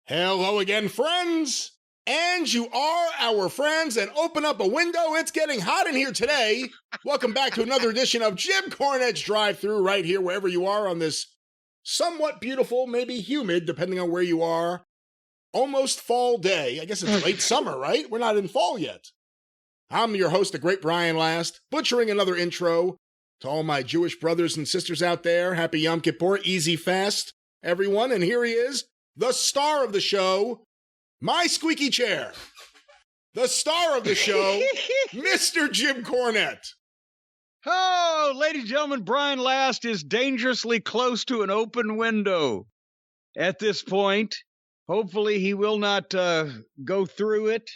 Hello again, friends. And you are our friends, and open up a window. It's getting hot in here today. Welcome back to another edition of Jim Cornette's Drive Thru right here, wherever you are on this somewhat beautiful, maybe humid, depending on where you are, almost fall day. I guess it's late summer, right? We're not in fall yet. I'm your host, the great Brian Last, butchering another intro to all my Jewish brothers and sisters out there. Happy Yom Kippur, easy fast, everyone. And here he is, the star of the show, my squeaky chair. The star of the show, Mr. Jim Cornette. Oh, ladies and gentlemen, Brian Last is dangerously close to an open window at this point. Hopefully he will not go through it.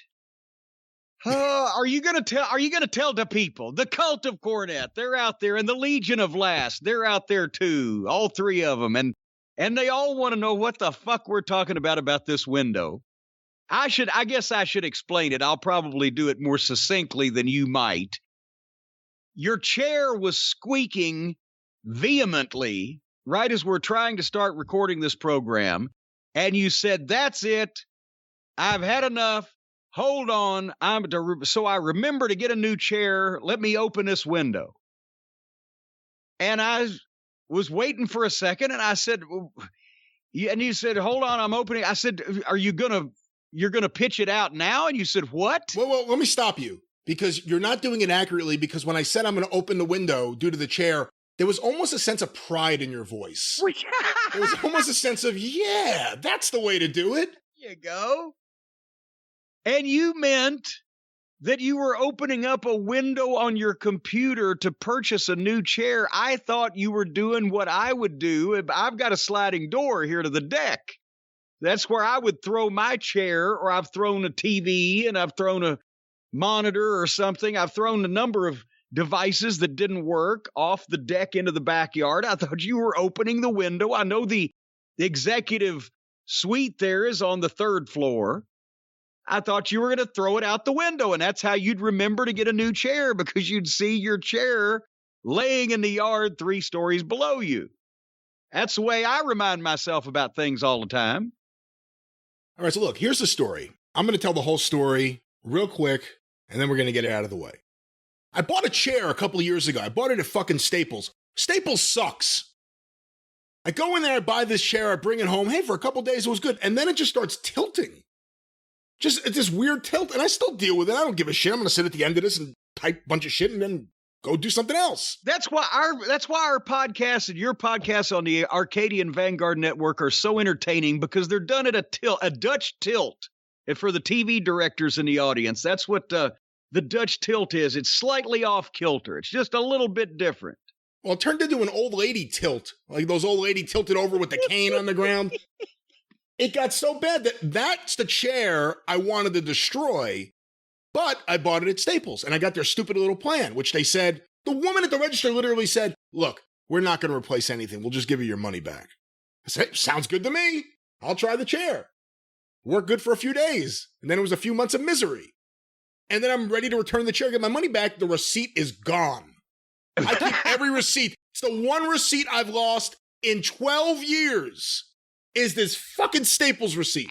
Are you gonna tell the people, the cult of Cornette, they're out there, and the Legion of Last, they're out there too, all three of them, and they all want to know what the fuck we're talking about this window. I guess I should explain it. I'll probably do it more succinctly than you might. Your chair was squeaking vehemently right as we're trying to start recording this program, and you said, "That's it. I've had enough. Hold on. So I remember to get a new chair. Let me open this window." And I was waiting for a second, and I said, and you said, "Hold on, I'm opening." I said, you're going to pitch it out now? And you said, "What?" Well, let me stop you, because you're not doing it accurately, because when I said I'm going to open the window due to the chair, there was almost a sense of pride in your voice. There was almost a sense of, yeah, that's the way to do it. There you go. And you meant that you were opening up a window on your computer to purchase a new chair. I thought you were doing what I would do. I've got a sliding door here to the deck. That's where I would throw my chair, or I've thrown a TV and I've thrown a monitor or something. I've thrown a number of devices that didn't work off the deck into the backyard. I thought you were opening the window. I know the executive suite there is on the third floor. I thought you were going to throw it out the window, and that's how you'd remember to get a new chair, because you'd see your chair laying in the yard 3 stories below you. That's the way I remind myself about things all the time. All right, so look, here's the story. I'm going to tell the whole story real quick, and then we're going to get it out of the way. I bought a chair a couple of years ago. I bought it at fucking Staples. Staples sucks. I go in there, I buy this chair, I bring it home. Hey, for a couple of days, it was good. And then it just starts tilting. It's this weird tilt, and I still deal with it. I don't give a shit. I'm going to sit at the end of this and type a bunch of shit and then go do something else. That's why our podcast and your podcast on the Arcadian Vanguard Network are so entertaining, because they're done at a Dutch tilt. And for the TV directors in the audience, that's what the Dutch tilt is. It's slightly off kilter. It's just a little bit different. Well, it turned into an old lady tilt, like those old lady tilted over with the cane on the ground. It got so bad that's the chair I wanted to destroy, but I bought it at Staples, and I got their stupid little plan, which they said, the woman at the register literally said, "Look, we're not going to replace anything. We'll just give you your money back." I said, "Sounds good to me. I'll try the chair." Worked good for a few days, and then it was a few months of misery. And then I'm ready to return the chair, get my money back. The receipt is gone. I keep every receipt. It's the one receipt I've lost in 12 years. Is this fucking Staples receipt.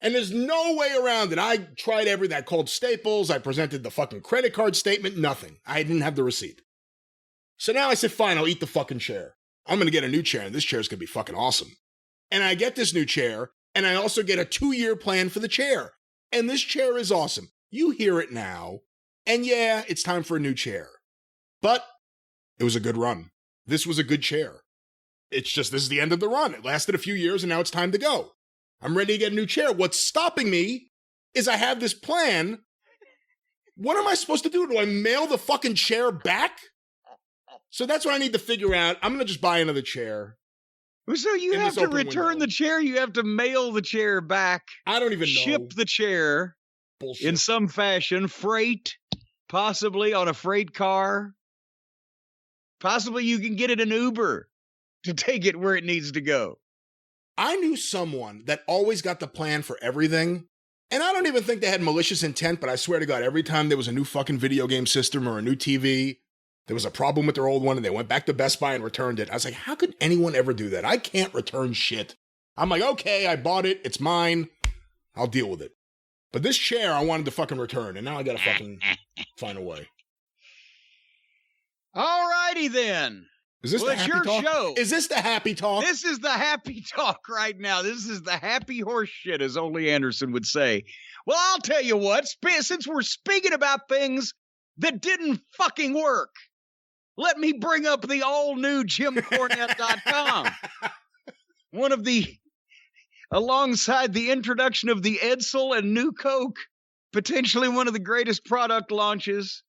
And there's no way around it. I tried everything. I called Staples. I presented the fucking credit card statement. Nothing. I didn't have the receipt. So now I said, fine, I'll eat the fucking chair. I'm going to get a new chair, and this chair is going to be fucking awesome. And I get this new chair, and I also get a 2-year plan for the chair. And this chair is awesome. You hear it now. And yeah, it's time for a new chair. But it was a good run. This was a good chair. It's just, this is the end of the run. It lasted a few years, and now it's time to go. I'm ready to get a new chair. What's stopping me is I have this plan. What am I supposed to do? Do I mail the fucking chair back? So that's what I need to figure out. I'm going to just buy another chair. So you have to return the chair. You have to mail the chair back. I don't even know. Ship the chair. Bullshit. In some fashion. Freight, possibly on a freight car. Possibly you can get it in Uber to take it where it needs to go. I knew someone that always got the plan for everything, and I don't even think they had malicious intent, but I swear to God, every time there was a new fucking video game system or a new TV, there was a problem with their old one, and they went back to Best Buy and returned it. I was like, how could anyone ever do that? I can't return shit. I'm like, okay, I bought it. It's mine. I'll deal with it. But this chair I wanted to fucking return, and now I gotta fucking find a way. All righty then. Is this the happy your talk? Show. Is this the happy talk? This is the happy talk right now. This is the happy horse shit, as only Anderson would say. Well, I'll tell you what, since we're speaking about things that didn't fucking work, let me bring up the all-new JimCornette.com. One of the, alongside the introduction of the Edsel and New Coke, potentially one of the greatest product launches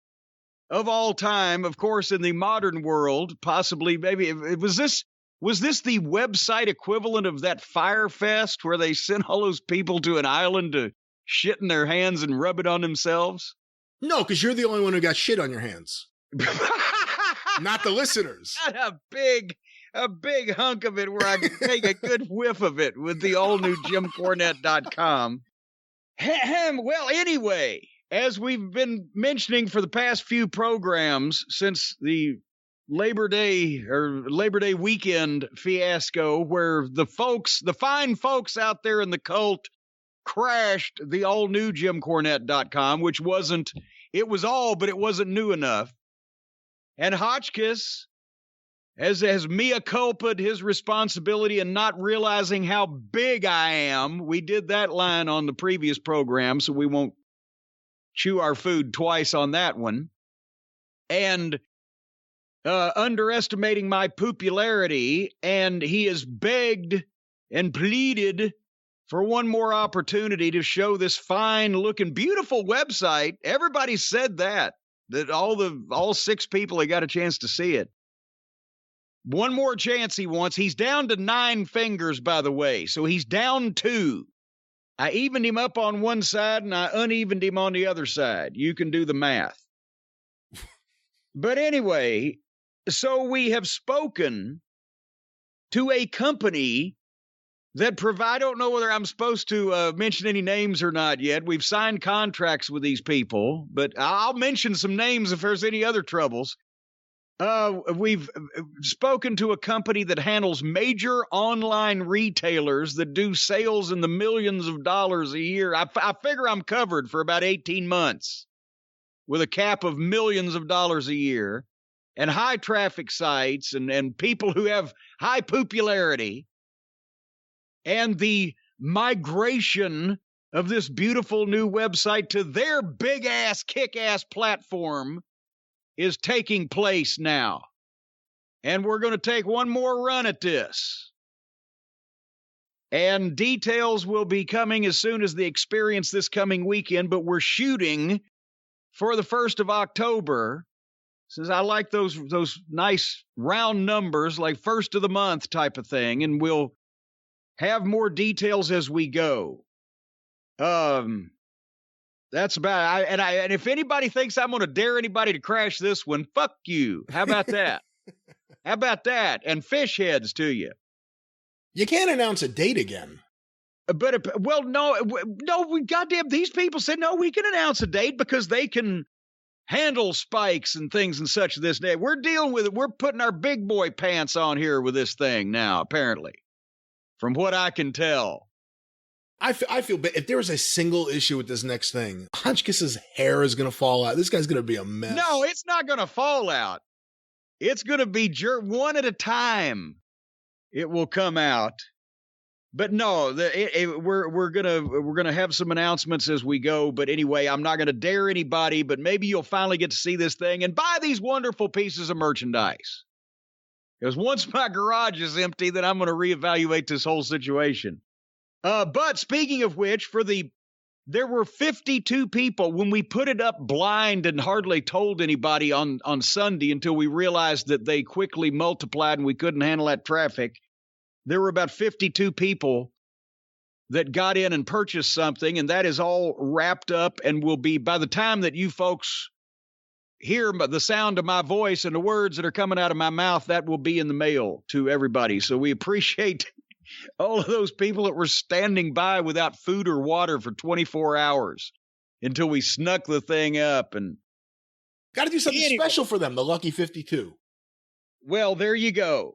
of all time, of course, in the modern world, possibly, maybe, was this the website equivalent of that Fire Fest where they sent all those people to an island to shit in their hands and rub it on themselves? No, because you're the only one who got shit on your hands. Not the listeners. Not a big hunk of it where I can take a good whiff of it with the all-new JimCornette.com. Well, anyway, as we've been mentioning for the past few programs since the Labor Day weekend fiasco, where the fine folks out there in the cult crashed the all-new JimCornette.com, which wasn't new enough. And Hotchkiss has mea culpa'd his responsibility in not realizing how big I am. We did that line on the previous program, so we won't chew our food twice on that one. And underestimating my popularity, and he has begged and pleaded for one more opportunity to show this fine-looking, beautiful website. Everybody said that all 6 people that got a chance to see it. One more chance he wants. He's down to 9 fingers, by the way, so he's down 2. I evened him up on one side, and I unevened him on the other side. You can do the math. But anyway, so we have spoken to a company that I don't know whether I'm supposed to mention any names or not yet. We've signed contracts with these people, but I'll mention some names if there's any other troubles. We've spoken to a company that handles major online retailers that do sales in the millions of dollars a year. I figure I'm covered for about 18 months with a cap of millions of dollars a year and high traffic sites and people who have high popularity. And the migration of this beautiful new website to their big-ass, kick-ass platform is taking place now. And we're going to take one more run at this. And details will be coming as soon as they experience this coming weekend, but we're shooting for the 1st of October, since I like those nice round numbers, like first of the month type of thing, and we'll have more details as we go. That's about it. And if anybody thinks I'm going to dare anybody to crash this one, fuck you. How about that? How about that? And fish heads to you. You can't announce a date again. But no, goddamn, these people said no. We can announce a date because they can handle spikes and things and such this day. We're dealing with it. We're putting our big boy pants on here with this thing now, apparently, from what I can tell. I feel bad. If there was a single issue with this next thing, Hotchkiss's hair is going to fall out. This guy's going to be a mess. No, it's not going to fall out. It's going to be one at a time. It will come out. But no, we're gonna have some announcements as we go. But anyway, I'm not going to dare anybody. But maybe you'll finally get to see this thing and buy these wonderful pieces of merchandise. Because once my garage is empty, then I'm going to reevaluate this whole situation. But speaking of which, there were 52 people when we put it up blind and hardly told anybody on Sunday until we realized that they quickly multiplied and we couldn't handle that traffic. There were about 52 people that got in and purchased something, and that is all wrapped up and will be, by the time that you folks hear the sound of my voice and the words that are coming out of my mouth, that will be in the mail to everybody. So we appreciate all of those people that were standing by without food or water for 24 hours until we snuck the thing up. And got to do something special for them, the lucky 52. Well, there you go.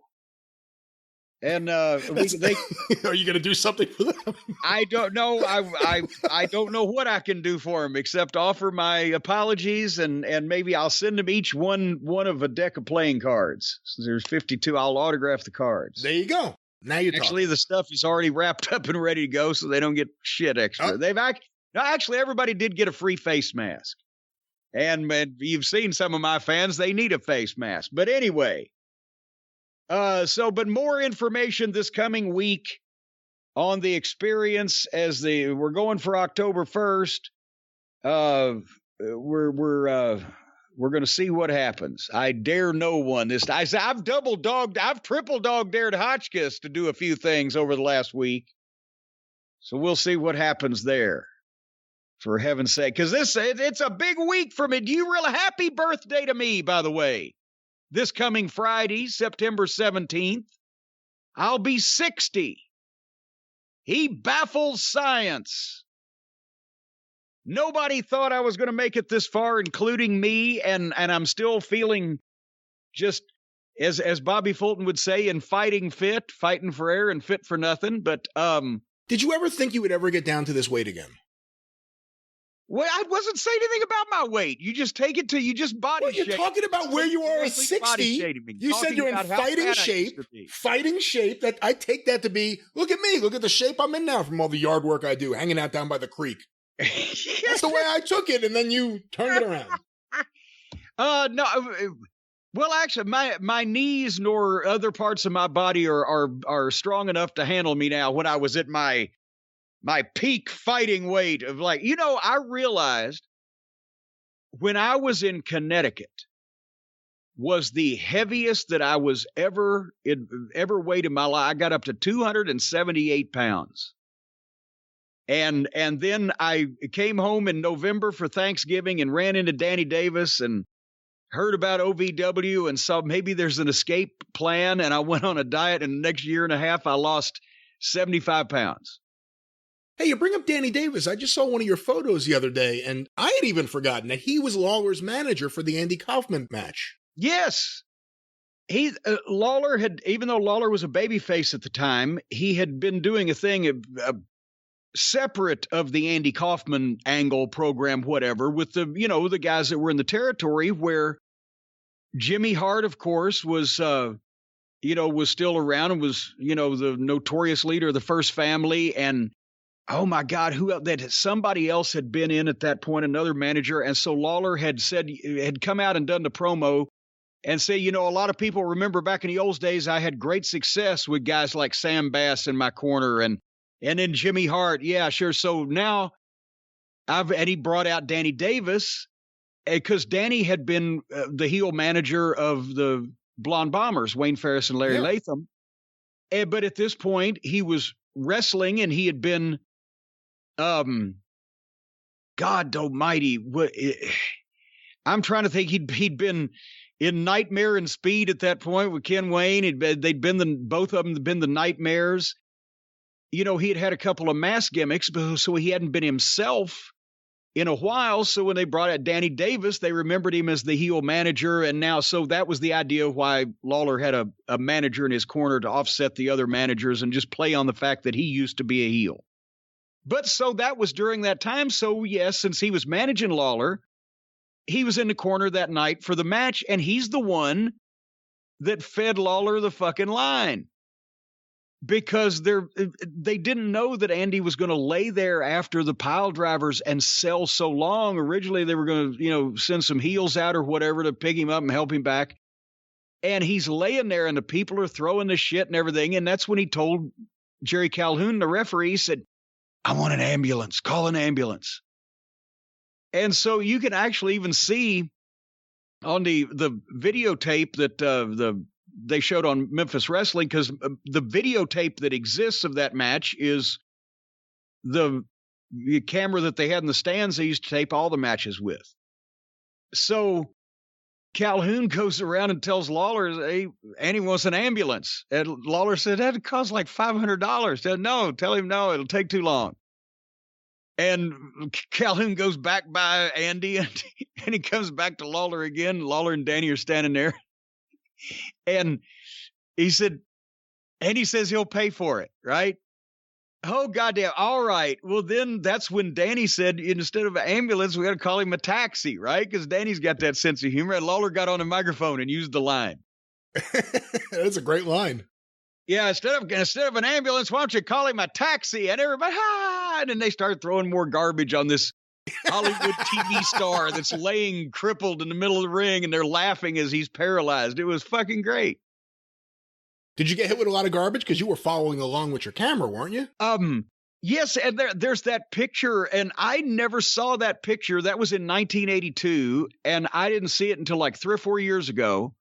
And are you going to do something for them? I don't know. I don't know what I can do for them except offer my apologies, and maybe I'll send them each one of a deck of playing cards. So there's 52. I'll autograph the cards. There you go. Now you're actually talking. The stuff is already wrapped up and ready to go, so they don't get shit extra. Oh. Actually everybody did get a free face mask, and you've seen some of my fans. They need a face mask, but anyway. But more information this coming week on the experience as we're going for October 1st. We're going to see what happens. I dare no one I've triple dog dared Hotchkiss to do a few things over the last week. So we'll see what happens there, for heaven's sake. Cause it's a big week for me. Do you really happy birthday to me, by the way? This coming Friday, September 17th, I'll be 60. He baffles science. Nobody thought I was going to make it this far, including me, and I'm still feeling just, as Bobby Fulton would say, in fighting fit, fighting for air and fit for nothing. But did you ever think you would ever get down to this weight again? Well, I wasn't saying anything about my weight. You just take it to, you just body shape. You're talking about where you are at 60. You said you're in fighting shape. Fighting shape. That I take that to be, look at me. Look at the shape I'm in now from all the yard work I do, hanging out down by the creek. That's the way I took it, and then you turned it around. No. Well, actually, my knees nor other parts of my body are strong enough to handle me now. When I was at my peak fighting weight of I realized when I was in Connecticut was the heaviest that I was ever weighed in my life. I got up to 278 pounds. And then I came home in November for Thanksgiving and ran into Danny Davis and heard about OVW and saw maybe there's an escape plan. And I went on a diet, and the next year and a half, I lost 75 pounds. Hey, you bring up Danny Davis. I just saw one of your photos the other day, and I had even forgotten that he was Lawler's manager for the Andy Kaufman match. Yes. Lawler had, even though Lawler was a babyface at the time, he had been doing a thing separate of the Andy Kaufman angle program, whatever, with the guys that were in the territory, where Jimmy Hart, of course, was still around and was, the notorious leader of the First Family. And oh my God, somebody else had been in at that point, another manager. And so Lawler had come out and done the promo and say, a lot of people remember back in the old days, I had great success with guys like Sam Bass in my corner and then Jimmy Hart. Yeah, sure. So now and he brought out Danny Davis because Danny had been the heel manager of the Blonde Bombers, Wayne Ferris and Larry Latham. But at this point he was wrestling, and he had been, God almighty, I'm trying to think. He'd been in Nightmare and Speed at that point with Ken Wayne. Both of them had been the Nightmares. He had a couple of mask gimmicks, so he hadn't been himself in a while. So when they brought out Danny Davis, they remembered him as the heel manager. And now, so that was the idea why Lawler had a manager in his corner to offset the other managers and just play on the fact that he used to be a heel. But so that was during that time. So yes, since he was managing Lawler, he was in the corner that night for the match, and he's the one that fed Lawler the fucking line. Because they didn't know that Andy was going to lay there after the pile drivers and sell so long. Originally, they were going to, send some heels out or whatever to pick him up and help him back. And he's laying there, and the people are throwing the shit and everything. And that's when he told Jerry Calhoun, the referee, said, "I want an ambulance. Call an ambulance." And so you can actually even see on the videotape that they showed on Memphis Wrestling, because the videotape that exists of that match is the camera that they had in the stands they used to tape all the matches with. So Calhoun goes around and tells Lawler, "Hey, Andy wants an ambulance." And Lawler said, "That'd cost like $500. Said, "No, tell him no, it'll take too long." And Calhoun goes back by Andy, and he comes back to Lawler again. Lawler and Danny are standing there. And he said, And he says he'll pay for it, right? Oh, goddamn. All right. Well, then that's when Danny said, instead of an ambulance, we got to call him a taxi, right? Because Danny's got that sense of humor. And Lawler got on the microphone and used the line. That's a great line. Yeah, instead of an ambulance, why don't you call him a taxi? And everybody, and then they started throwing more garbage on this Hollywood TV star that's laying crippled in the middle of the ring, and they're laughing as he's paralyzed. It was fucking great. Did you get hit with a lot of garbage? Because you were following along with your camera, weren't you? Yes, and there's that picture, and I never saw that picture. That was in 1982, and I didn't see it until like 3 or 4 years ago.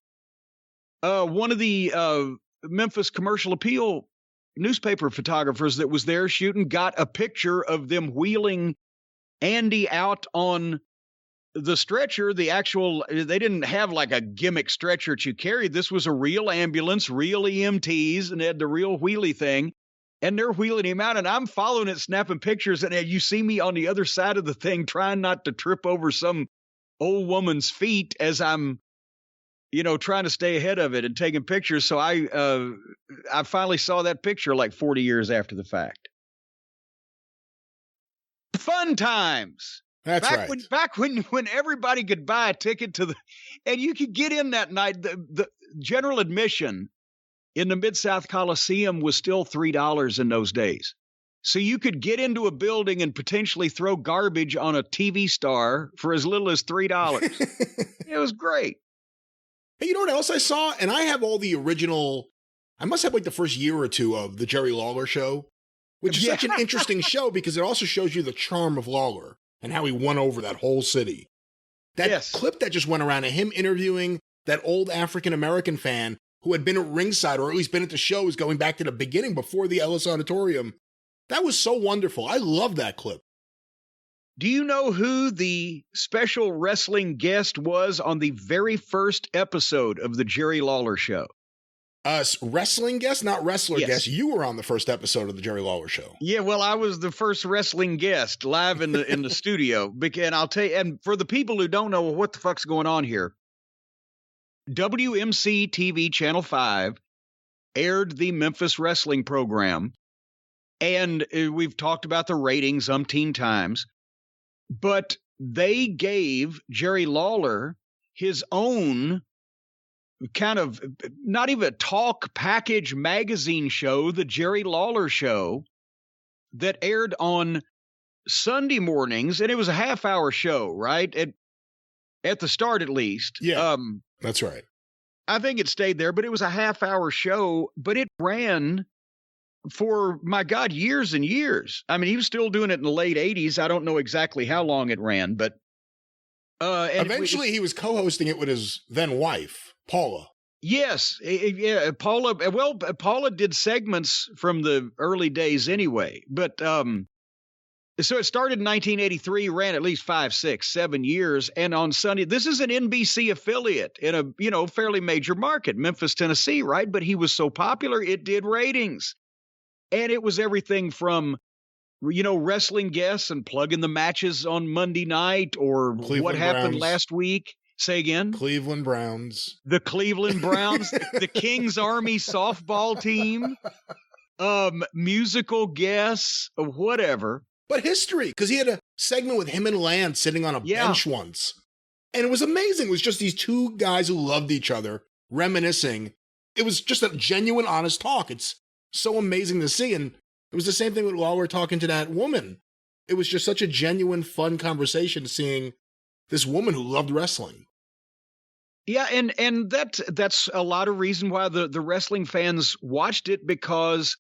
One of the Memphis Commercial Appeal newspaper photographers that was there shooting got a picture of them wheeling Andy out on the stretcher. They didn't have like a gimmick stretcher that you carried. This was a real ambulance, real EMTs, and they had the real wheelie thing. And they're wheeling him out, and I'm following it, snapping pictures. And you see me on the other side of the thing, trying not to trip over some old woman's feet as I'm, trying to stay ahead of it and taking pictures. So I finally saw that picture like 40 years after the fact. Fun times. That's right. Back when everybody could buy a ticket and you could get in that night. The general admission in the Mid-South Coliseum was still $3 in those days. So you could get into a building and potentially throw garbage on a TV star for as little as $3. It was great. Hey, you know what else I saw? And I have all the original, I must have like the first year or two of the Jerry Lawler show, which is such an interesting show because it also shows you the charm of Lawler and how he won over that whole city. That clip that just went around of him interviewing that old African-American fan who had been at ringside or at least been at the shows going back to the beginning before the Ellis Auditorium. That was so wonderful. I love that clip. Do you know who the special wrestling guest was on the very first episode of the Jerry Lawler show? Wrestling guest, not wrestler guest. You were on the first episode of the Jerry Lawler show. Yeah, well, I was the first wrestling guest live in the studio. And I'll tell you, and for the people who don't know what the fuck's going on here, WMC TV Channel 5 aired the Memphis wrestling program, and we've talked about the ratings umpteen times, but they gave Jerry Lawler his own kind of, not even a talk package magazine show, the Jerry Lawler Show, that aired on Sunday mornings, and it was a half-hour show, right? At the start, at least. Yeah. That's right. I think it stayed there, but it was a half-hour show, but it ran for, my God, years and years. I mean, he was still doing it in the late 80s. I don't know exactly how long it ran, but... eventually he was co-hosting it with his then wife, Paula. Yes. Yeah, Paula. Well, Paula did segments from the early days anyway, but... So it started in 1983, ran at least 5, 6, 7 years. And on Sunday, this is an NBC affiliate in a, fairly major market, Memphis, Tennessee, right? But he was so popular, it did ratings. And it was everything from, wrestling guests and plugging the matches on Monday night or Cleveland what happened Browns. last week. Say again? Cleveland Browns. The Cleveland Browns, the King's Army softball team, musical guests, whatever. But history, because he had a segment with him and Lance sitting on a bench once. And it was amazing. It was just these two guys who loved each other, reminiscing. It was just a genuine, honest talk. It's so amazing to see. And it was the same thing while we were talking to that woman. It was just such a genuine, fun conversation seeing this woman who loved wrestling. Yeah, and that's a lot of reason why the wrestling fans watched it, because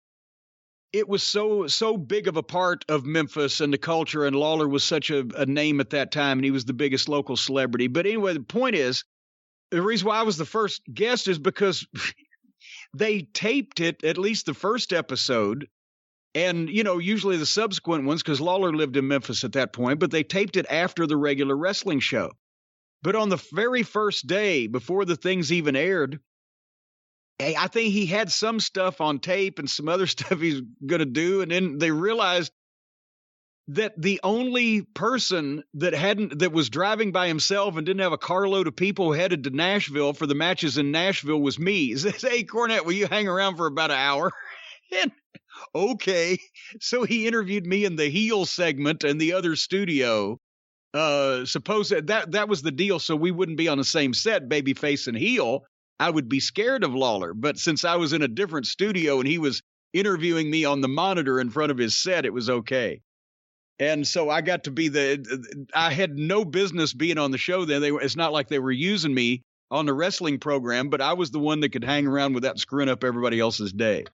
it was so big of a part of Memphis and the culture, and Lawler was such a name at that time, and he was the biggest local celebrity. But anyway, the point is, the reason why I was the first guest is because they taped it, at least the first episode, and, usually the subsequent ones, because Lawler lived in Memphis at that point, but they taped it after the regular wrestling show. But on the very first day, before the things even aired, I think he had some stuff on tape and some other stuff he's going to do. And then they realized that the only person that was driving by himself and didn't have a carload of people headed to Nashville for the matches in Nashville was me. He says, "Hey, Cornette, will you hang around for about an hour?" And okay. So he interviewed me in the heel segment in the other studio. Suppose that was the deal, so we wouldn't be on the same set, babyface and heel. I would be scared of Lawler, but since I was in a different studio and he was interviewing me on the monitor in front of his set, it was okay. And so I got to be I had no business being on the show then. It's not like they were using me on the wrestling program, but I was the one that could hang around without screwing up everybody else's day.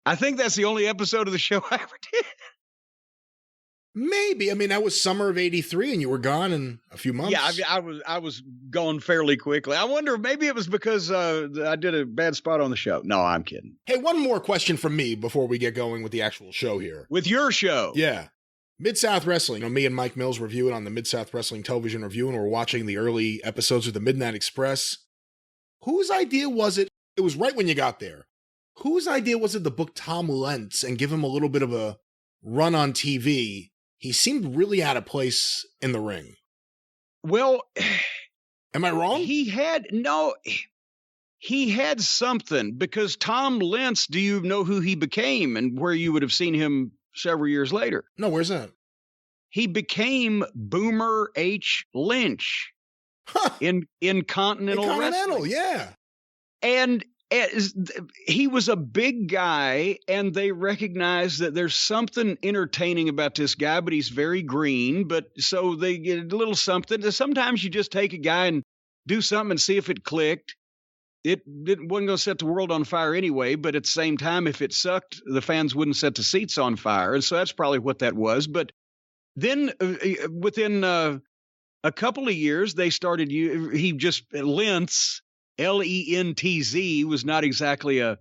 I think that's the only episode of the show I ever did. Maybe. I mean, that was summer of '83, and you were gone in a few months. Yeah, I was gone fairly quickly. I wonder, maybe it was because I did a bad spot on the show. No, I'm kidding. Hey, one more question from me before we get going with the actual show here. With your show? Yeah. Mid-South Wrestling. You know, me and Mike Mills review it on the Mid-South Wrestling Television Review, and we're watching the early episodes of the Midnight Express. Whose idea was it? It was right when you got there. Whose idea was it to book Tom Lentz and give him a little bit of a run on TV? He seemed really out of place in the ring. Well, am I wrong? He had something, because Tom Lentz, do you know who he became and where you would have seen him several years later? No, where's that? He became Boomer H. Lynch in Continental Wrestling. Yeah. And he was a big guy, and they recognized that there's something entertaining about this guy, but he's very green. But so they get a little something. Sometimes you just take a guy and do something and see if it clicked. It wasn't going to set the world on fire anyway, but at the same time, if it sucked, the fans wouldn't set the seats on fire. And so that's probably what that was. But then within a couple of years, they started, Lentz, Lentz, was not exactly a,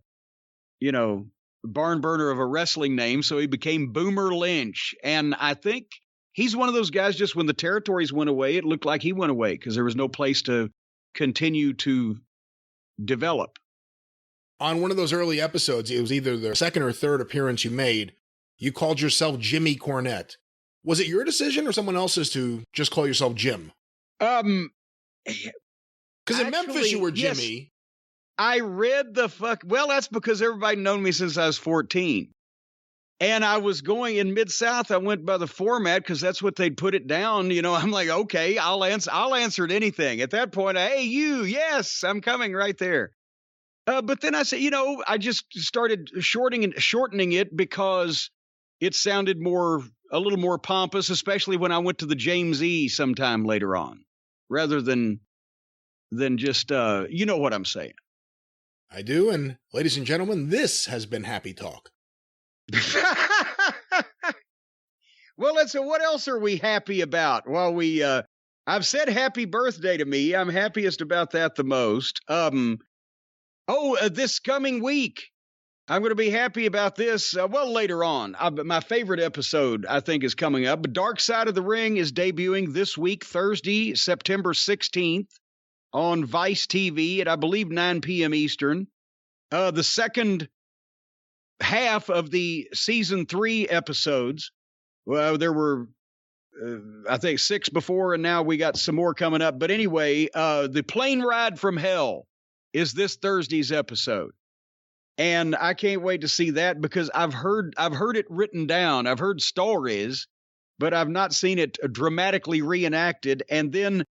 barn burner of a wrestling name. So he became Boomer Lynch. And I think he's one of those guys, just when the territories went away, it looked like he went away because there was no place to continue to develop. On one of those early episodes, it was either the second or third appearance you made, you called yourself Jimmy Cornette. Was it your decision or someone else's to just call yourself Jim? Because in Memphis, you were Jimmy. Yes, I read that's because everybody known me since I was 14. And I was going in Mid-South. I went by the format because that's what they'd put it down. I'm like, okay, I'll answer at anything. At that point, hey, you, yes, I'm coming right there. But then I said, I just started shortening it because it sounded a little more pompous, especially when I went to the James E sometime later on, rather than just, you know what I'm saying. I do. And ladies and gentlemen, this has been Happy Talk. Well, what else are we happy about? Well, I've said happy birthday to me. I'm happiest about that the most. This coming week, I'm going to be happy about this. Later on, my favorite episode, I think, is coming up. But Dark Side of the Ring is debuting this week, Thursday, September 16th on Vice TV at, I believe, 9 p.m. Eastern. The second half of the season 3 episodes. Well, there were, I think, 6 before, and now we got some more coming up. But anyway, the Plane Ride from Hell is this Thursday's episode. And I can't wait to see that because I've heard it written down. I've heard stories, but I've not seen it dramatically reenacted. And then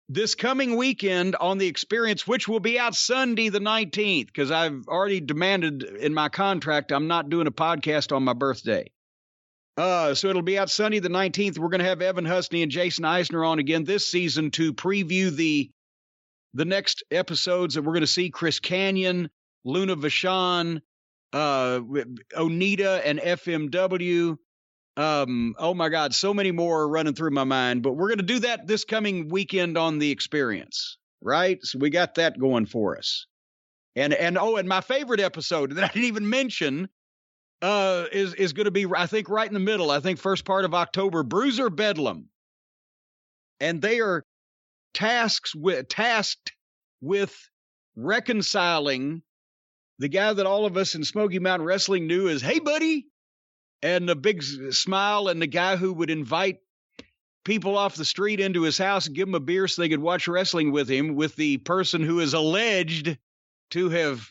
this coming weekend on The Experience, which will be out Sunday the 19th, because I've already demanded in my contract I'm not doing a podcast on my birthday. So it'll be out Sunday the 19th. We're going to have Evan Husney and Jason Eisner on again this season to preview the next episodes that we're going to see. Chris Kanyon, Luna Vachon, Onita and FMW. Oh my God, so many more are running through my mind, but we're going to do that this coming weekend on The Experience, right? So we got that going for us. And my favorite episode that I didn't even mention, is going to be, I think, right in the middle. I think first part of October, Bruiser Bedlam. And they are tasked with reconciling the guy that all of us in Smoky Mountain Wrestling knew as, hey, buddy, and a big smile, and the guy who would invite people off the street into his house and give them a beer so they could watch wrestling with him, with the person who is alleged to have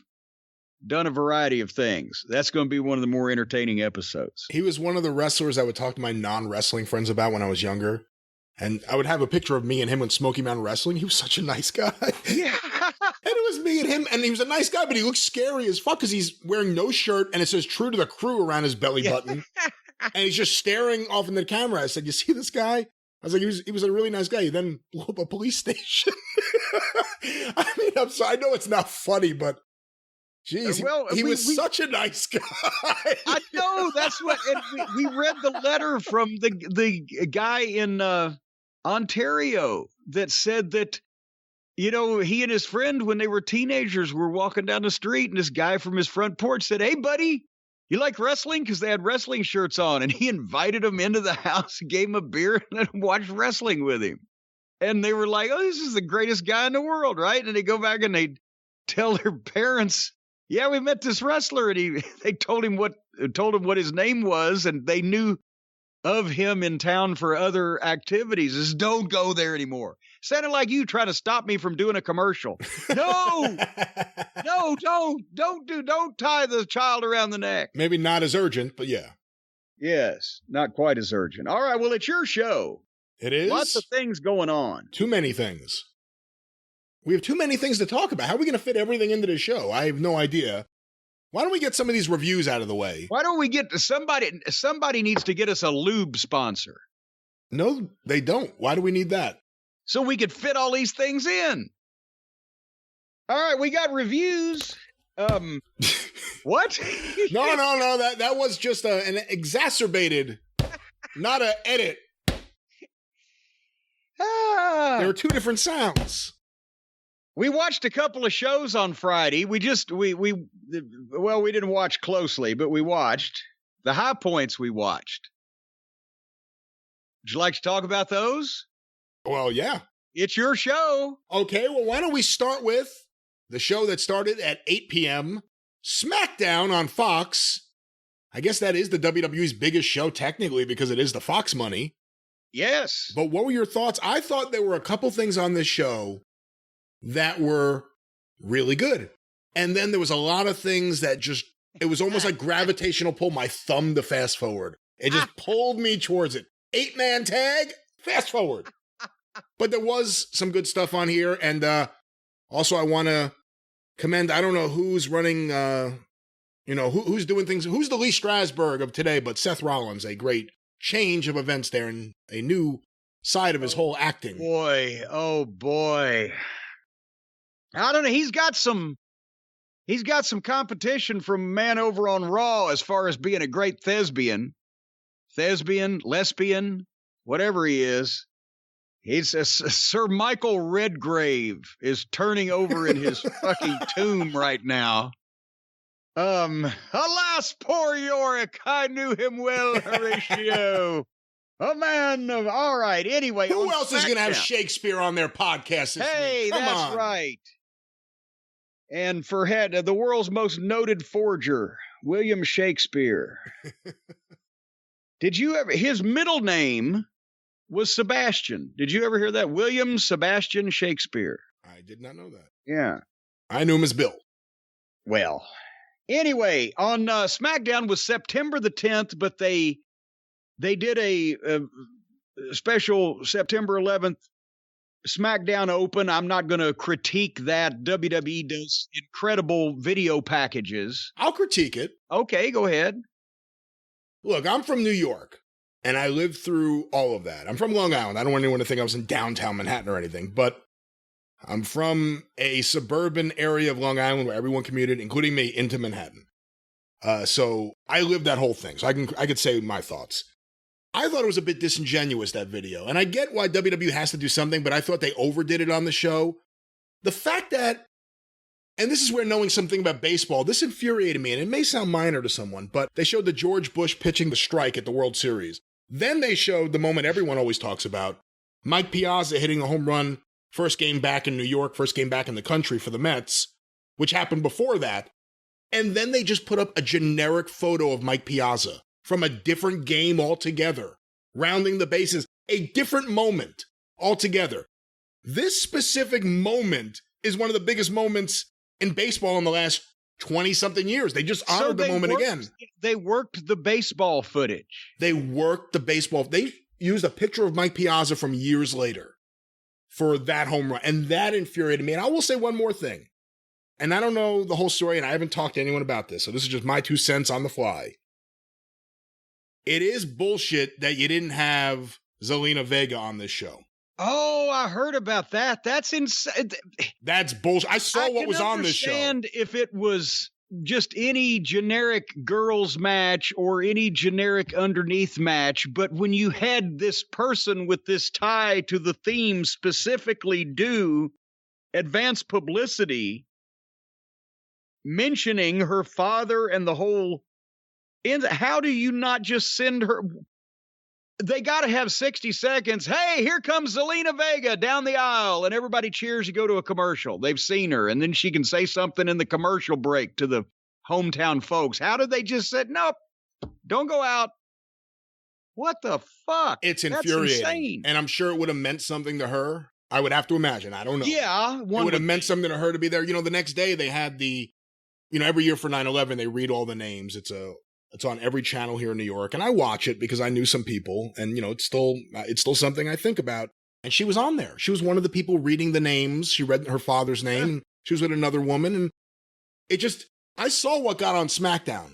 done a variety of things. That's going to be one of the more entertaining episodes. He was one of the wrestlers I would talk to my non-wrestling friends about when I was younger. And I would have a picture of me and him when Smoky Mountain Wrestling. He was such a nice guy. Yeah. And it was me and him. And he was a nice guy, but he looked scary as fuck because he's wearing no shirt and it says "True to the Crew" around his belly button. And he's just staring off into the camera. I said, "You see this guy?" I was like, he was a really nice guy. He then blew up a police station. I mean, I'm sorry. I know it's not funny, but geez, he was such a nice guy. I know. That's what, and we read the letter from the guy in Ontario that said that, you know, he and his friend, when they were teenagers, were walking down the street, and this guy from his front porch said, "Hey, buddy, you like wrestling?" Because they had wrestling shirts on, and he invited him into the house, gave him a beer, and then watched wrestling with him. And they were like, "Oh, this is the greatest guy in the world," right? And they go back and they tell their parents, "Yeah, we met this wrestler," and they told him what his name was, and they knew of him in town for other activities. Is "Don't go there anymore." Sounded like you trying to stop me from doing a commercial. No, don't tie the child around the neck. Maybe not as urgent, but yeah. Yes, not quite as urgent. All right, well, it's your show. It is. Lots of things going on. Too many things. We have too many things to talk about. How are we going to fit everything into the show? I have no idea. Why don't we get some of these reviews out of the way? Why don't we get somebody needs to get us a lube sponsor. No, they don't. Why do we need that? So we could fit all these things in. All right, we got reviews. What? No. That was just an exacerbated, not an edit. There were two different sounds. We watched a couple of shows on Friday. We didn't watch closely, but we watched the high points. We watched. Would you like to talk about those? Well, yeah. It's your show. Okay, well, why don't we start with the show that started at 8 p.m., Smackdown on Fox. I guess that is the WWE's biggest show, technically, because it is the Fox money. Yes. But what were your thoughts? I thought there were a couple things on this show that were really good. And then there was a lot of things that it was almost like gravitational pull, my thumb to fast forward. It just pulled me towards it. 8-man tag, fast forward. But there was some good stuff on here. And also I want to commend, I don't know who's running, who's doing things. Who's the Lee Strasberg of today, but Seth Rollins, a great change of events there and a new side of his whole acting. Oh boy. I don't know. He's got some competition from a man over on Raw as far as being a great lesbian, whatever he is. He's Sir Michael Redgrave is turning over in his fucking tomb right now. Alas, poor Yorick, I knew him well, Horatio. A man of, all right, anyway. Who else is going to have Shakespeare on their podcast this week? Hey, Come that's on. right. And for head, the world's most noted forger, William Shakespeare. Did you ever, his middle name was Sebastian. Did you ever hear that? William Sebastian Shakespeare. I did not know that. Yeah. I knew him as Bill. Well, anyway, on SmackDown was September the 10th, but they did a special September 11th SmackDown Open. I'm not going to critique that. WWE does incredible video packages. I'll critique it. Okay, go ahead. Look, I'm from New York, and I lived through all of that. I'm from Long Island. I don't want anyone to think I was in downtown Manhattan or anything, but I'm from a suburban area of Long Island where everyone commuted, including me, into Manhattan. So I lived that whole thing, so I could say my thoughts. I thought it was a bit disingenuous, that video, and I get why WWE has to do something, but I thought they overdid it on the show. The fact that, and this is where knowing something about baseball, this infuriated me, and it may sound minor to someone, but they showed the George Bush pitching the strike at the World Series. Then they showed the moment everyone always talks about, Mike Piazza hitting a home run, first game back in New York, first game back in the country for the Mets, which happened before that. And then they just put up a generic photo of Mike Piazza from a different game altogether, rounding the bases, a different moment altogether. This specific moment is one of the biggest moments in baseball in the last 20-something years. They just honored the moment again. They worked the baseball footage. They used a picture of Mike Piazza from years later for that home run, and that infuriated me. And I will say one more thing, and I don't know the whole story, and I haven't talked to anyone about this, so this is just my 2 cents on the fly. It is bullshit that you didn't have Zelina Vega on this show. Oh, I heard about that. That's insane. That's bullshit. I saw what was on this show. I understand if it was just any generic girls match or any generic underneath match, but when you had this person with this tie to the theme specifically do advance publicity, mentioning her father and the whole, how do you not just send her? They got to have 60 seconds. Hey, here comes Zelina Vega down the aisle, and everybody cheers. You go to a commercial. They've seen her, and then she can say something in the commercial break to the hometown folks. How did they just say, nope, don't go out? What the fuck? It's infuriating. That's insane. And I'm sure it would have meant something to her. I would have to imagine. I don't know. Yeah. It would have meant something to her to be there. The next day they had every year for 9/11, they read all the names. It's on every channel here in New York, and I watch it because I knew some people, and it's still something I think about. And she was on there. She was one of the people reading the names. She read her father's name. And she was with another woman, and I saw what got on SmackDown.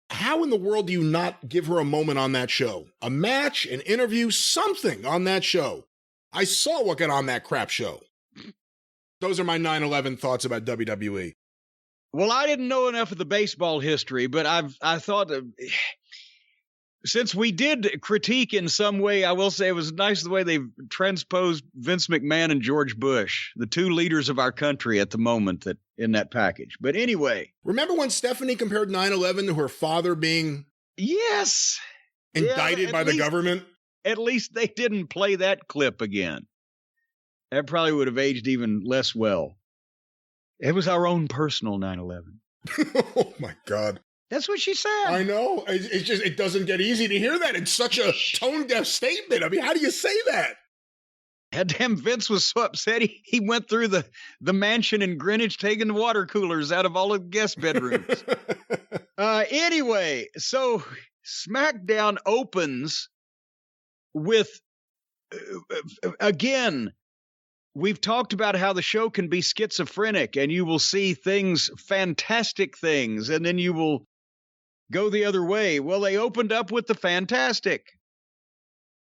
How in the world do you not give her a moment on that show? A match, an interview, something on that show. I saw what got on that crap show. Those are my 9/11 thoughts about WWE. Well, I didn't know enough of the baseball history, but I thought since we did critique in some way, I will say it was nice the way they transposed Vince McMahon and George Bush, the 2 leaders of our country at the moment in that package. But anyway. Remember when Stephanie compared 9/11 to her father being indicted by the government? At least they didn't play that clip again. That probably would have aged even less well. It was our own personal 9/11. Oh, my God. That's what she said. I know. It's just, it doesn't get easy to hear that. It's such a tone-deaf statement. I mean, how do you say that? That damn Vince was so upset. He went through the mansion in Greenwich taking the water coolers out of all the guest bedrooms. Anyway, so SmackDown opens with, again, we've talked about how the show can be schizophrenic, and you will see fantastic things, and then you will go the other way. Well, they opened up with the fantastic.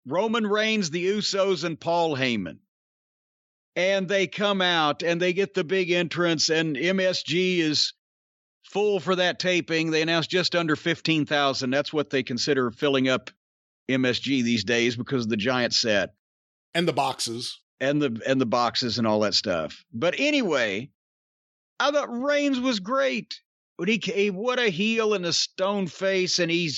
Roman Reigns, the Usos, and Paul Heyman. And they come out, and they get the big entrance, and MSG is full for that taping. They announced just under 15,000. That's what they consider filling up MSG these days because of the giant set. And the boxes. And the boxes and all that stuff. But anyway, I thought Reigns was great. But what a heel and a stone face, and he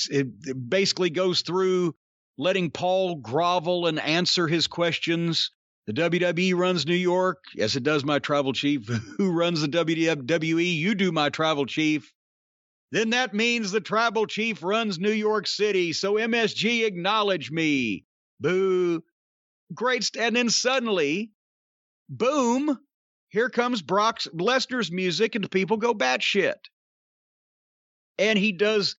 basically goes through letting Paul grovel and answer his questions. The WWE runs New York. Yes, it does, my tribal chief. Who runs the WWE? You do, my tribal chief. Then that means the tribal chief runs New York City. So MSG, acknowledge me. Boo. Great. And then suddenly, boom, here comes Brock Lesnar's music, and people go batshit. And he does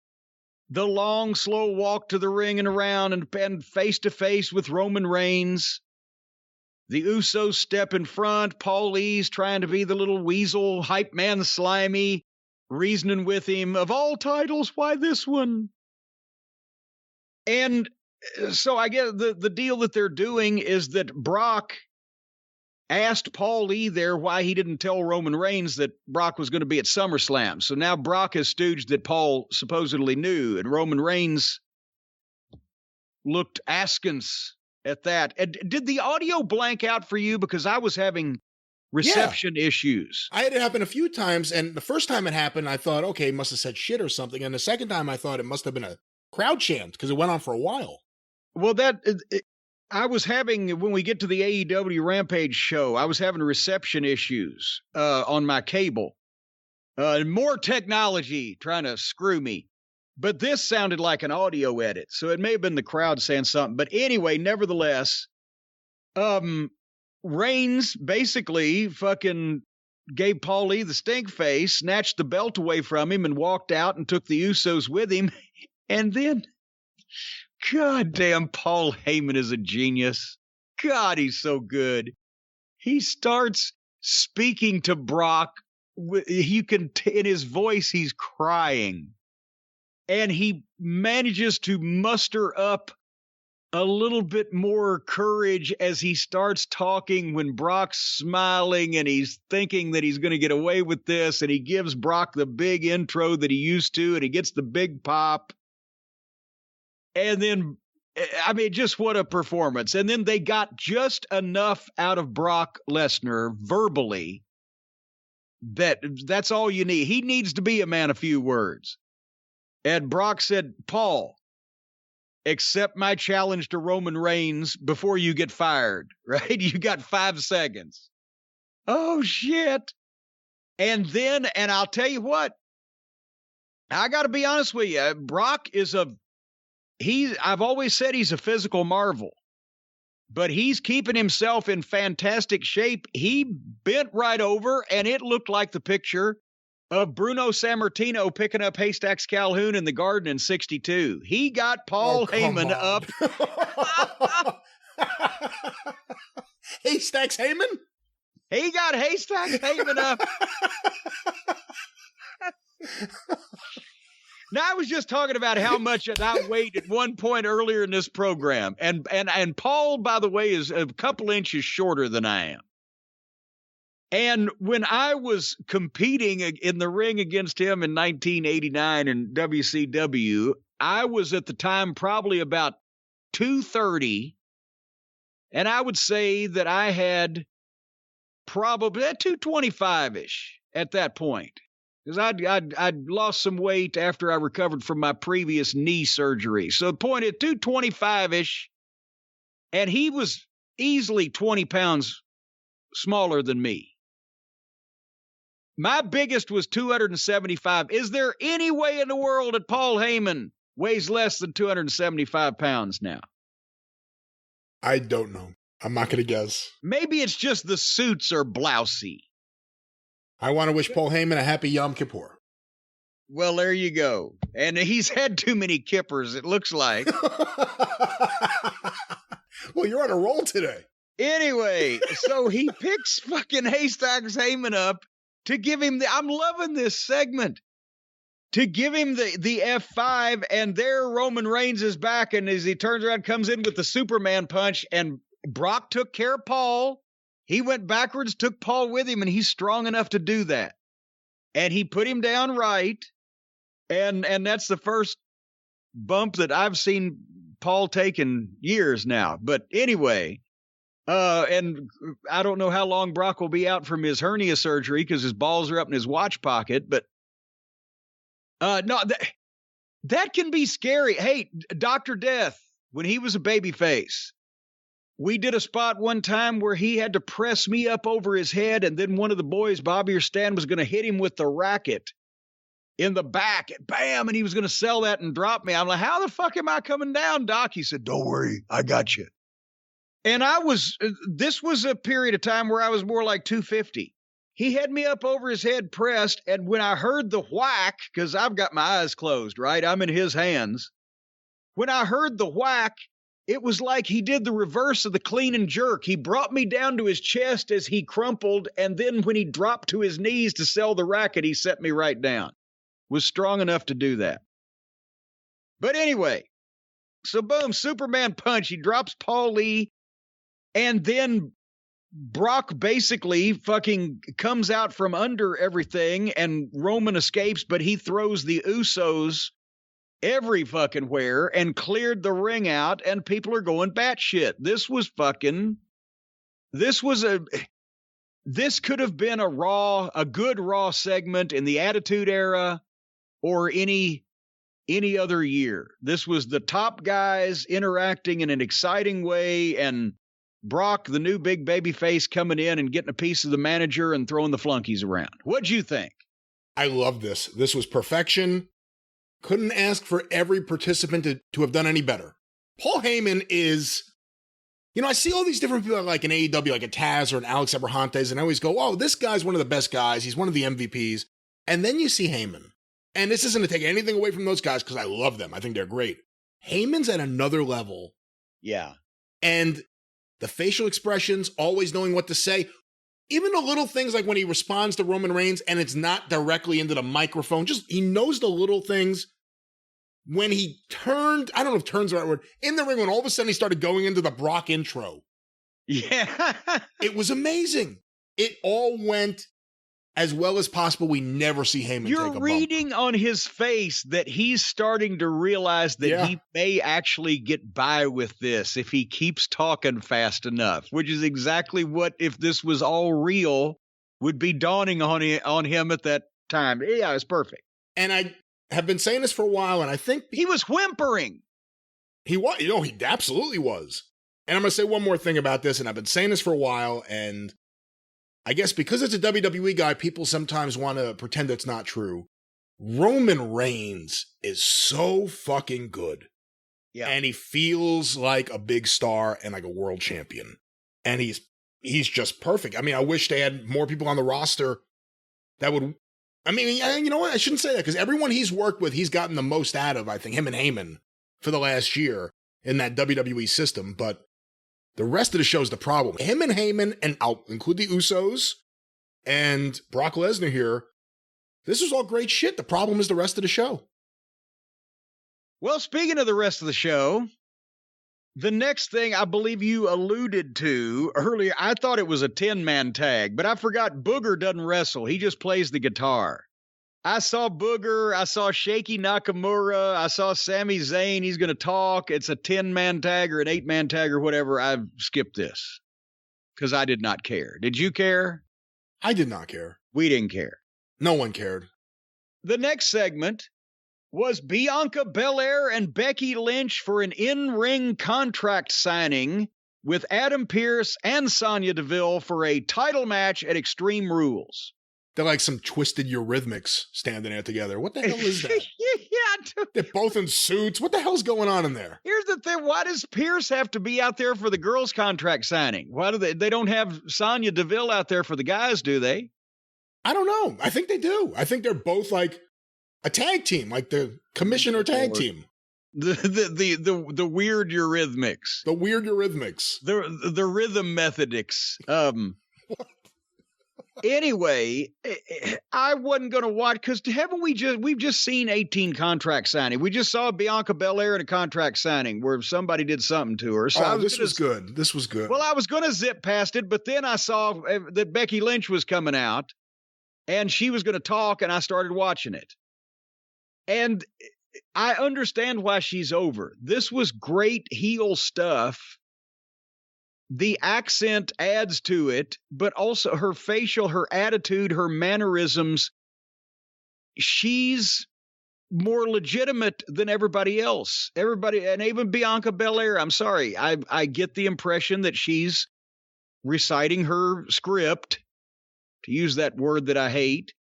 the long, slow walk to the ring and around and face to face with Roman Reigns. The Usos step in front. Paul Lee's trying to be the little weasel hype man, slimy, reasoning with him. Of all titles, why this one? And so I guess the deal that they're doing is that Brock asked Paul Lee there why he didn't tell Roman Reigns that Brock was going to be at SummerSlam. So now Brock has stooged that Paul supposedly knew, and Roman Reigns looked askance at that. And did the audio blank out for you? Because I was having reception issues. I had it happen a few times, and the first time it happened, I thought, okay, must have said shit or something. And the second time I thought it must have been a crowd chant because it went on for a while. Well, I was having, when we get to the AEW Rampage show, I was having reception issues on my cable. More technology trying to screw me. But this sounded like an audio edit, so it may have been the crowd saying something. But anyway, nevertheless, Reigns basically fucking gave Paul Lee the stink face, snatched the belt away from him, and walked out and took the Usos with him. And then, goddamn, Paul Heyman is a genius. God, he's so good. He starts speaking to Brock. You can in his voice, he's crying. And he manages to muster up a little bit more courage as he starts talking when Brock's smiling and he's thinking that he's going to get away with this. And he gives Brock the big intro that he used to, and he gets the big pop. And then, I mean, just what a performance. And then they got just enough out of Brock Lesnar verbally that's all you need. He needs to be a man of few words. And Brock said, Paul, accept my challenge to Roman Reigns before you get fired, right? You got 5 seconds. Oh, shit. And then, and I'll tell you what, I got to be honest with you. Brock is I've always said he's a physical marvel, but he's keeping himself in fantastic shape. He bent right over, and it looked like the picture of Bruno Sammartino picking up Haystacks Calhoun in the Garden in '62. He got Paul Heyman up. Haystacks Heyman? He got Haystacks Heyman up. Now, I was just talking about how much I weighed at one point earlier in this program. And Paul, by the way, is a couple inches shorter than I am. And when I was competing in the ring against him in 1989 in WCW, I was at the time probably about 230. And I would say that I had probably 225-ish at that point. Because I'd lost some weight after I recovered from my previous knee surgery. So the point is 225-ish. And he was easily 20 pounds smaller than me. My biggest was 275. Is there any way in the world that Paul Heyman weighs less than 275 pounds now? I don't know. I'm not going to guess. Maybe it's just the suits are blousy. I want to wish Paul Heyman a happy Yom Kippur. Well, there you go. And he's had too many kippers, it looks like. Well, you're on a roll today. Anyway, so he picks fucking Haystacks Heyman up to give him I'm loving this segment. To give him the F5, and there Roman Reigns is back, and as he turns around, comes in with the Superman punch, and Brock took care of Paul. He went backwards, took Paul with him, and he's strong enough to do that. And he put him down right, and that's the first bump that I've seen Paul take in years now. But anyway, and I don't know how long Brock will be out from his hernia surgery because his balls are up in his watch pocket, but no, that can be scary. Hey, Dr. Death, when he was a babyface, we did a spot one time where he had to press me up over his head, and then one of the boys, Bobby or Stan, was going to hit him with the racket in the back, and bam, and he was going to sell that and drop me. I'm like, how the fuck am I coming down, Doc? He said, don't worry, I got you. And this was a period of time where I was more like 250. He had me up over his head pressed, and when I heard the whack, because I've got my eyes closed, right? I'm in his hands. When I heard the whack, it was like he did the reverse of the clean and jerk. He brought me down to his chest as he crumpled, and then when he dropped to his knees to sell the racket, he set me right down. Was strong enough to do that. But anyway, so boom, Superman punch. He drops Paul Lee, and then Brock basically fucking comes out from under everything, and Roman escapes, but he throws the Usos every fucking where and cleared the ring out, and people are going batshit. This could have been a good Raw segment in the Attitude Era or any other year. This was the top guys interacting in an exciting way, and Brock, the new big baby face, coming in and getting a piece of the manager and throwing the flunkies around. What'd you think? I love this. This was perfection. couldn't ask for every participant to have done any better. Paul Heyman is, I see all these different people like in AEW, like a Taz or an Alex Abrahantes, and I always go, oh, this guy's one of the best guys. He's one of the MVPs. And then you see Heyman. And this isn't to take anything away from those guys because I love them. I think they're great. Heyman's at another level. Yeah. And the facial expressions, always knowing what to say, even the little things like when he responds to Roman Reigns and it's not directly into the microphone, just he knows the little things. When he turned, I don't know if turn's the right word, in the ring when all of a sudden he started going into the Brock intro. Yeah. It was amazing. It all went as well as possible. We never see Heyman take a bump. You're reading on his face that he's starting to realize that he may actually get by with this if he keeps talking fast enough, which is exactly what, if this was all real, would be dawning on him at that time. Yeah, it's perfect. And I have been saying this for a while, and I think he was whimpering. He was, he absolutely was. And I'm going to say one more thing about this, and I've been saying this for a while, and I guess because it's a WWE guy, people sometimes want to pretend it's not true. Roman Reigns is so fucking good. Yeah. And he feels like a big star and like a world champion. And he's just perfect. I mean, I wish they had more people on the roster that would, I mean, you know what? I shouldn't say that because everyone he's worked with, he's gotten the most out of, I think, him and Heyman for the last year in that WWE system. But the rest of the show's the problem. Him and Heyman, and I'll include the Usos and Brock Lesnar here, this is all great shit. The problem is the rest of the show. Well, speaking of the rest of the show, the next thing I believe you alluded to earlier, I thought it was a 10-man tag, but I forgot Booger doesn't wrestle. He just plays the guitar. I saw Booger, I saw Shaky Nakamura, I saw Sami Zayn. He's going to talk. It's a 10-man tag or an 8-man tag or whatever. I've skipped this because I did not care. Did you care? I did not care. We didn't care. No one cared. The next segment was Bianca Belair and Becky Lynch for an in-ring contract signing with Adam Pearce and Sonya Deville for a title match at Extreme Rules. They're like some twisted Eurythmics standing there together. What the hell is that? Yeah. They're both in suits. What the hell's going on in there? Here's the thing. Why does Pearce have to be out there for the girls' contract signing? Why do they don't have Sonya Deville out there for the guys, do they? I don't know. I think they do. I think they're both like a tag team, like the commissioner tag team. The weird Eurythmics. The weird Eurythmics. The rhythm methodics. Anyway, I wasn't going to watch because we've just seen 18 contract signing. We just saw Bianca Belair in a contract signing where somebody did something to her. So this was good. This was good. Well, I was going to zip past it, but then I saw that Becky Lynch was coming out and she was going to talk, and I started watching it. And I understand why she's over. This was great heel stuff. The accent adds to it, but also her facial, her attitude, her mannerisms. She's more legitimate than everybody else. Everybody, and even Bianca Belair, I'm sorry. I get the impression that she's reciting her script, to use that word that I hate,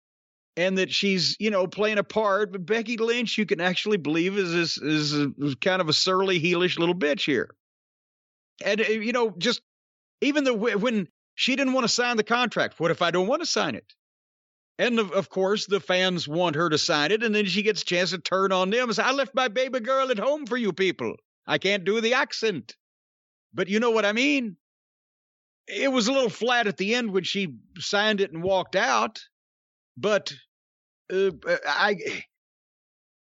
and that she's, playing a part. But Becky Lynch, you can actually believe is kind of a surly, heelish little bitch here. And, just even when she didn't want to sign the contract, what if I don't want to sign it? And, of course, the fans want her to sign it, and then she gets a chance to turn on them and say, I left my baby girl at home for you people. I can't do the accent. But you know what I mean? It was a little flat at the end when she signed it and walked out. But I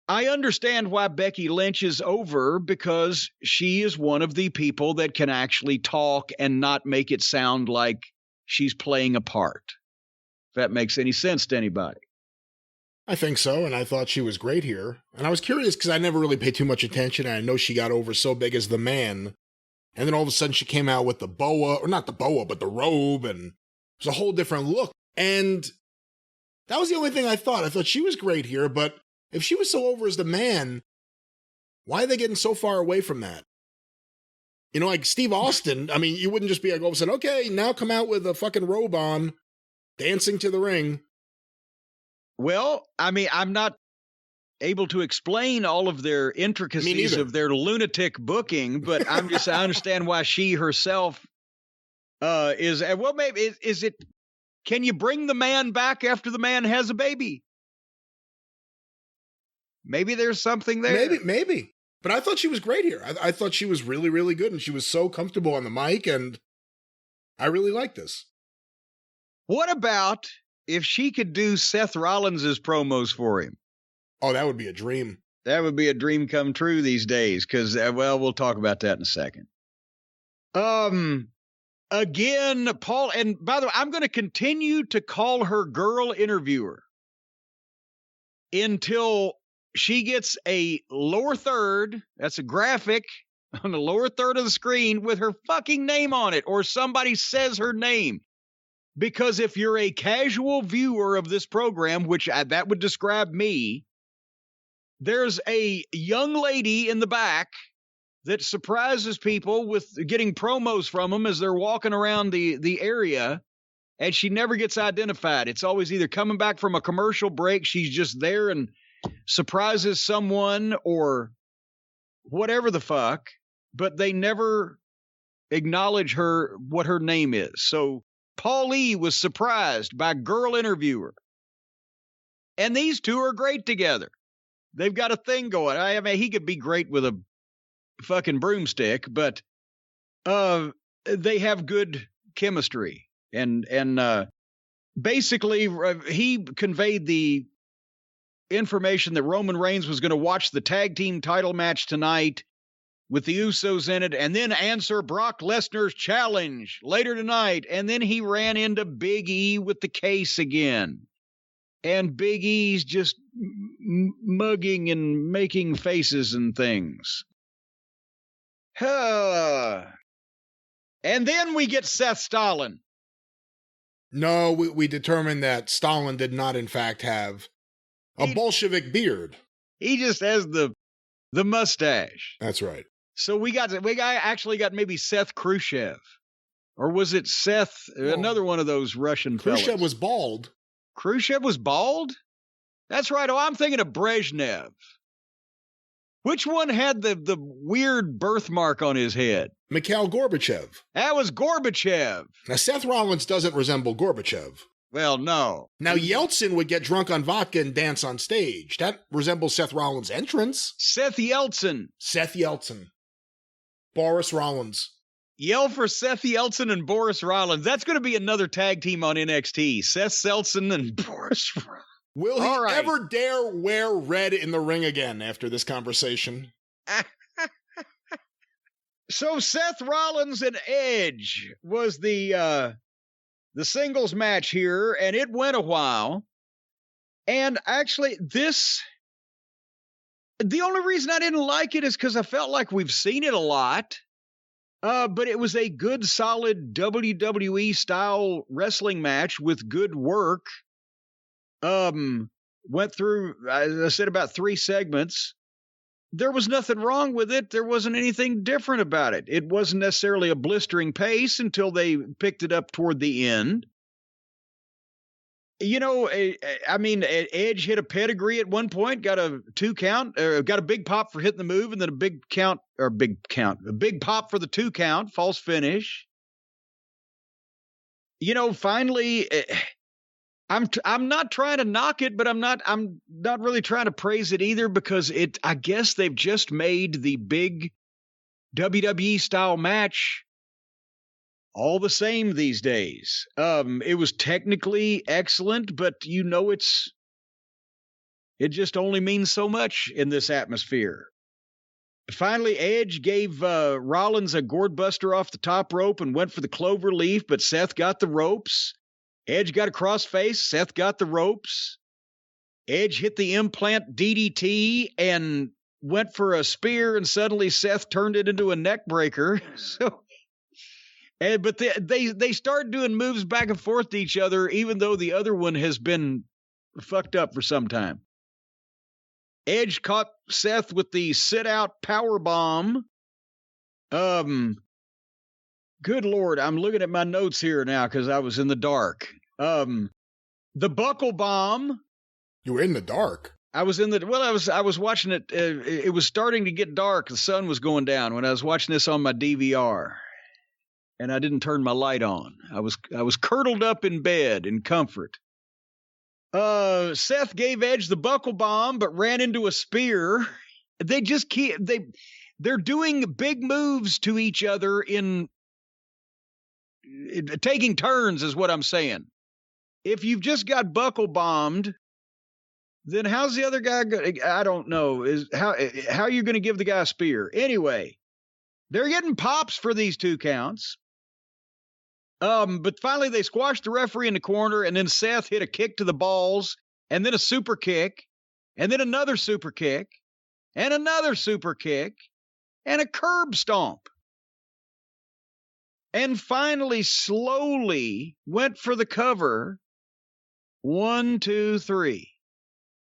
understand why Becky Lynch is over, because she is one of the people that can actually talk and not make it sound like she's playing a part. If that makes any sense to anybody. I think so, and I thought she was great here. And I was curious because I never really paid too much attention, and I know she got over so big as the man. And then all of a sudden she came out with the boa, or not the boa, but the robe, and it was a whole different look. And that was the only thing I thought. I thought she was great here, but if she was so over as the man, why are they getting so far away from that? Like Steve Austin, I mean, you wouldn't just be like all of a sudden, okay, now come out with a fucking robe on, dancing to the ring. Well, I mean, I'm not able to explain all of their intricacies of their lunatic booking, but I understand why she herself is, well, maybe, is it, can you bring the man back after the man has a baby? Maybe there's something there. Maybe. But I thought she was great here. I thought she was really, really good, and she was so comfortable on the mic, and I really like this. What about if she could do Seth Rollins' promos for him? Oh, that would be a dream. That would be a dream come true these days, because, well, we'll talk about that in a second. Again, Paul, and by the way, I'm going to continue to call her girl interviewer until she gets a lower third, that's a graphic on the lower third of the screen with her fucking name on it, or somebody says her name. Because if you're a casual viewer of this program, which that would describe me, there's a young lady in the back that surprises people with getting promos from them as they're walking around the area, and she never gets identified. It's always either coming back from a commercial break, she's just there and surprises someone or whatever the fuck, but they never acknowledge her, what her name is. So Paulie was surprised by girl interviewer. And these two are great together. They've got a thing going. I mean, he could be great with a fucking broomstick, but they have good chemistry. And basically, he conveyed the information that Roman Reigns was going to watch the tag team title match tonight with the Usos in it, and then answer Brock Lesnar's challenge later tonight. And then he ran into Big E with the case again. And Big E's just mugging and making faces and things. And then we get Seth Stalin. No, we determined that Stalin did not, in fact, have a Bolshevik beard. He just has the mustache. That's right. So we actually got maybe Seth Khrushchev. Or was it Seth, another one of those Russian fellas? Khrushchev was bald. Khrushchev was bald? That's right. Oh, I'm thinking of Brezhnev. Which one had the weird birthmark on his head? Mikhail Gorbachev. That was Gorbachev. Now, Seth Rollins doesn't resemble Gorbachev. Well, no. Now, Yeltsin would get drunk on vodka and dance on stage. That resembles Seth Rollins' entrance. Seth Yeltsin. Seth Yeltsin. Boris Rollins. Yell for Seth Yeltsin and Boris Rollins. That's going to be another tag team on NXT. Seth Yeltsin and Boris Rollins. Will he ever dare wear red in the ring again after this conversation? So Seth Rollins and Edge was the singles match here, and it went a while. And actually, the only reason I didn't like it is because I felt like we've seen it a lot. But it was a good, solid WWE-style wrestling match with good work. Went through, as I said, about 3 segments. There was nothing wrong with it. There wasn't anything different about it. It wasn't necessarily a blistering pace until they picked it up toward the end. You know, I mean, Edge hit a pedigree at one point, got a 2 count, got a big pop for hitting the move, and then a big pop for the 2 count, false finish. You know, finally, I'm not trying to knock it, but I'm not really trying to praise it either, because I guess they've just made the big WWE style match all the same these days. It was technically excellent, but you know it just only means so much in this atmosphere. Finally, Edge gave Rollins a gourd buster off the top rope and went for the clover leaf, but Seth got the ropes. Edge got a crossface. Seth got the ropes. Edge hit the implant DDT and went for a spear, and suddenly Seth turned it into a neck breaker. But they start doing moves back and forth to each other, even though the other one has been fucked up for some time. Edge caught Seth with the sit-out power bomb. Good Lord, I'm looking at my notes here now because I was in the dark. The buckle bomb. You were in the dark? I was watching it. It was starting to get dark. The sun was going down when I was watching this on my DVR, and I didn't turn my light on. I was curdled up in bed in comfort. Seth gave Edge the buckle bomb, but ran into a spear. They just they're doing big moves to each other in taking turns, is what I'm saying. If you've just got buckle bombed, then how's the other guy I don't know. How are you going to give the guy a spear? Anyway, they're getting pops for these 2 counts. But finally they squashed the referee in the corner, and then Seth hit a kick to the balls, and then a super kick, and then another super kick, and another super kick, and a curb stomp. And finally, slowly went for the cover. 1, 2, 3.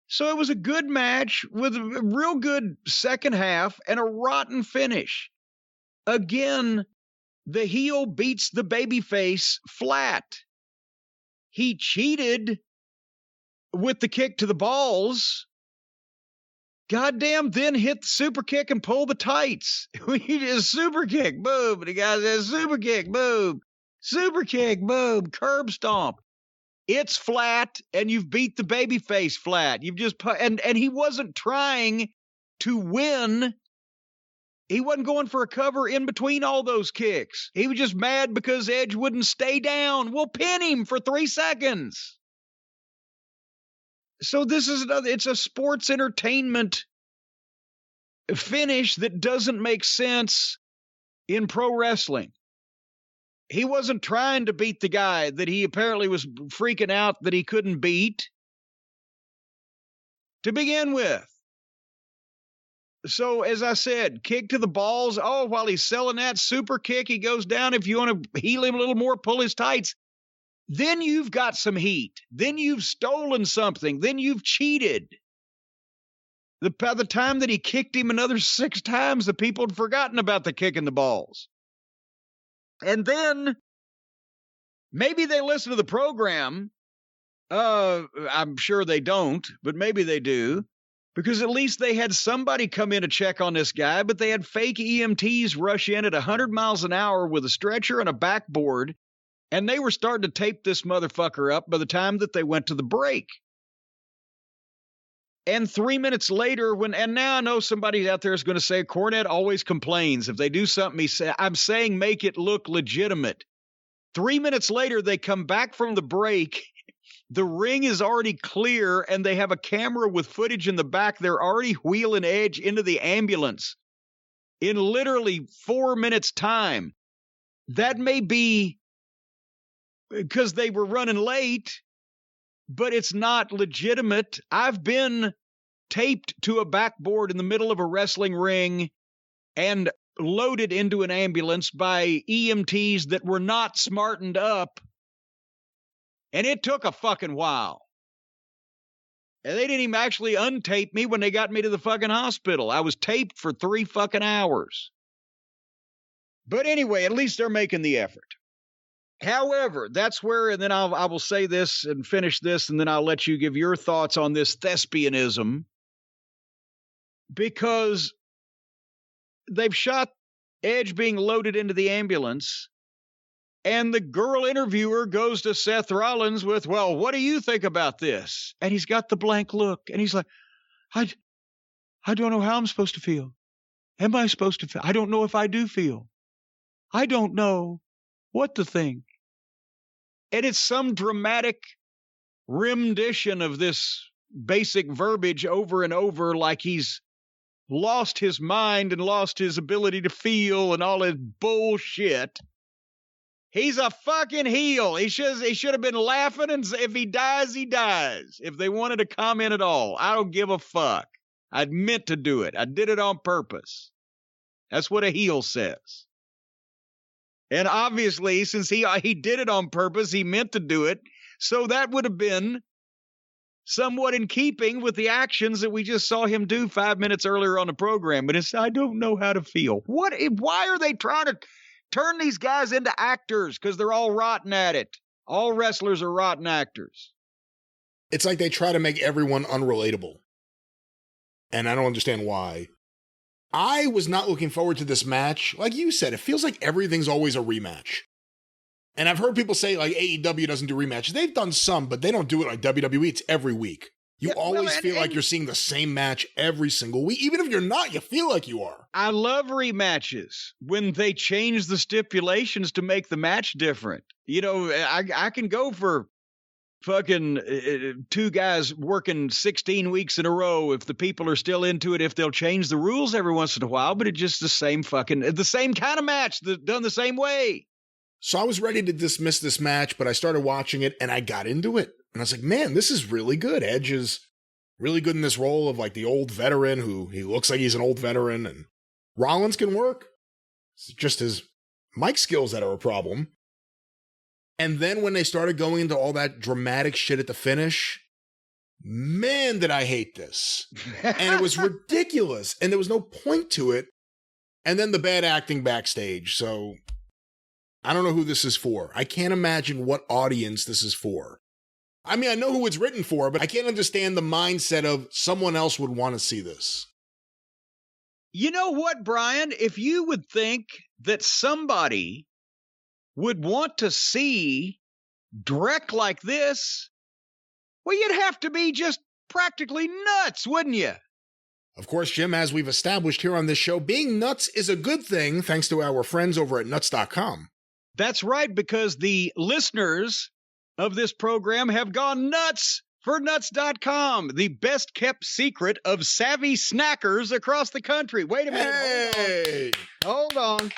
So it was a good match with a real good second half and a rotten finish. Again, the heel beats the babyface flat. He cheated with the kick to the balls. Goddamn, then hit the super kick and pull the tights. He did super kick, boom. And the guy says super kick, boom. Super kick, boom. Curb stomp. It's flat, and you've beat the babyface flat. You've just and he wasn't trying to win. He wasn't going for a cover in between all those kicks. He was just mad because Edge wouldn't stay down. We'll pin him for 3 seconds. So this is it's a sports entertainment finish that doesn't make sense in pro wrestling. He wasn't trying to beat the guy that he apparently was freaking out that he couldn't beat to begin with. So, as I said, kick to the balls. Oh, while he's selling that super kick, he goes down. If you want to heal him a little more, pull his tights. Then you've got some heat. Then you've stolen something. Then you've cheated. By the time that he kicked him another 6 times, the people had forgotten about the kick in the balls. And then maybe they listen to the program. I'm sure they don't, but maybe they do. Because at least they had somebody come in to check on this guy, but they had fake EMTs rush in at 100 miles an hour with a stretcher and a backboard, and they were starting to tape this motherfucker up by the time that they went to the break. And 3 minutes later, and now I know somebody out there is going to say, Cornette always complains. If they do something, I'm saying make it look legitimate. 3 minutes later, they come back from the break. The ring is already clear, and they have a camera with footage in the back. They're already wheeling Edge into the ambulance in literally 4 minutes' time. That may be because they were running late, but it's not legitimate. I've been taped to a backboard in the middle of a wrestling ring and loaded into an ambulance by EMTs that were not smartened up. And it took a fucking while. And they didn't even actually untape me when they got me to the fucking hospital. I was taped for 3 fucking hours. But anyway, at least they're making the effort. However, that's where, and then I will say this and finish this, and then I'll let you give your thoughts on this thespianism. Because they've shot Edge being loaded into the ambulance, and the girl interviewer goes to Seth Rollins with, well, what do you think about this? And he's got the blank look, and he's like, I don't know how I'm supposed to feel. Am I supposed to feel? I don't know if I do feel. I don't know what to think. And it's some dramatic rendition of this basic verbiage over and over, like he's lost his mind and lost his ability to feel and all this bullshit. He's a fucking heel. He should have been laughing, and if he dies, he dies. If they wanted to comment at all, I don't give a fuck. I meant to do it. I did it on purpose. That's what a heel says. And obviously, since he did it on purpose, he meant to do it. So that would have been somewhat in keeping with the actions that we just saw him do 5 minutes earlier on the program. But I don't know how to feel. Why are they trying to turn these guys into actors? Because they're all rotten at it. All wrestlers are rotten actors. It's like they try to make everyone unrelatable. and I don't understand why. I was not looking forward to this match. Like you said, it feels like everything's always a rematch. And I've heard people say like AEW doesn't do rematches. They've done some, but they don't do it like WWE. It's every week. You always feel like you're seeing the same match every single week. Even if you're not, you feel like you are. I love rematches when they change the stipulations to make the match different. You know, I can go for fucking two guys working 16 weeks in a row if the people are still into it, if they'll change the rules every once in a while, but it's just the same kind of match done the same way. So I was ready to dismiss this match, but I started watching it and I got into it. And I was like, man, this is really good. Edge is really good in this role of like the old veteran who he looks like he's an old veteran, and Rollins can work. It's just his mic skills that are a problem. And then when they started going into all that dramatic shit at the finish, man, did I hate this. And it was ridiculous. And there was no point to it. And then the bad acting backstage. So I don't know who this is for. I can't imagine what audience this is for. I mean, I know who it's written for, but I can't understand the mindset of someone else would want to see this. You know what, Brian? If you would think that somebody would want to see Drek like this, well, you'd have to be just practically nuts, wouldn't you? Of course, Jim, as we've established here on this show, being nuts is a good thing thanks to our friends over at nuts.com. That's right, because the listeners of this program have gone nuts for nuts.com, the best kept secret of savvy snackers across the country. Wait a minute. Hey! Hold on.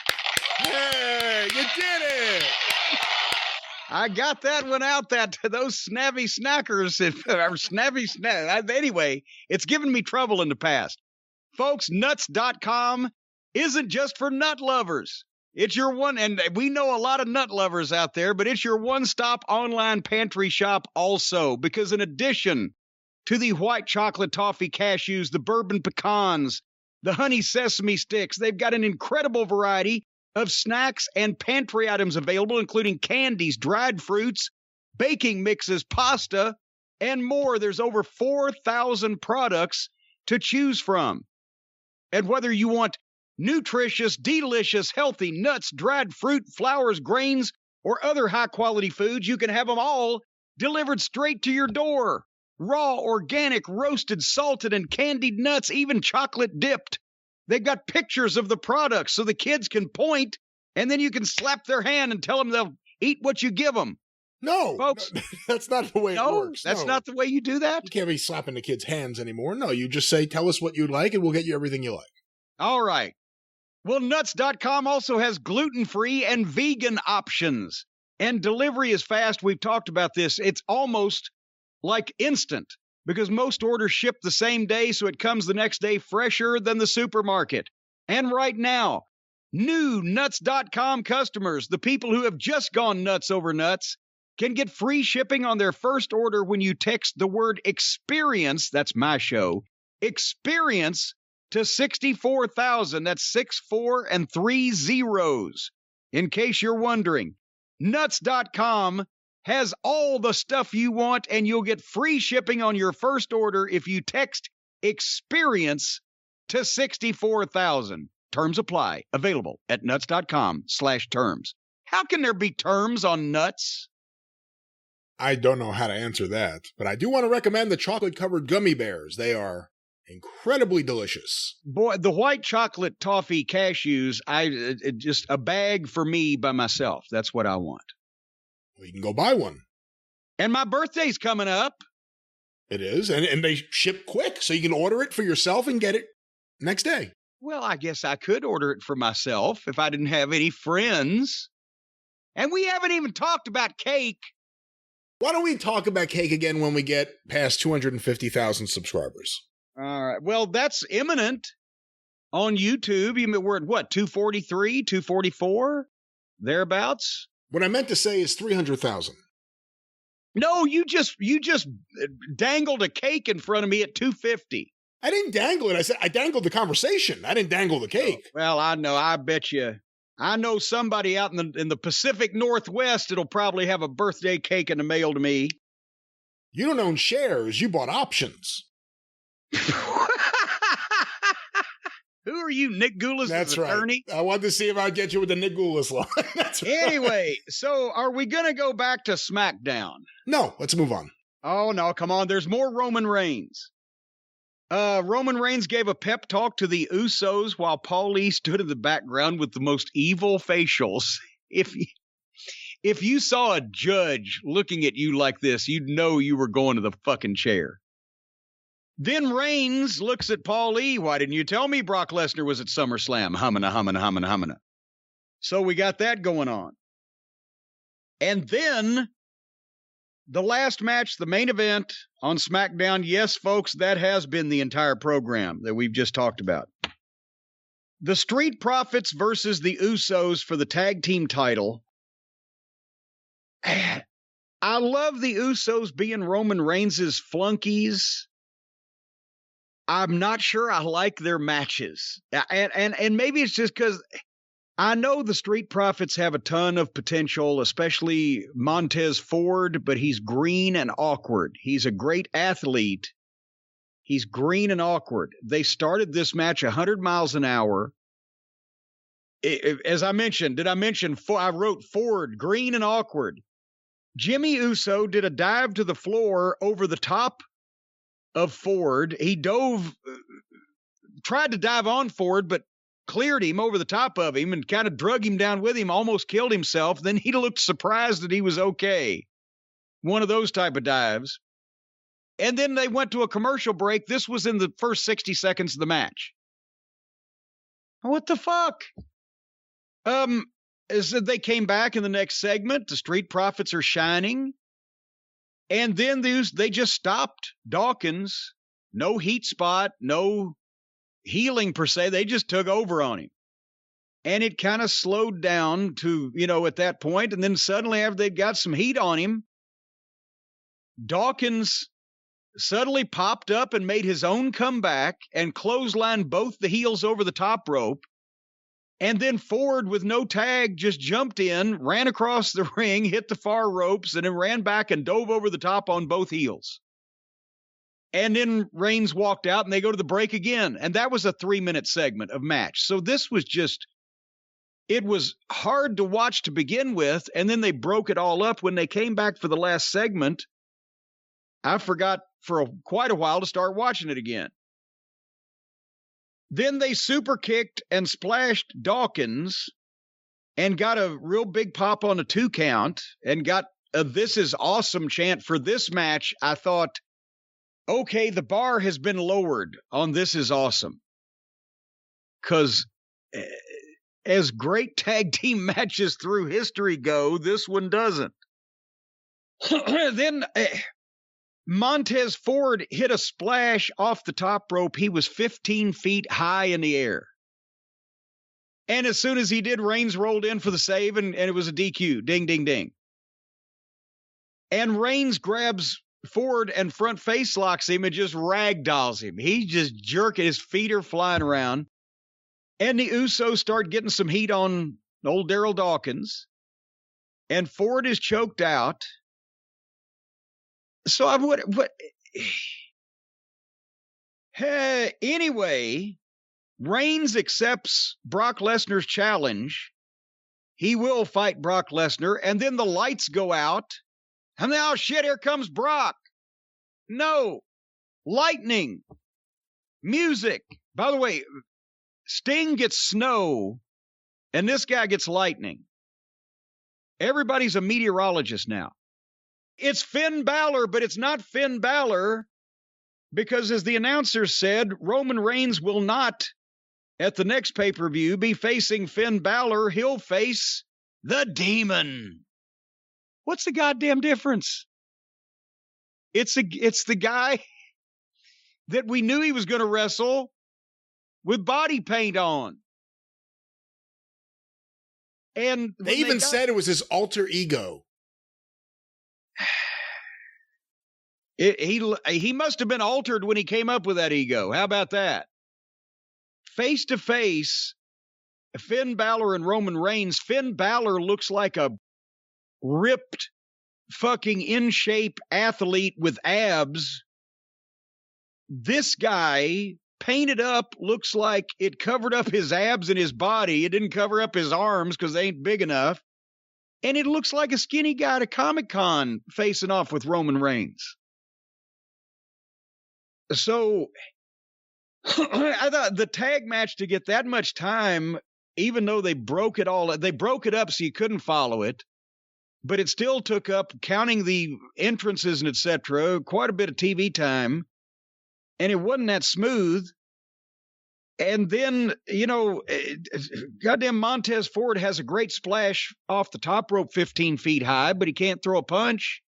Hey, you did it! I got that one out, those snavvy snackers, or snavvy snack. Anyway, it's given me trouble in the past. Folks, nuts.com isn't just for nut lovers. It's your one, and we know a lot of nut lovers out there, but it's your one-stop online pantry shop also, because in addition to the white chocolate toffee cashews, the bourbon pecans, the honey sesame sticks, they've got an incredible variety of snacks and pantry items available, including candies, dried fruits, baking mixes, pasta, and more. There's over 4,000 products to choose from. And whether you want nutritious, delicious, healthy nuts, dried fruit, flours, grains, or other high-quality foods, you can have them all delivered straight to your door. Raw, organic, roasted, salted, and candied nuts, even chocolate dipped. They've got pictures of the products so the kids can point, and then you can slap their hand and tell them they'll eat what you give them. No, folks, that's not the way it works. That's not the way you do that? You can't be slapping the kids' hands anymore. No, you just say, tell us what you'd like, and we'll get you everything you like. All right. Well, nuts.com also has gluten-free and vegan options, and delivery is fast. We've talked about this. It's almost like instant, because most orders ship the same day, so it comes the next day fresher than the supermarket. And right now, new nuts.com customers, the people who have just gone nuts over nuts, can get free shipping on their first order when you text the word experience, that's my show, experience, to 64,000. That's 64 and 3 zeros. In case you're wondering, nuts.com has all the stuff you want, and you'll get free shipping on your first order if you text experience to 64,000. Terms apply. Available at nuts.com/terms. How can there be terms on nuts? I don't know how to answer that, but I do want to recommend the chocolate-covered gummy bears. They are incredibly delicious. Boy, the white chocolate toffee cashews, just a bag for me by myself. That's what I want. Well, you can go buy one. And my birthday's coming up. It is, and they ship quick, so you can order it for yourself and get it next day. Well, I guess I could order it for myself if I didn't have any friends. And we haven't even talked about cake. Why don't we talk about cake again when we get past 250,000 subscribers? All right. Well, that's imminent on YouTube. We're at what, 243, 244, thereabouts? What I meant to say is 300,000. No, you just dangled a cake in front of me at 250. I didn't dangle it. I said I dangled the conversation. I didn't dangle the cake. Oh, well, I know. I bet you. I know somebody out in the Pacific Northwest that'll probably have a birthday cake in the mail to me. You don't own shares. You bought options. Who are you, Nick Goulas' That's attorney? Right. I wanted to see if I'd get you with the Nick Goulas line. That's Anyway, so are we going to go back to SmackDown? No, let's move on. Oh, no, come on. There's more Roman Reigns. Roman Reigns gave a pep talk to the Usos while Paulie stood in the background with the most evil facials. If you saw a judge looking at you like this, you'd know you were going to the fucking chair. Then Reigns looks at Paulie. Why didn't you tell me Brock Lesnar was at SummerSlam? Humana. So we got that going on. And then the last match, the main event on SmackDown. Yes, folks, that has been the entire program that we've just talked about. The Street Profits versus the Usos for the tag team title. I love the Usos being Roman Reigns' flunkies. I'm not sure I like their matches. And maybe it's just because I know the Street Profits have a ton of potential, especially Montez Ford, but he's green and awkward. He's a great athlete. He's green and awkward. They started this match 100 miles an hour. As I mentioned, I wrote Ford, green and awkward. Jimmy Uso did a dive to the floor over the top of Ford. He tried to dive on Ford, but cleared him over the top of him and kind of drug him down with him, almost killed himself. Then he looked surprised that he was okay. One of those type of dives. And then they went to a commercial break. This was in the first 60 seconds of the match. What the fuck? As they came back in the next segment, the Street Profits are shining. And then they just stopped Dawkins. No heat spot, no healing per se. They just took over on him. And it kind of slowed down to, at that point. And then suddenly, after they got some heat on him, Dawkins suddenly popped up and made his own comeback and clotheslined both the heels over the top rope. And then Ford, with no tag, just jumped in, ran across the ring, hit the far ropes, and then ran back and dove over the top on both heels. And then Reigns walked out, and they go to the break again. And that was a 3-minute segment of match. So this was it was hard to watch to begin with, and then they broke it all up when they came back for the last segment. I forgot for quite a while to start watching it again. Then they super kicked and splashed Dawkins and got a real big pop on a 2 count and got a "This is awesome" chant for this match. I thought, okay, the bar has been lowered on "This is awesome." Because as great tag team matches through history go, this one doesn't. Then Montez Ford hit a splash off the top rope. He was 15 feet high in the air. And as soon as he did, Reigns rolled in for the save, and it was a DQ. Ding, ding, ding. And Reigns grabs Ford and front face locks him and just ragdolls him. He's just jerking. His feet are flying around. And the Usos start getting some heat on old Daryl Dawkins. And Ford is choked out. So anyway, Reigns accepts Brock Lesnar's challenge. He will fight Brock Lesnar, and then the lights go out. And now, shit, here comes Brock. No, lightning, music. By the way, Sting gets snow, and this guy gets lightning. Everybody's a meteorologist now. It's Finn Balor, but it's not Finn Balor because, as the announcer said, Roman Reigns will not, at the next pay-per-view, be facing Finn Balor. He'll face the Demon. What's the goddamn difference? It's the guy that we knew he was going to wrestle with body paint on. And they even said it was his alter ego. He must have been altered when he came up with that ego. How about that? Face to face, Finn Balor and Roman Reigns. Finn Balor looks like a ripped, fucking in shape athlete with abs. This guy painted up, looks like it covered up his abs and his body. It didn't cover up his arms because they ain't big enough. And it looks like a skinny guy at a Comic-Con facing off with Roman Reigns. So I thought the tag match to get that much time, even though they broke it up so you couldn't follow it, but it still took up, counting the entrances and etc., quite a bit of TV time, and it wasn't that smooth. And then, goddamn Montez Ford has a great splash off the top rope 15 feet high, but he can't throw a punch.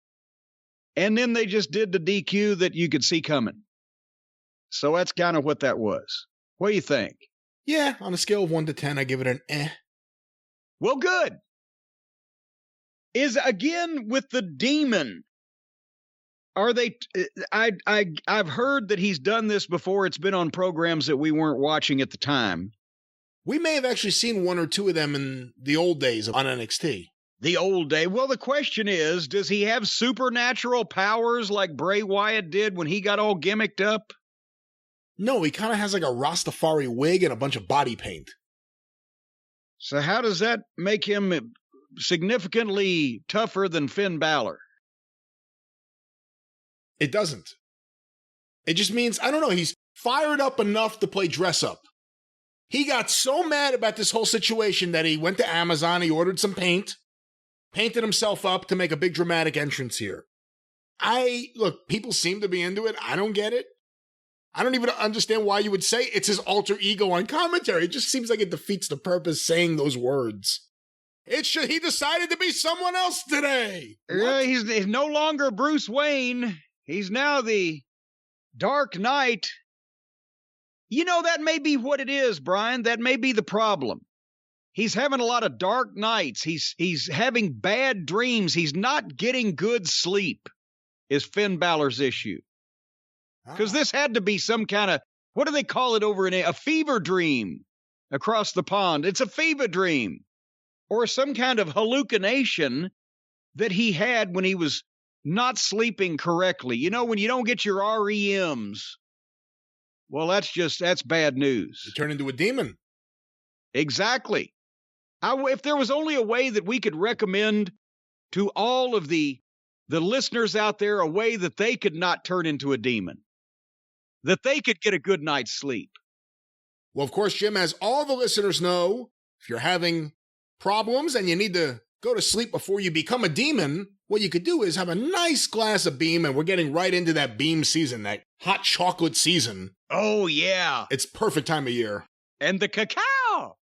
And then they just did the DQ that you could see coming. So that's kind of what that was. What do you think? Yeah, on a scale of 1 to 10, I give it an eh. Well, good. Is again with the Demon. Are they? I've heard that he's done this before. It's been on programs that we weren't watching at the time. We may have actually seen 1 or 2 of them in the old days on NXT. The old day. Well, the question is, does he have supernatural powers like Bray Wyatt did when he got all gimmicked up? No, he kind of has like a Rastafari wig and a bunch of body paint. So how does that make him significantly tougher than Finn Balor? It doesn't. It just means, I don't know, he's fired up enough to play dress up. He got so mad about this whole situation that he went to Amazon, he ordered some paint, painted himself up to make a big dramatic entrance here. Look, people seem to be into it. I don't get it. I don't even understand why you would say it's his alter ego on commentary. It just seems like it defeats the purpose saying those words. He decided to be someone else today. Yeah, he's no longer Bruce Wayne. He's now the Dark Knight. That may be what it is, Brian. That may be the problem. He's having a lot of dark nights. He's having bad dreams. He's not getting good sleep, is Finn Balor's issue. Because this had to be some kind of, what do they call it over in a fever dream across the pond? It's a fever dream. Or some kind of hallucination that he had when he was not sleeping correctly. When you don't get your REMs. Well, that's bad news. You turn into a demon. Exactly. If there was only a way that we could recommend to all of the listeners out there, a way that they could not turn into a demon, that they could get a good night's sleep. Well, of course, Jim, as all the listeners know, if you're having problems and you need to go to sleep before you become a demon, what you could do is have a nice glass of Beam, and we're getting right into that Beam season, that hot chocolate season. Oh, yeah. It's perfect time of year. And the cacao.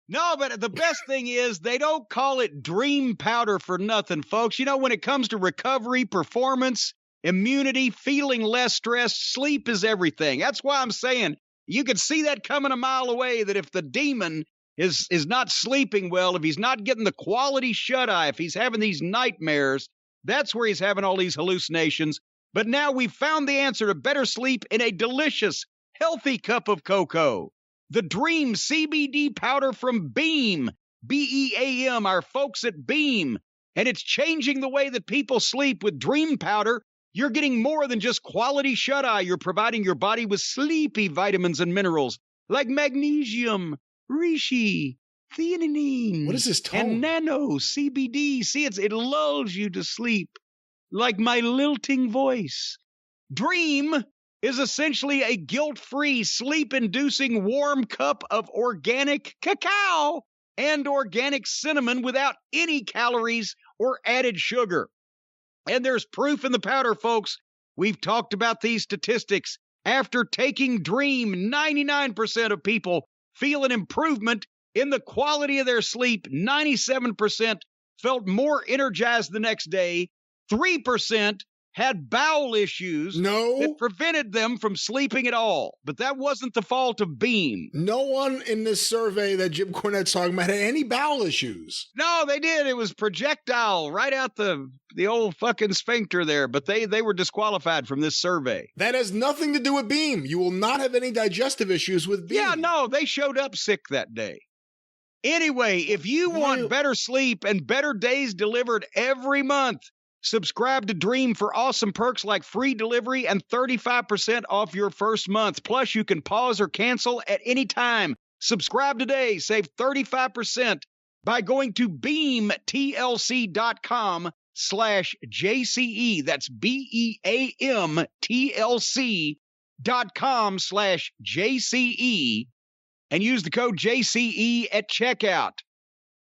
No, but the best thing is they don't call it dream powder for nothing, folks. When it comes to recovery, performance, immunity, feeling less stressed, sleep is everything. That's why I'm saying you could see that coming a mile away, that if the demon is not sleeping well, if he's not getting the quality shut-eye, if he's having these nightmares, that's where he's having all these hallucinations. But now we've found the answer to better sleep in a delicious, healthy cup of cocoa. The Dream CBD powder from Beam, B-E-A-M, our folks at Beam. And it's changing the way that people sleep. With Dream powder, you're getting more than just quality shut-eye. You're providing your body with sleepy vitamins and minerals like magnesium, reishi, theanine. What is this tone? And nano CBD. See, it lulls you to sleep like my lilting voice. Dream is essentially a guilt-free, sleep-inducing warm cup of organic cacao and organic cinnamon without any calories or added sugar. And there's proof in the powder, folks. We've talked about these statistics. After taking Dream, 99% of people feel an improvement in the quality of their sleep. 97% felt more energized the next day. 3% had bowel issues that prevented them from sleeping at all. But that wasn't the fault of Beam. No one in this survey that Jim Cornette's talking about had any bowel issues. No, they did. It was projectile right out the old fucking sphincter there. But they were disqualified from this survey. That has nothing to do with Beam. You will not have any digestive issues with Beam. Yeah, no, they showed up sick that day. Anyway, if you want better sleep and better days delivered every month, Subscribe to Dream for awesome perks like free delivery and 35% off your first month. Plus, you can pause or cancel at any time. Subscribe today. Save 35% by going to beamtlc.com/JCE. That's BEAMTLC.com/JCE and use the code JCE at checkout.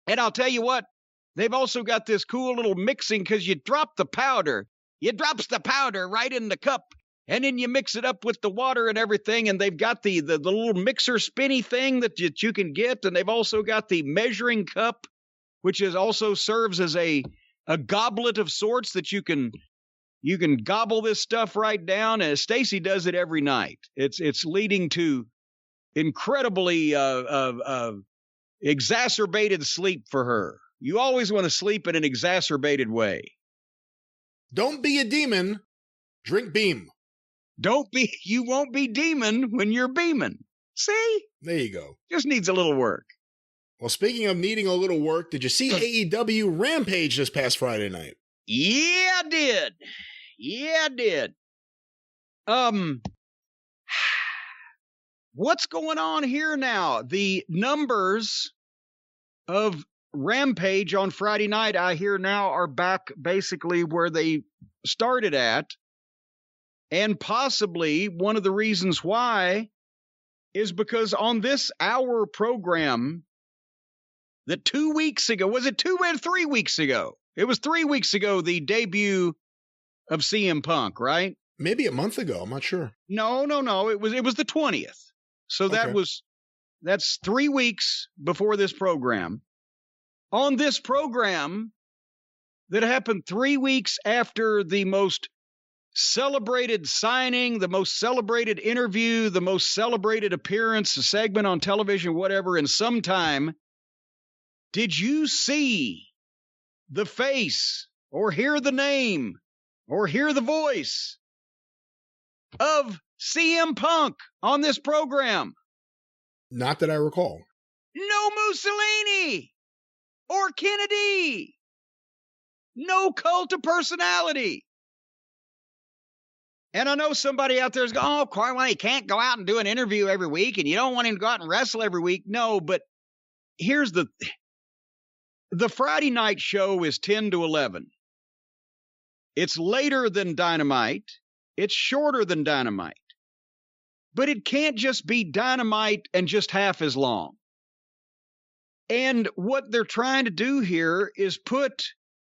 And I'll tell you what, they've also got this cool little mixing because you drop the powder. You drops the powder right in the cup, and then you mix it up with the water and everything, and they've got the little mixer spinny thing that you can get, and they've also got the measuring cup, which also serves as a goblet of sorts that you can gobble this stuff right down. And Stacy does it every night. It's leading to incredibly exacerbated sleep for her. You always want to sleep in an exacerbated way. Don't be a demon. Drink Beam. You won't be demon when you're beaming. See? There you go. Just needs a little work. Well, speaking of needing a little work, did you see AEW Rampage this past Friday night? Yeah, I did. What's going on here now? The numbers of Rampage on Friday night, I hear now, are back basically where they started at. And possibly one of the reasons why is because on this hour program that 2 weeks ago, was it 2 and 3 weeks ago? It was 3 weeks ago, the debut of CM Punk, right? Maybe a month ago. I'm not sure. No. It was the 20th. So that's 3 weeks before this program. On this program that happened 3 weeks after the most celebrated signing, the most celebrated interview, the most celebrated appearance, a segment on television, whatever, in some time, did you see the face or hear the name or hear the voice of CM Punk on this program? Not that I recall. No Mussolini or Kennedy. No cult of personality. And I know somebody out there is going, oh, Cornette, he can't go out and do an interview every week, and you don't want him to go out and wrestle every week. No, but here's the Friday night show is 10 to 11. It's later than Dynamite. It's shorter than Dynamite. But it can't just be Dynamite and just half as long. And what they're trying to do here is put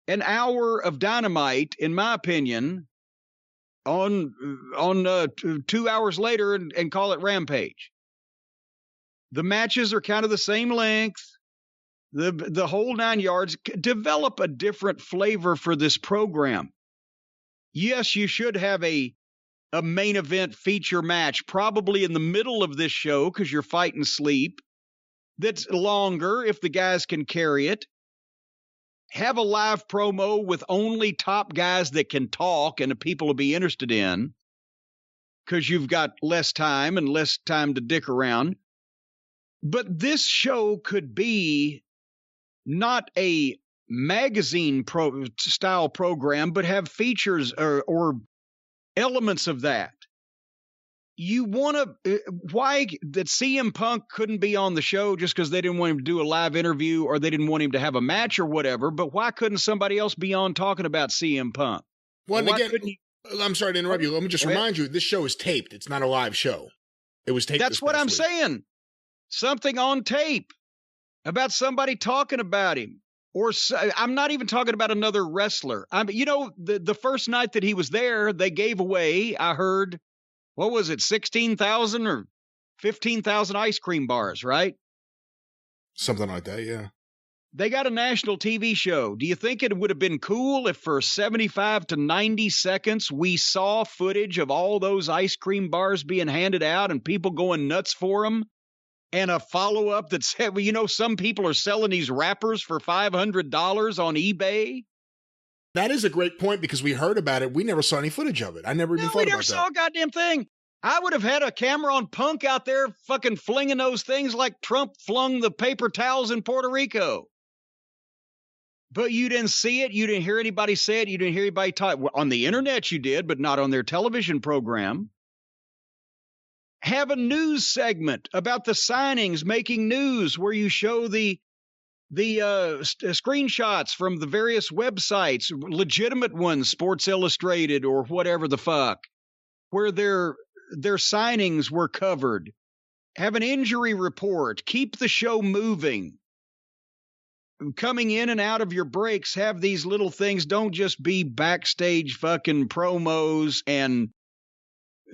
an hour of Dynamite, in my opinion, on 2 hours later and call it Rampage. The matches are kind of the same length, the whole 9 yards. Develop a different flavor for this program. Yes, you should have a main event feature match, probably in the middle of this show because you're fighting sleep. That's longer if the guys can carry it. Have a live promo with only top guys that can talk and the people will be interested in, because you've got less time to dick around. But this show could be not a magazine style program, but have features or elements of that. You want to, why that CM Punk couldn't be on the show just because they didn't want him to do a live interview or they didn't want him to have a match or whatever, but why couldn't somebody else be on talking about CM Punk? Well, again, I'm sorry to interrupt you. Let me just remind you, this show is taped. It's not a live show. It was taped. That's what I'm saying. Something on tape about somebody talking about him. Or I'm not even talking about another wrestler. The first night that he was there, they gave away, I heard, what was it, 16,000 or 15,000 ice cream bars, right? Something like that, yeah. They got a national TV show. Do you think it would have been cool if for 75 to 90 seconds we saw footage of all those ice cream bars being handed out and people going nuts for them? And a follow-up that said, well, some people are selling these wrappers for $500 on eBay. That is a great point because we heard about it. We never saw any footage of it. I never even thought about that. We never saw a goddamn thing. I would have had a camera on Punk out there fucking flinging those things like Trump flung the paper towels in Puerto Rico. But you didn't see it. You didn't hear anybody say it. You didn't hear anybody talk. Well, on the internet you did, but not on their television program. Have a news segment about the signings, making news, where you show the screenshots from the various websites, legitimate ones, Sports Illustrated or whatever the fuck, where their signings were covered. Have an injury report. Keep the show moving. Coming in and out of your breaks, have these little things. Don't just be backstage fucking promos and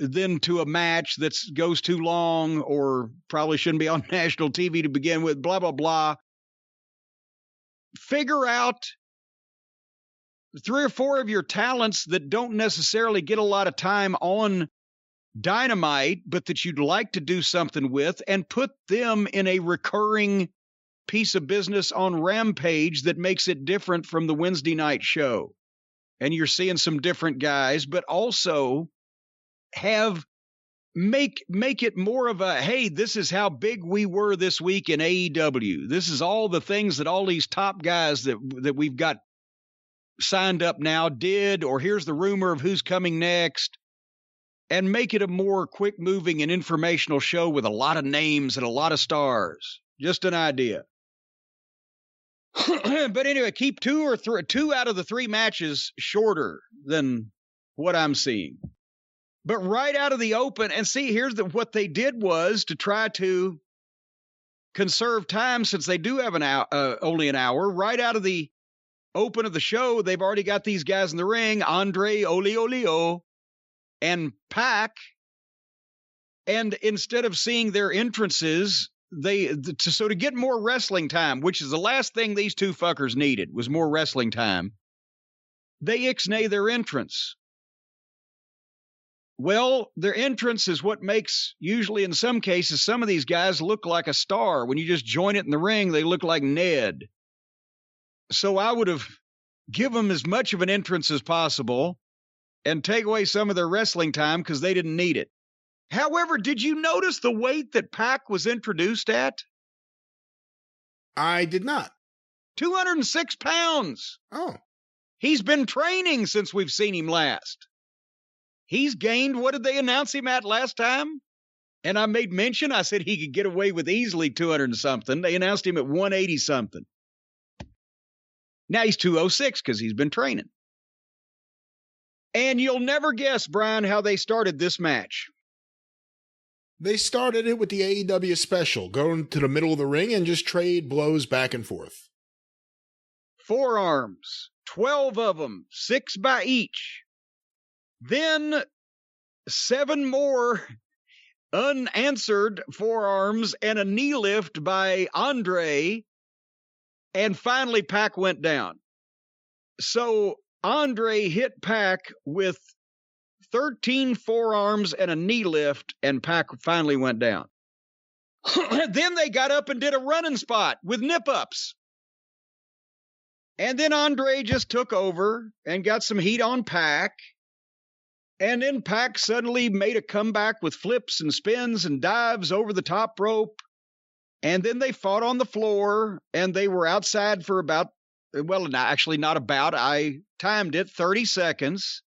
then to a match that goes too long or probably shouldn't be on national TV to begin with, blah, blah, blah. Figure out 3 or 4 of your talents that don't necessarily get a lot of time on Dynamite, but that you'd like to do something with, and put them in a recurring piece of business on Rampage that makes it different from the Wednesday night show. And you're seeing some different guys, but also make it more of a, hey, this is how big we were this week in AEW. This is all the things that all these top guys that we've got signed up now did, or here's the rumor of who's coming next. And make it a more quick moving and informational show with a lot of names and a lot of stars. Just an idea. But anyway, keep 2 out of the 3 matches shorter than what I'm seeing. But right out of the open, and see, what they did was to try to conserve time, since they do have only an hour. Right out of the open of the show, they've already got these guys in the ring, Andre Olio and Pac. And instead of seeing their entrances, to get more wrestling time, which is the last thing these two fuckers needed, was more wrestling time, they ixnay their entrance. Well, their entrance is what makes, usually in some cases, some of these guys look like a star. When you just join it in the ring, they look like Ned. So I would have given them as much of an entrance as possible and take away some of their wrestling time because they didn't need it. However, did you notice the weight that Pac was introduced at? I did not. 206 pounds. Oh. He's been training since we've seen him last. He's gained, what did they announce him at last time? And I made mention, I said he could get away with easily 200 and something. They announced him at 180 something. Now he's 206 because he's been training. And you'll never guess, Brian, how they started this match. They started it with the AEW special, going to the middle of the ring and just trade blows back and forth. Forearms, 12 of them, 6 by each. Then 7 more unanswered forearms and a knee lift by Andre. And finally, Pac went down. So Andre hit Pac with 13 forearms and a knee lift, and Pac finally went down. Then they got up and did a running spot with nip-ups. And then Andre just took over and got some heat on Pac. And then Pac suddenly made a comeback with flips and spins and dives over the top rope. And then they fought on the floor, and they were outside for about, well, actually not about, I timed it, 30 seconds.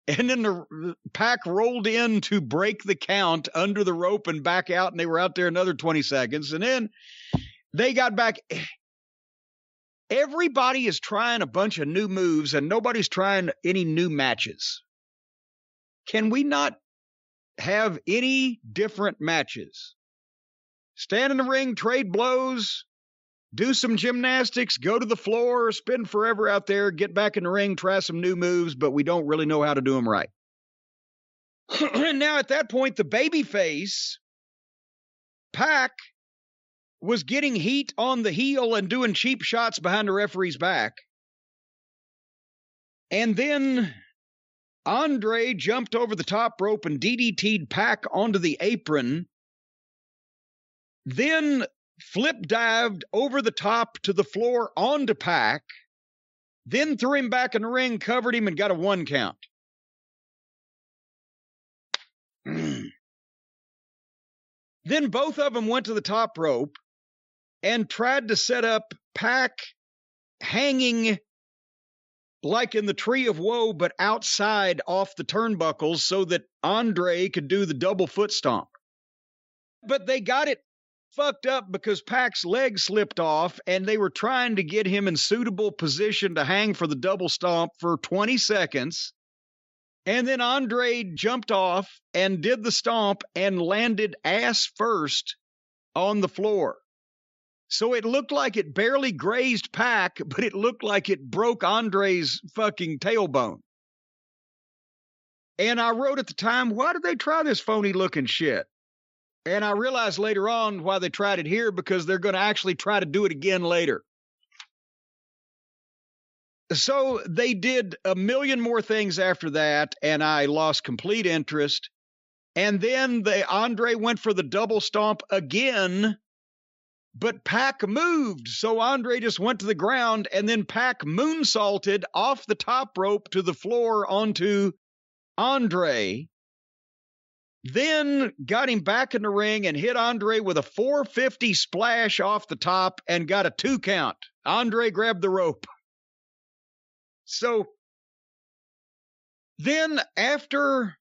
And then the Pac rolled in to break the count under the rope and back out, and they were out there another 20 seconds. And then they got back. Everybody is trying a bunch of new moves, and nobody's trying any new matches. Can we not have any different matches? Stand in the ring, trade blows, do some gymnastics, go to the floor, spin forever out there, get back in the ring, try some new moves, but we don't really know how to do them right. Now, at that point, the babyface, Pac, was getting heat on the heel and doing cheap shots behind the referee's back. And then Andre jumped over the top rope and DDT'd Pac onto the apron, then flip dived over the top to the floor onto Pac, then threw him back in the ring, covered him, and got a 1 count. Then both of them went to the top rope and tried to set up Pac hanging like in the Tree of Woe, but outside off the turnbuckles so that Andre could do the double foot stomp. But they got it fucked up because Pac's leg slipped off and they were trying to get him in suitable position to hang for the double stomp for 20 seconds. And then Andre jumped off and did the stomp and landed ass first on the floor. So it looked like it barely grazed Pac, but it looked like it broke Andre's fucking tailbone. And I wrote at the time, why did they try this phony looking shit? And I realized later on why they tried it here, because they're going to actually try to do it again later. So they did a million more things after that, and I lost complete interest. And then Andre went for the double stomp again, but Pac moved. So Andre just went to the ground, and then Pac moonsaulted off the top rope to the floor onto Andre. Then got him back in the ring and hit Andre with a 450 splash off the top and got a 2 count. Andre grabbed the rope. So then after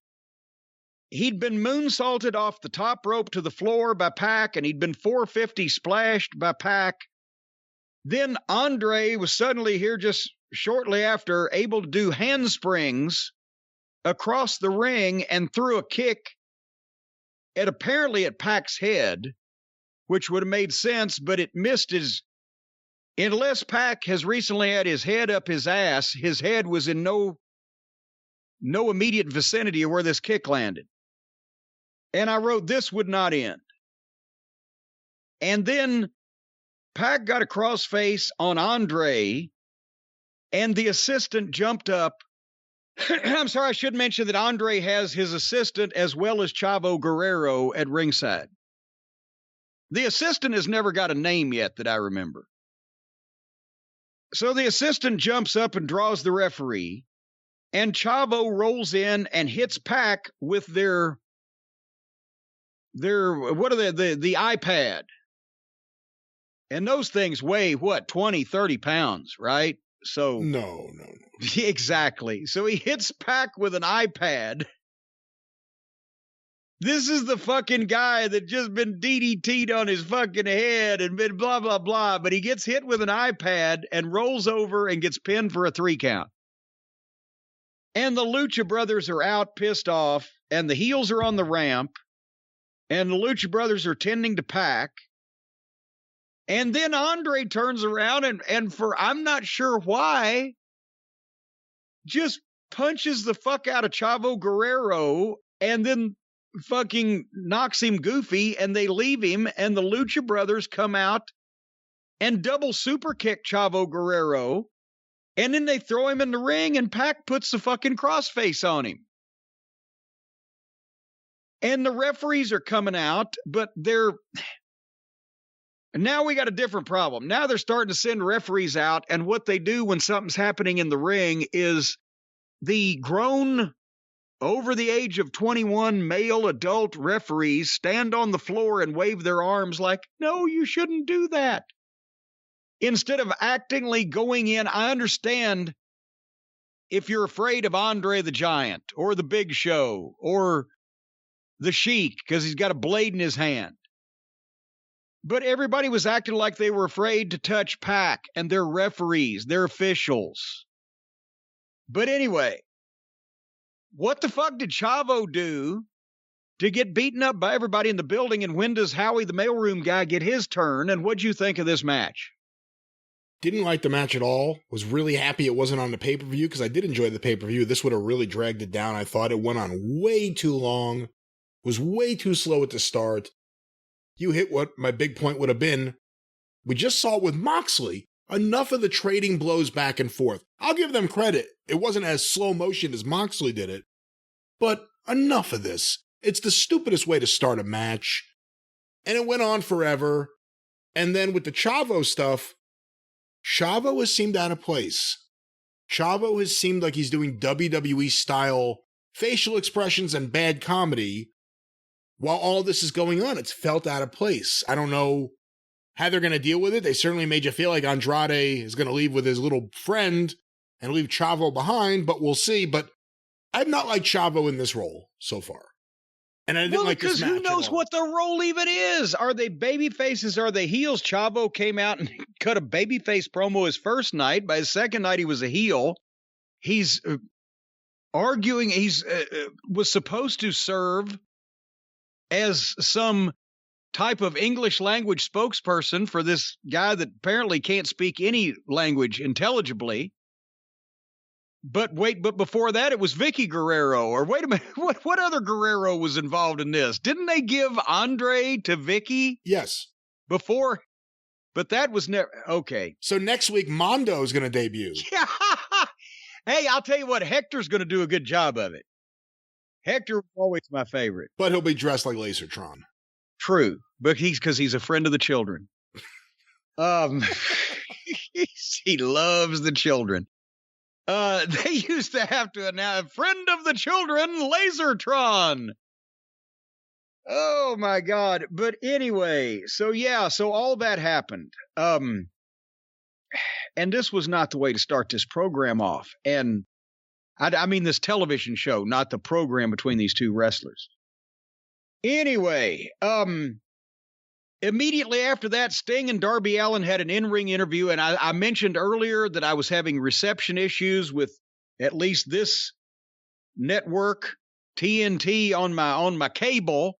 he'd been moonsaulted off the top rope to the floor by Pac, and he'd been 450 splashed by Pac, then Andre was suddenly here just shortly after able to do handsprings across the ring and threw a kick apparently at Pac's head, which would have made sense, but it missed his. Unless Pac has recently had his head up his ass, his head was in no immediate vicinity of where this kick landed. And I wrote, this would not end. And then Pac got a crossface on Andre, and the assistant jumped up. I'm sorry, I should mention that Andre has his assistant as well as Chavo Guerrero at ringside. The assistant has never got a name yet that I remember. So the assistant jumps up and draws the referee, and Chavo rolls in and hits Pac with their what are they, the iPad. And those things weigh, 20, 30 pounds, right? So No. Exactly. So he hits Pac with an iPad. This is the fucking guy that just been DDT'd on his fucking head and been blah, blah, blah. But he gets hit with an iPad and rolls over and gets pinned for a 3 count. And the Lucha Brothers are out pissed off, and the heels are on the ramp, and the Lucha Brothers are tending to Pac. And then Andre turns around and for I'm not sure why, just punches the fuck out of Chavo Guerrero and then fucking knocks him goofy, and they leave him, and the Lucha Brothers come out and double super kick Chavo Guerrero, and then they throw him in the ring, and Pac puts the fucking crossface on him. And the referees are coming out, but now we got a different problem. Now they're starting to send referees out, and what they do when something's happening in the ring is the grown, over the age of 21 male adult referees stand on the floor and wave their arms like, no, you shouldn't do that. Instead of actively going in, I understand if you're afraid of Andre the Giant or the Big Show or the Sheik because he's got a blade in his hand. But everybody was acting like they were afraid to touch Pac and their referees, their officials. But anyway, what the fuck did Chavo do to get beaten up by everybody in the building, and when does Howie the mailroom guy get his turn, and what'd you think of this match? Didn't like the match at all. Was really happy it wasn't on the pay-per-view, because I did enjoy the pay-per-view. This would have really dragged it down. I thought it went on way too long, was way too slow at the start. You hit what my big point would have been. We just saw it with Moxley. Enough of the trading blows back and forth. I'll give them credit. It wasn't as slow motion as Moxley did it. But enough of this. It's the stupidest way to start a match. And it went on forever. And then with the Chavo stuff, Chavo has seemed out of place. Chavo has seemed like he's doing WWE-style facial expressions and bad comedy while all this is going on. It's felt out of place. I don't know how they're going to deal with it. They certainly made you feel like Andrade is going to leave with his little friend and leave Chavo behind, but we'll see. But I've not liked Chavo in this role so far. And I didn't like this match. Because who knows what the role even is? Are they baby faces? Are they heels? Chavo came out and cut a babyface promo his first night. By his second night, he was a heel. He's arguing. He's was supposed to serve as some type of English language spokesperson for this guy that apparently can't speak any language intelligibly. But before that, it was Vicky Guerrero. Or wait a minute, what other Guerrero was involved in this? Didn't they give Andre to Vicky? Yes. Before? But that was never, okay. So next week, Mondo is going to debut. Yeah. Hey, I'll tell you what, Hector's going to do a good job of it. Hector was always my favorite. But he'll be dressed like Lasertron. True, but because he's a friend of the children. He loves the children. They used to have to announce friend of the children, Lasertron. Oh my God. But anyway, so all that happened. And this was not the way to start this program off. And I mean this television show, not the program between these two wrestlers. Anyway, immediately after that, Sting and Darby Allin had an in-ring interview, and I mentioned earlier that I was having reception issues with at least this network, TNT, on my cable,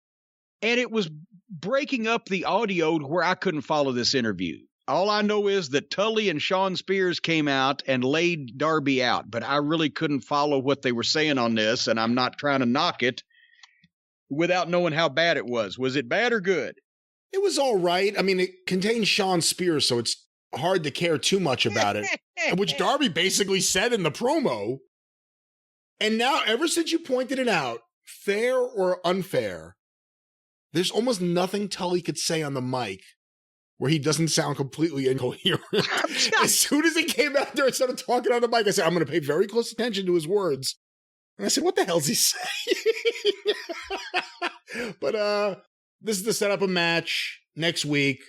and it was breaking up the audio to where I couldn't follow this interview. All I know is that Tully and Sean Spears came out and laid Darby out, but I really couldn't follow what they were saying on this, and I'm not trying to knock it without knowing how bad it was. Was it bad or good? It was all right. I mean, it contains Sean Spears, so it's hard to care too much about it, which Darby basically said in the promo. And now, ever since you pointed it out, fair or unfair, there's almost nothing Tully could say on the mic where he doesn't sound completely incoherent. As soon as he came out there and started talking on the mic, I said, I'm going to pay very close attention to his words. And I said, what the hell's he saying? But this is to set up a match next week,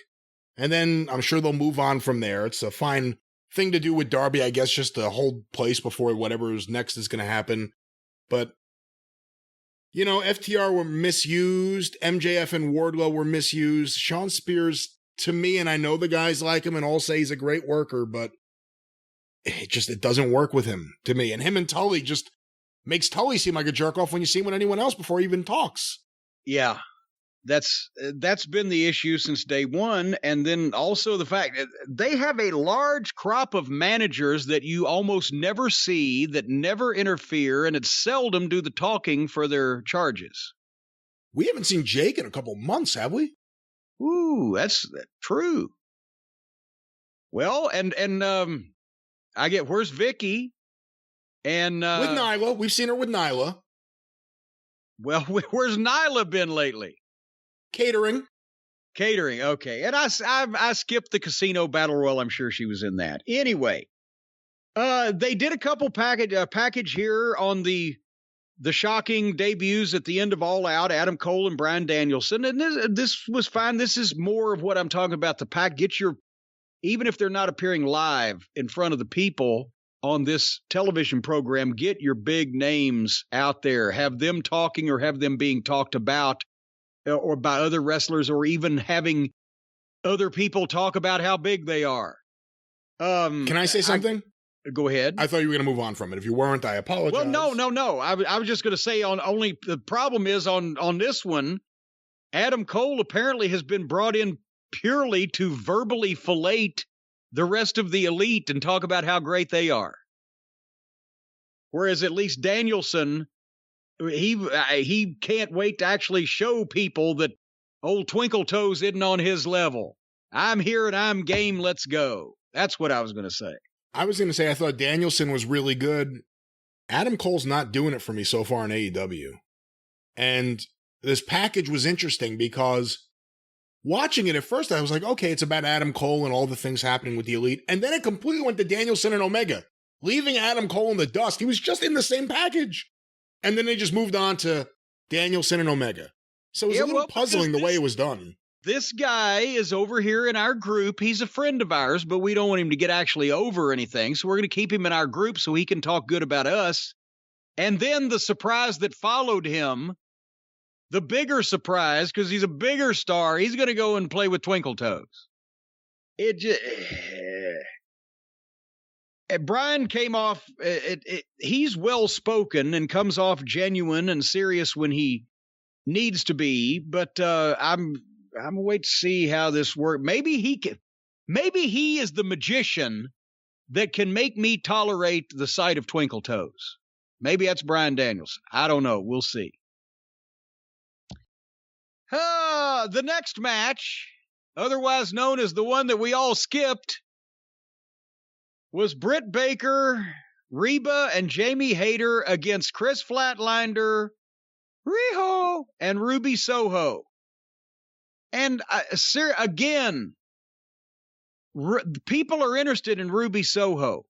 and then I'm sure they'll move on from there. It's a fine thing to do with Darby, I guess, just to hold place before whatever's next is going to happen. But, you know, FTR were misused. MJF and Wardlow were misused. Sean Spears, to me, and I know the guys like him and all say he's a great worker, but it doesn't work with him, to me. And him and Tully just makes Tully seem like a jerk off when you see him with anyone else before he even talks. Yeah. That's been the issue since day one. And then also the fact that they have a large crop of managers that you almost never see, that never interfere, and it's seldom do the talking for their charges. We haven't seen Jake in a couple months, have we? Ooh, that's true. Well, and I get, where's Vicky? And with Nyla. We've seen her with Nyla. Well, where's Nyla been lately? Catering, okay. And I skipped the casino battle royal. I'm sure she was in that. Anyway, they did a couple package here on the shocking debuts at the end of All Out, Adam Cole and Bryan Danielson. And this was fine. This is more of what I'm talking about. The pack, even if they're not appearing live in front of the people on this television program, get your big names out there, have them talking or have them being talked about, or by other wrestlers, or even having other people talk about how big they are. Can I say something? Go ahead. I thought you were going to move on from it. If you weren't, I apologize. Well, no. I was just going to say only the problem is on this one, Adam Cole apparently has been brought in purely to verbally fillet the rest of the elite and talk about how great they are. Whereas at least Danielson, he can't wait to actually show people that old Twinkle Toes isn't on his level. I'm here and I'm game. Let's go. That's what I was going to say. I was going to say I thought Danielson was really good. Adam Cole's not doing it for me so far in AEW. And this package was interesting because watching it at first, I was like, okay, it's about Adam Cole and all the things happening with the elite. And then it completely went to Danielson and Omega, leaving Adam Cole in the dust. He was just in the same package. And then they just moved on to Danielson and Omega. So it was a little puzzling the way it was done. this guy is over here in our group. He's a friend of ours, but we don't want him to get actually over anything. So we're going to keep him in our group so he can talk good about us. And then the surprise that followed him, the bigger surprise, because he's a bigger star, he's going to go and play with Twinkle Toes. Brian came off, he's well-spoken and comes off genuine and serious when he needs to be, but I'm going to wait to see how this works. Maybe he is the magician that can make me tolerate the sight of Twinkle Toes. Maybe that's Bryan Danielson. I don't know. We'll see. The next match, otherwise known as the one that we all skipped, was Britt Baker, Reba, and Jamie Hayter against Chris Flatlander, Riho, and Ruby Soho. And again, people are interested in Ruby Soho.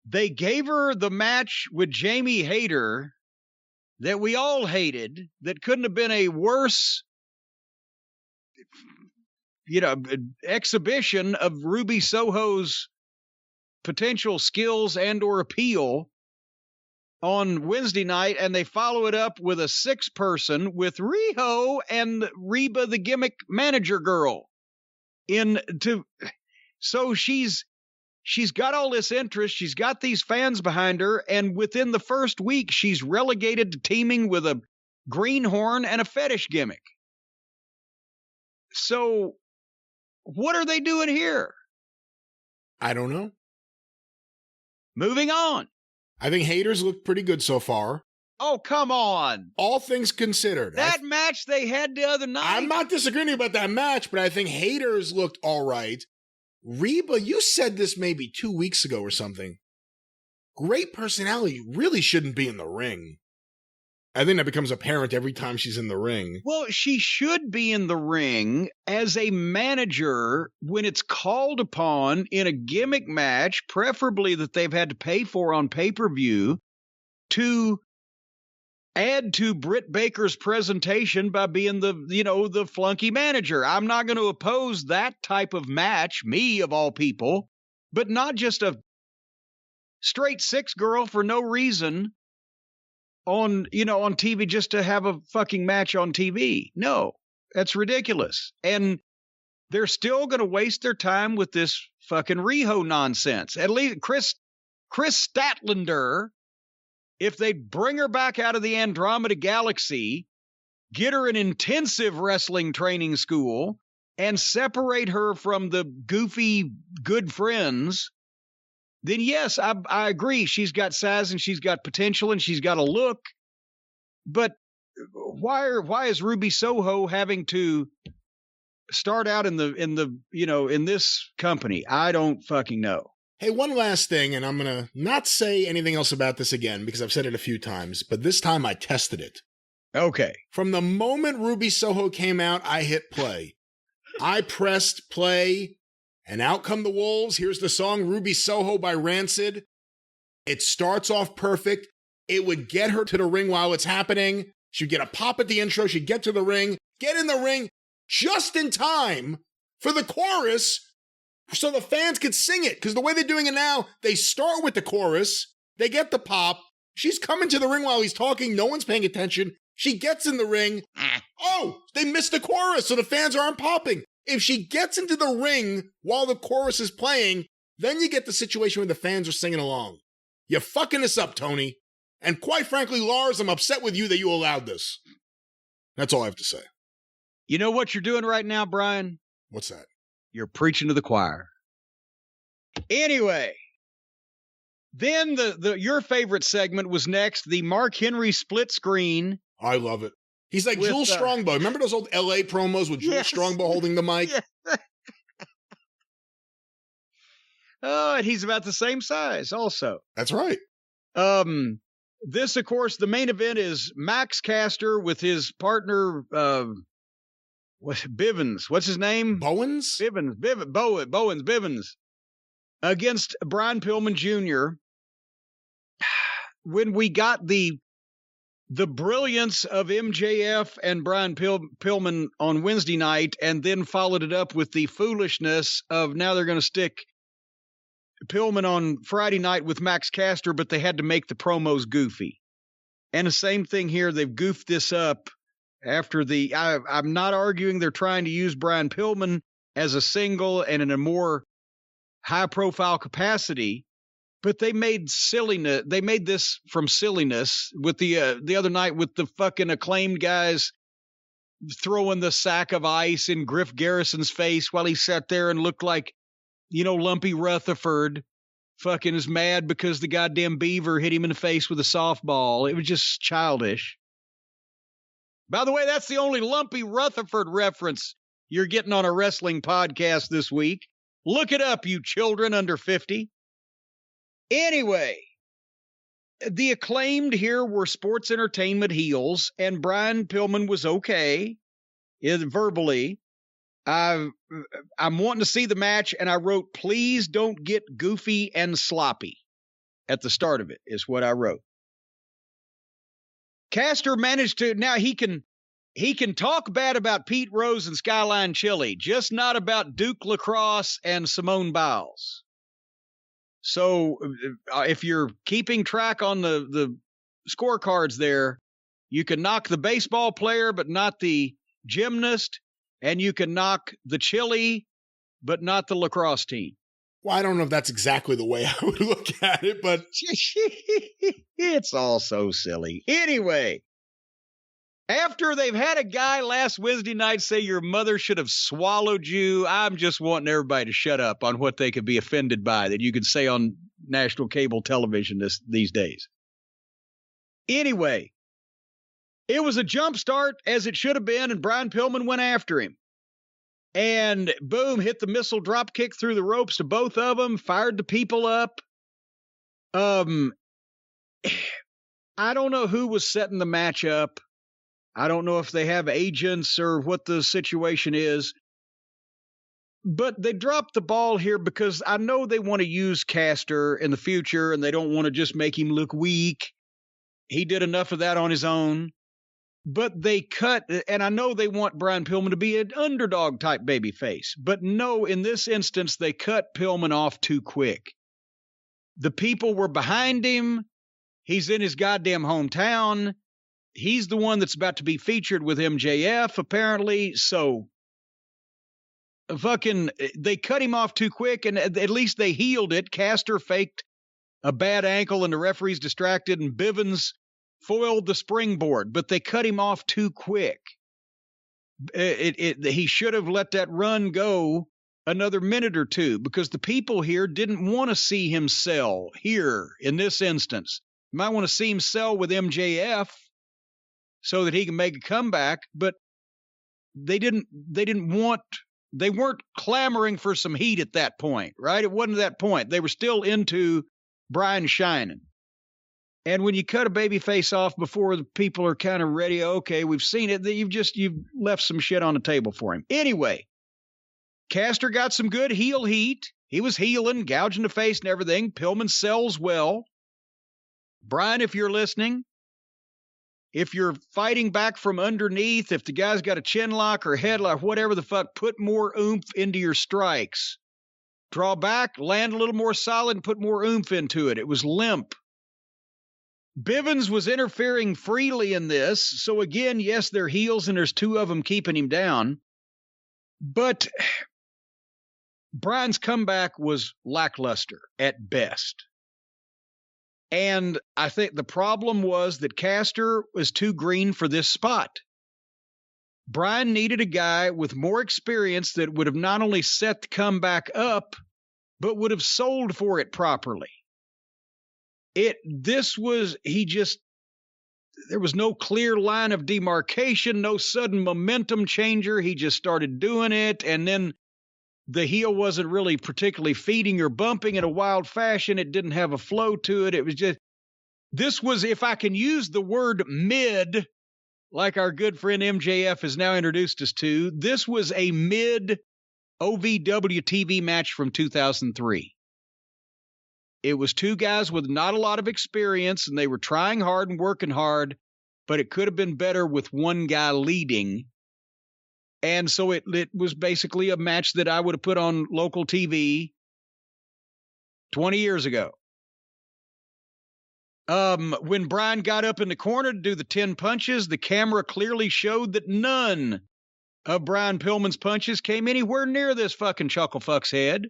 They gave her the match with Jamie Hayter that we all hated, that couldn't have been a worse, exhibition of Ruby Soho's potential skills and or appeal on Wednesday night, and they follow it up with a 6-person with Riho and Reba, the gimmick manager girl. So she's got all this interest. She's got these fans behind her, and within the first week, she's relegated to teaming with a greenhorn and a fetish gimmick. So, what are they doing here? I don't know. Moving on. I think Hayter's looked pretty good so far. Oh, come on. All things considered. That match they had the other night. I'm not disagreeing about that match, but I think Hayter's looked all right. Reba, you said this maybe 2 weeks ago or something. Great personality, really shouldn't be in the ring. I think that becomes apparent every time she's in the ring. Well, she should be in the ring as a manager when it's called upon in a gimmick match, preferably that they've had to pay for on pay-per-view, to add to Britt Baker's presentation by being the flunky manager. I'm not going to oppose that type of match, me of all people, but not just a straight 6 girl for no reason on TV just to have a fucking match on TV. No, that's ridiculous. And they're still going to waste their time with this fucking Riho nonsense. At least Chris Statlander, if they bring her back out of the Andromeda Galaxy, get her an intensive wrestling training school, and separate her from the goofy good friends, then yes, I agree. She's got size and she's got potential and she's got a look. But why is Ruby Soho having to start out in this company? I don't fucking know. Hey, one last thing, and I'm going to not say anything else about this again because I've said it a few times, but this time I tested it. Okay. From the moment Ruby Soho came out, I hit play. I pressed play, and out come the wolves. Here's the song Ruby Soho by Rancid. It starts off perfect. It would get her to the ring while it's happening. She'd get a pop at the intro. She'd get to the ring, get in the ring just in time for the chorus so the fans could sing it. Because the way they're doing it now, they start with the chorus, they get the pop, she's coming to the ring while he's talking, no one's paying attention, she gets in the ring, oh, they missed the chorus, so the fans aren't popping. If she gets into the ring while the chorus is playing, then you get the situation where the fans are singing along. You're fucking this up, Tony. And quite frankly, Lars, I'm upset with you that you allowed this. That's all I have to say. You know what you're doing right now, Brian? What's that? You're preaching to the choir. Anyway, then your favorite segment was next, the Mark Henry split screen. I love it. He's like Jules Strongbow. Remember those old LA promos with Jules Strongbow holding the mic? Yeah. Oh, and he's about the same size also. That's right. This, of course, the main event is Max Caster with his partner, Bivens. What's his name? Bowens? Bivens. Against Brian Pillman Jr. When we got the the brilliance of MJF and Brian Pillman on Wednesday night, and then followed it up with the foolishness of now they're going to stick Pillman on Friday night with Max Caster, but they had to make the promos goofy. And the same thing here, they've goofed this up after I'm not arguing they're trying to use Brian Pillman as a single and in a more high-profile capacity, but they made this from silliness with the other night with the fucking Acclaimed guys throwing the sack of ice in Griff Garrison's face while he sat there and looked like, Lumpy Rutherford fucking is mad because the goddamn beaver hit him in the face with a softball. It was just childish. By the way, that's the only Lumpy Rutherford reference you're getting on a wrestling podcast this week. Look it up, you children under 50. Anyway, the Acclaimed here were sports entertainment heels, and Brian Pillman was okay verbally. I'm wanting to see the match, and I wrote, please don't get goofy and sloppy at the start of it, is what I wrote. Caster managed to, now he can talk bad about Pete Rose and Skyline Chili, just not about Duke Lacrosse and Simone Biles. So if you're keeping track on the scorecards there, you can knock the baseball player, but not the gymnast, and you can knock the chili, but not the lacrosse team. Well, I don't know if that's exactly the way I would look at it, but it's all so silly. Anyway, after they've had a guy last Wednesday night say your mother should have swallowed you, I'm just wanting everybody to shut up on what they could be offended by that you could say on national cable television these days. Anyway, it was a jump start as it should have been, and Brian Pillman went after him. And boom, hit the missile drop kick through the ropes to both of them, fired the people up. I don't know who was setting the match up. I don't know if they have agents or what the situation is. But they dropped the ball here because I know they want to use Caster in the future and they don't want to just make him look weak. He did enough of that on his own. But they cut, and I know they want Brian Pillman to be an underdog type babyface. But no, in this instance, they cut Pillman off too quick. The people were behind him. He's in his goddamn hometown. He's the one that's about to be featured with MJF, apparently. So, they cut him off too quick, and at least they healed it. Caster faked a bad ankle, and the referee's distracted, and Bivens foiled the springboard, but they cut him off too quick. He should have let that run go another minute or two because the people here didn't want to see him sell here in this instance. You might want to see him sell with MJF so that he can make a comeback, but they weren't clamoring for some heat at that point, right? It wasn't that point. They were still into Brian shining. And when you cut a baby face off before the people are kind of ready, okay, we've seen it, you've left some shit on the table for him. Anyway, Caster got some good heel heat. He was healing, gouging the face and everything. Pillman sells well. Brian, if you're listening, if you're fighting back from underneath, if the guy's got a chin lock or headlock, whatever the fuck, put more oomph into your strikes. Draw back, land a little more solid, and put more oomph into it. It was limp. Bivens was interfering freely in this. So again, yes, they're heels and there's two of them keeping him down. But Brian's comeback was lackluster at best. And I think the problem was that Caster was too green for this spot. Brian needed a guy with more experience that would have not only set the comeback up, but would have sold for it properly. There was no clear line of demarcation, no sudden momentum changer. He just started doing it, and then the heel wasn't really particularly feeding or bumping in a wild fashion. It didn't have a flow to it. It was just, this was, if I can use the word mid, like our good friend MJF has now introduced us to, this was a mid OVW TV match from 2003. It was two guys with not a lot of experience, and they were trying hard and working hard, but it could have been better with one guy leading. And so it was basically a match that I would have put on local TV 20 years ago. When Brian got up in the corner to do the 10 punches, the camera clearly showed that none of Brian Pillman's punches came anywhere near this fucking chucklefuck's head.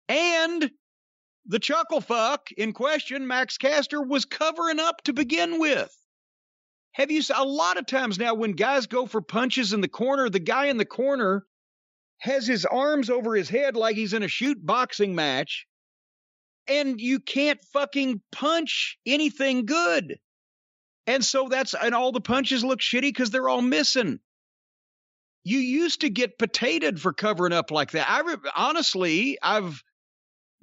And the chucklefuck in question, Max Caster, was covering up to begin with. Have you seen a lot of times now when guys go for punches in the corner, the guy in the corner has his arms over his head like he's in a shoot boxing match, and you can't fucking punch anything good. And so and all the punches look shitty because they're all missing. You used to get potatoed for covering up like that. Honestly, I've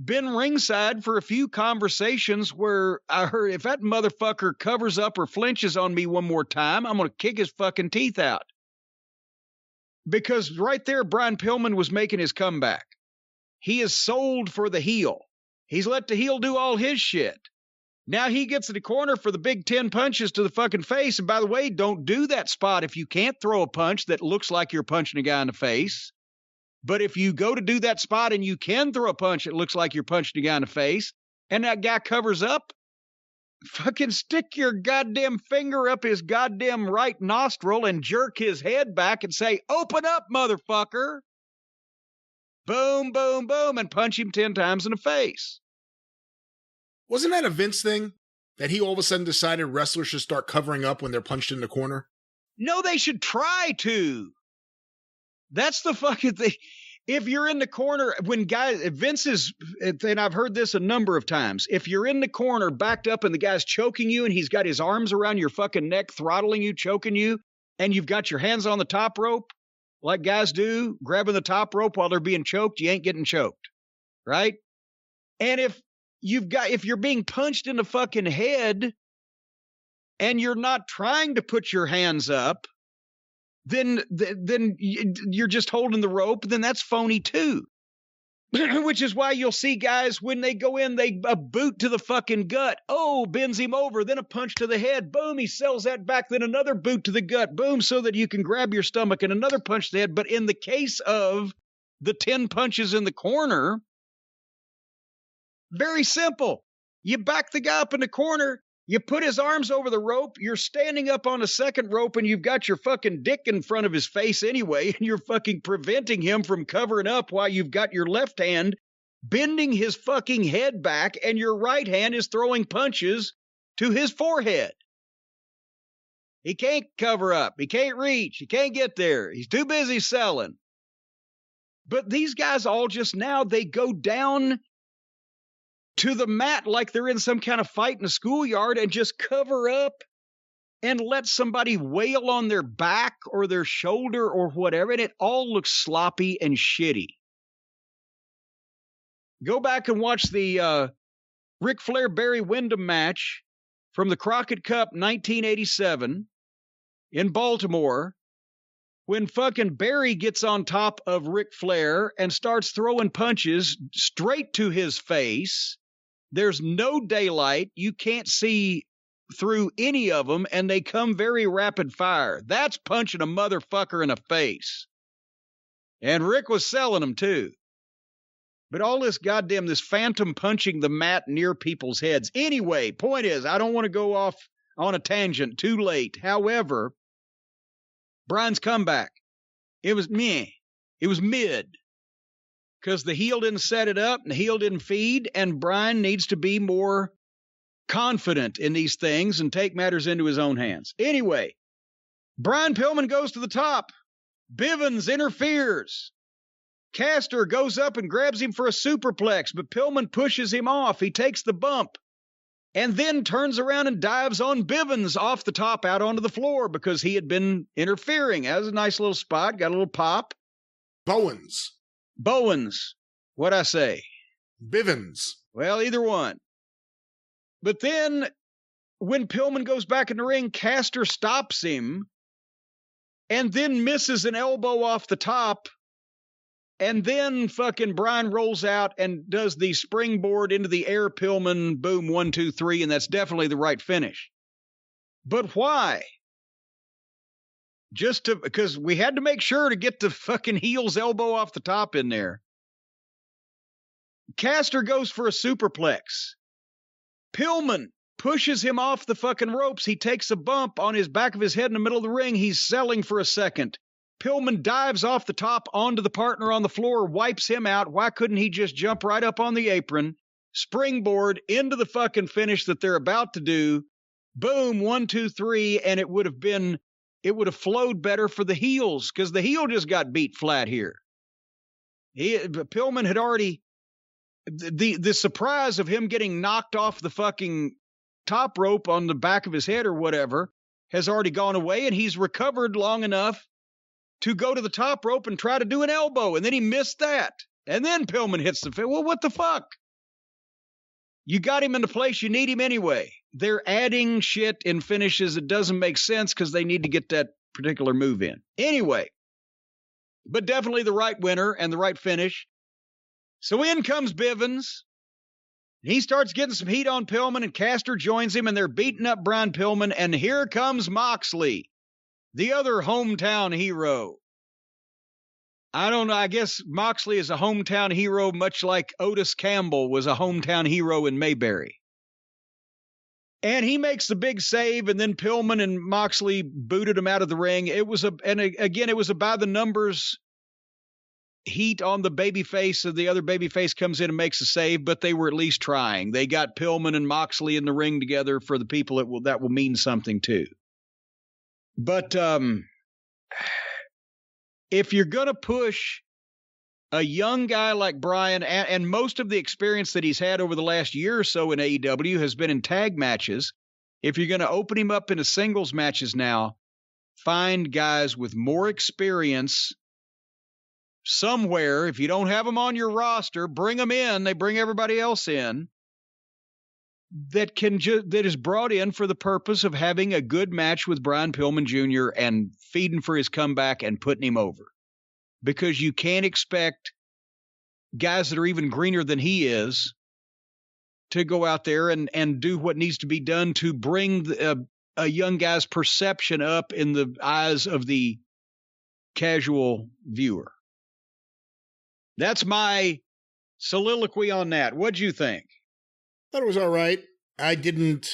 been ringside for a few conversations where I heard, if that motherfucker covers up or flinches on me one more time, I'm going to kick his fucking teeth out. Because right there, Brian Pillman was making his comeback. He is sold for the heel. He's let the heel do all his shit. Now he gets in the corner for the big 10 punches to the fucking face. And by the way, don't do that spot if you can't throw a punch that looks like you're punching a guy in the face. But if you go to do that spot and you can throw a punch that looks like you're punching a guy in the face, and that guy covers up, fucking stick your goddamn finger up his goddamn right nostril and jerk his head back and say, "Open up, motherfucker." Boom, boom, boom, and punch him 10 times in the face. Wasn't that a Vince thing? That he all of a sudden decided wrestlers should start covering up when they're punched in the corner? No, they should try to. That's the fucking thing. If you're in the corner, when guys, Vince is, and I've heard this a number of times, if you're in the corner backed up and the guy's choking you and he's got his arms around your fucking neck, throttling you, choking you, and you've got your hands on the top rope, like guys do, grabbing the top rope while they're being choked, you ain't getting choked, right? And if you're being punched in the fucking head and you're not trying to put your hands up, then you're just holding the rope, then that's phony too. Which is why you'll see guys, when they go in, a boot to the fucking gut. Oh, bends him over, then a punch to the head. Boom, he sells that back, then another boot to the gut. Boom, so that you can grab your stomach, and another punch to the head. But in the case of the 10 punches in the corner, very simple. You back the guy up in the corner, you put his arms over the rope, you're standing up on a second rope, and you've got your fucking dick in front of his face anyway, and you're fucking preventing him from covering up while you've got your left hand bending his fucking head back, and your right hand is throwing punches to his forehead. He can't cover up. He can't reach. He can't get there. He's too busy selling. But these guys all just now, they go down to the mat like they're in some kind of fight in a schoolyard and just cover up and let somebody wail on their back or their shoulder or whatever, and it all looks sloppy and shitty. Go back and watch the Ric Flair-Barry Windham match from the Crockett Cup 1987 in Baltimore, when fucking Barry gets on top of Ric Flair and starts throwing punches straight to his face. There's no daylight. You can't see through any of them, and they come very rapid fire. That's punching a motherfucker in the face. And Rick was selling them, too. But all this phantom punching the mat near people's heads. Anyway, point is, I don't want to go off on a tangent too late. However, Brian's comeback, it was meh. It was mid. Because the heel didn't set it up and the heel didn't feed, and Brian needs to be more confident in these things and take matters into his own hands. Anyway, Brian Pillman goes to the top. Bivens interferes. Caster goes up and grabs him for a superplex, but Pillman pushes him off. He takes the bump and then turns around and dives on Bivens off the top out onto the floor because he had been interfering. That was a nice little spot, got a little pop. Bowens. What'd I say? Bivens. Well, either one. But then, when Pillman goes back in the ring, Caster stops him and then misses an elbow off the top. And then fucking Brian rolls out and does the springboard into the air Pillman, boom, 1, 2, 3, and that's definitely the right finish. But why? Because we had to make sure to get the fucking heel's elbow off the top in there. Caster goes for a superplex. Pillman pushes him off the fucking ropes. He takes a bump on his back of his head in the middle of the ring. He's selling for a second. Pillman dives off the top onto the partner on the floor, wipes him out. Why couldn't he just jump right up on the apron, springboard into the fucking finish that they're about to do? Boom, 1, 2, 3, and it would have flowed better for the heels, because the heel just got beat flat here. Pillman had already, the surprise of him getting knocked off the fucking top rope on the back of his head or whatever has already gone away, and he's recovered long enough to go to the top rope and try to do an elbow, and then he missed that. And then Pillman hits the well, what the fuck? You got him in the place you need him anyway. They're adding shit in finishes that doesn't make sense because they need to get that particular move in. Anyway, but definitely the right winner and the right finish. So in comes Bivens. He starts getting some heat on Pillman, and Caster joins him, and they're beating up Brian Pillman, and here comes Moxley, the other hometown hero. I don't know. I guess Moxley is a hometown hero, much like Otis Campbell was a hometown hero in Mayberry. And he makes the big save, and then Pillman and Moxley booted him out of the ring. It was a by the numbers heat on the babyface, and the other babyface comes in and makes a save, but they were at least trying. They got Pillman and Moxley in the ring together for the people that will mean something too. But if you're going to push a young guy like Brian, and most of the experience that he's had over the last year or so in AEW has been in tag matches, if you're going to open him up into singles matches now, find guys with more experience somewhere. If you don't have them on your roster, bring them in. They bring everybody else in that is brought in for the purpose of having a good match with Brian Pillman Jr. and feeding for his comeback and putting him over. Because you can't expect guys that are even greener than he is to go out there and do what needs to be done to bring a young guy's perception up in the eyes of the casual viewer. That's my soliloquy on that. What'd you think? Thought it was all right. I didn't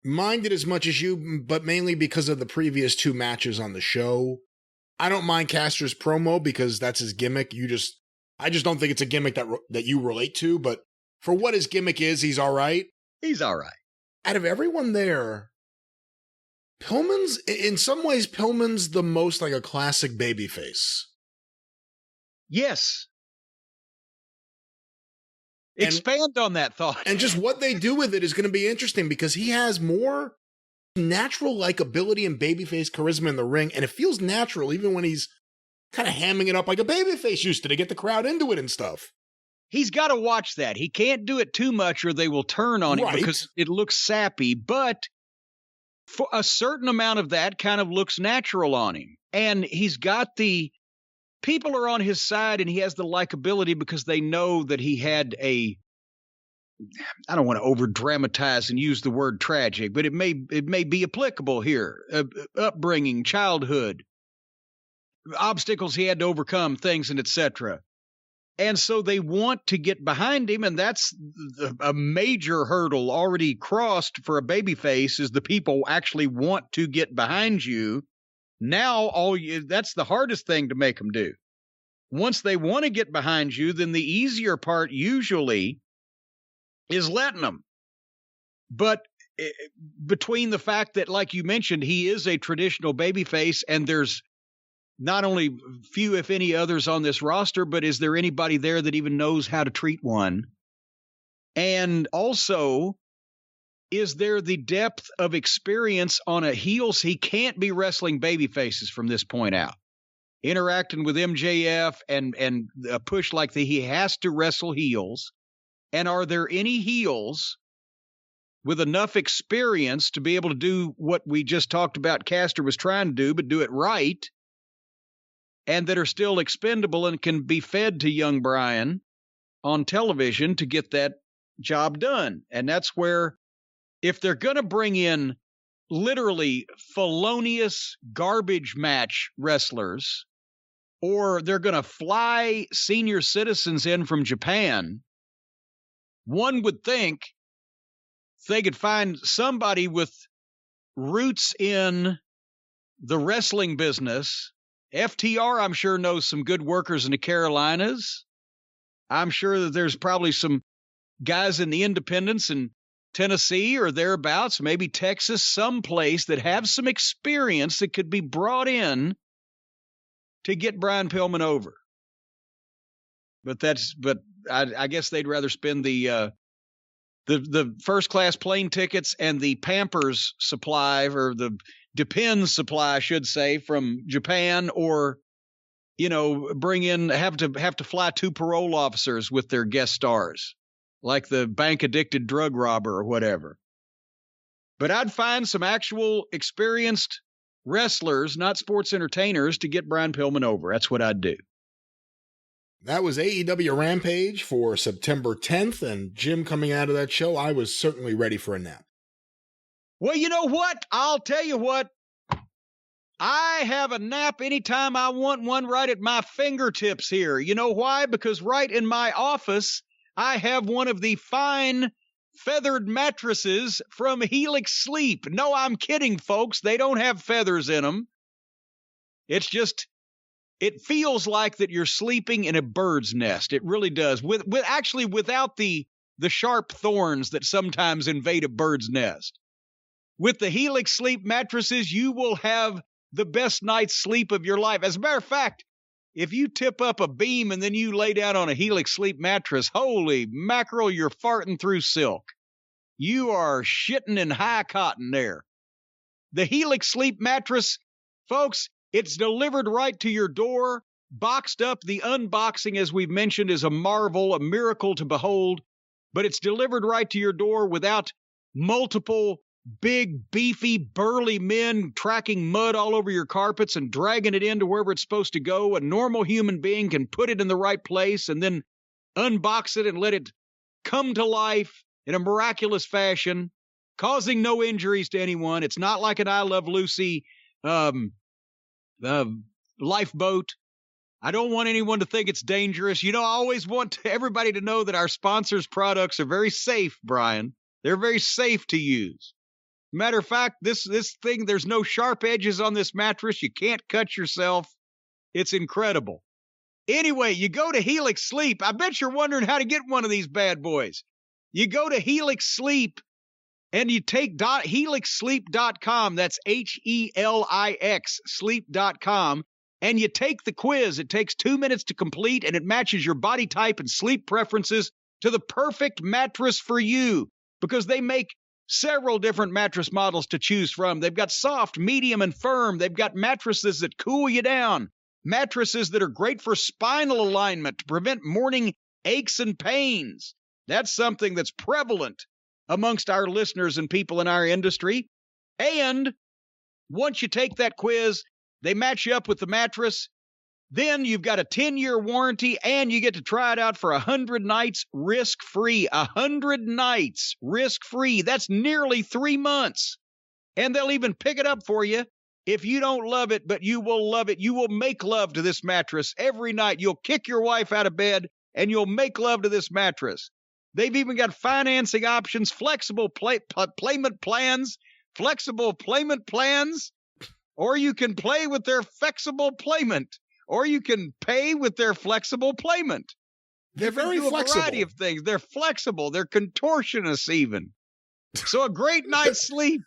mind it as much as you, but mainly because of the previous 2 matches on the show. I don't mind Caster's promo because that's his gimmick. I just don't think it's a gimmick that you relate to, but for what his gimmick is, he's all right. He's all right. Out of everyone there, in some ways, Pillman's the most like a classic babyface. Yes. Expand on that thought. And just what they do with it is going to be interesting because he has more natural likability and babyface charisma in the ring, and it feels natural even when he's kind of hamming it up like a babyface used to get the crowd into it and stuff. He's got to watch that. He can't do it too much or they will turn on him because it looks sappy, but for a certain amount of that kind of looks natural on him. And he's got people are on his side, and he has the likability because they know that he had I don't want to over dramatize and use the word tragic, but it may be applicable here. Upbringing, childhood, obstacles he had to overcome, things and etc. And so they want to get behind him, and that's a major hurdle already crossed for a babyface is the people actually want to get behind you. Now that's the hardest thing to make them do. Once they want to get behind you, then the easier part usually is letting them. But between the fact that, like you mentioned, he is a traditional babyface, and there's not only few, if any, others on this roster, but is there anybody there that even knows how to treat one? And also, is there the depth of experience on a heels? He can't be wrestling babyfaces from this point out. Interacting with MJF and a push like he has to wrestle heels. And are there any heels with enough experience to be able to do what we just talked about Caster was trying to do, but do it right, and that are still expendable and can be fed to young Brian on television to get that job done? And that's where, if they're going to bring in literally felonious garbage match wrestlers, or they're going to fly senior citizens in from Japan, one would think they could find somebody with roots in the wrestling business. FTR, I'm sure, knows some good workers in the Carolinas. I'm sure that there's probably some guys in the independents in Tennessee or thereabouts, maybe Texas, someplace that have some experience that could be brought in to get Brian Pillman over. But I guess they'd rather spend the first class plane tickets and the Pampers supply, or the Depends supply, I should say, from Japan, or have to fly 2 parole officers with their guest stars, like the bank addicted drug robber or whatever. But I'd find some actual experienced wrestlers, not sports entertainers, to get Brian Pillman over. That's what I'd do. That was AEW Rampage for September 10th, and Jim, coming out of that show, I was certainly ready for a nap. Well, you know what? I'll tell you what. I have a nap anytime I want one, right at my fingertips here. You know why? Because right in my office, I have one of the fine feathered mattresses from Helix Sleep. No, I'm kidding, folks. They don't have feathers in them. It's just, it feels like that you're sleeping in a bird's nest. It really does. Without the sharp thorns that sometimes invade a bird's nest. With the Helix Sleep mattresses, you will have the best night's sleep of your life. As a matter of fact, if you tip up a beam and then you lay down on a Helix Sleep mattress, holy mackerel, you're farting through silk. You are shitting in high cotton there. The Helix Sleep mattress, folks, it's delivered right to your door, boxed up. The unboxing, as we've mentioned, is a marvel, a miracle to behold, but it's delivered right to your door without multiple big, beefy, burly men tracking mud all over your carpets and dragging it into wherever it's supposed to go. A normal human being can put it in the right place and then unbox it and let it come to life in a miraculous fashion, causing no injuries to anyone. It's not like an I Love Lucy lifeboat. I don't want anyone to think it's dangerous. I always want everybody to know that our sponsors' products are very safe, Brian. They're very safe to use. Matter of fact, this thing, there's no sharp edges on this mattress. You can't cut yourself. It's incredible. Anyway, you go to Helix Sleep. I bet you're wondering how to get one of these bad boys. You go to Helix Sleep and you take helixsleep.com. That's HELIX sleep.com. And you take the quiz. It takes 2 minutes to complete, and it matches your body type and sleep preferences to the perfect mattress for you, because they make several different mattress models to choose from. They've got soft, medium, and firm. They've got mattresses that cool you down, mattresses that are great for spinal alignment to prevent morning aches and pains. That's something that's prevalent amongst our listeners and people in our industry. And once you take that quiz, they match you up with the mattress. Then you've got a 10-year warranty, and you get to try it out for 100 nights risk-free. 100 nights risk-free. That's nearly 3 months. And they'll even pick it up for you if you don't love it, but you will love it. You will make love to this mattress every night. You'll kick your wife out of bed, and you'll make love to this mattress. They've even got financing options, flexible payment plans, or you can play with their flexible payment. Or you can pay with their flexible payment. They're very flexible. A variety of things. They're flexible. They're contortionists even. So a great night's sleep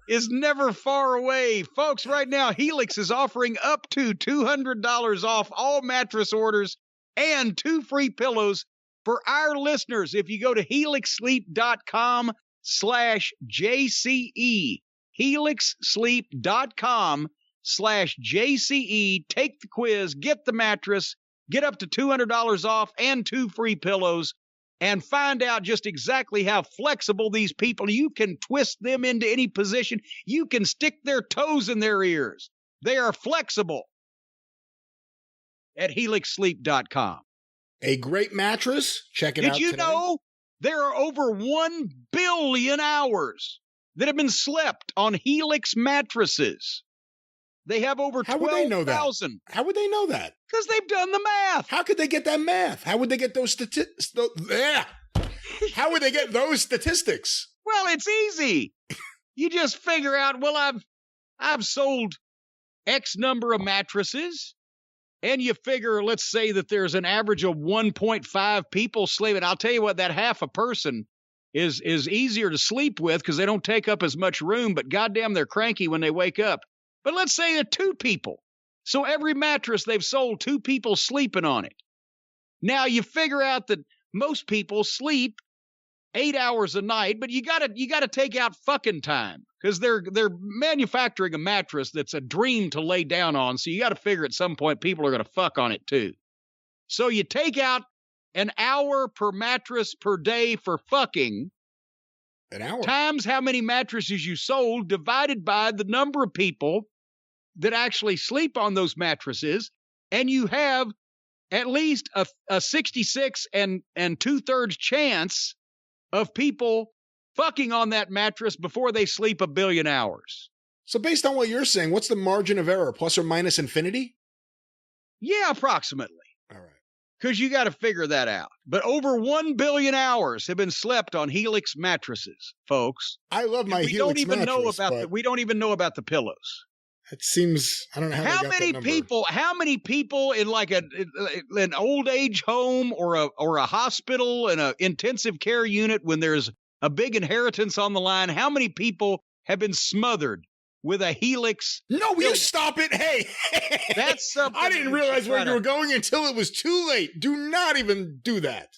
is never far away. Folks, right now, Helix is offering up to $200 off all mattress orders and 2 free pillows for our listeners if you go to helixsleep.com/JCE. helixsleep.com/JCE. Take the quiz, get the mattress, get up to $200 off and 2 free pillows, and find out just exactly how flexible these people. You can twist them into any position. You can stick their toes in their ears. They are flexible at helixsleep.com. A great mattress. Check it out today. Did you know there are over 1 billion hours that have been slept on Helix mattresses. They have over 12,000. How would they know that? Because they've done the math. How could they get that math? How would they get those statistics? How would they get those statistics? Well, it's easy. You just figure out, well, I've sold X number of mattresses, and you figure, let's say that there's an average of 1.5 people sleeping. I'll tell you what, that half a person is easier to sleep with because they don't take up as much room, but goddamn, they're cranky when they wake up. But let's say there are 2 people. So every mattress they've sold, 2 people sleeping on it. Now you figure out that most people sleep 8 hours a night, but you gotta take out fucking time because they're manufacturing a mattress that's a dream to lay down on. So you got to figure at some point people are gonna fuck on it too. So you take out an hour per mattress per day for fucking. An hour times how many mattresses you sold divided by the number of people that actually sleep on those mattresses, and you have at least a 66 and 2/3 chance of people fucking on that mattress before they sleep 1 billion hours. So based on what you're saying, what's the margin of error? Plus or minus infinity? Yeah, approximately. All right. Because you got to figure that out. But over 1 billion hours have been slept on Helix mattresses, folks. I love my Helix mattress. We don't even know about the pillows. It seems, I don't know how many people in like an old age home or a hospital and an intensive care unit when there's a big inheritance on the line, how many people have been smothered with a Helix? No, you stop it. Hey, that's something. I didn't realize where you were going until it was too late. Do not even do that.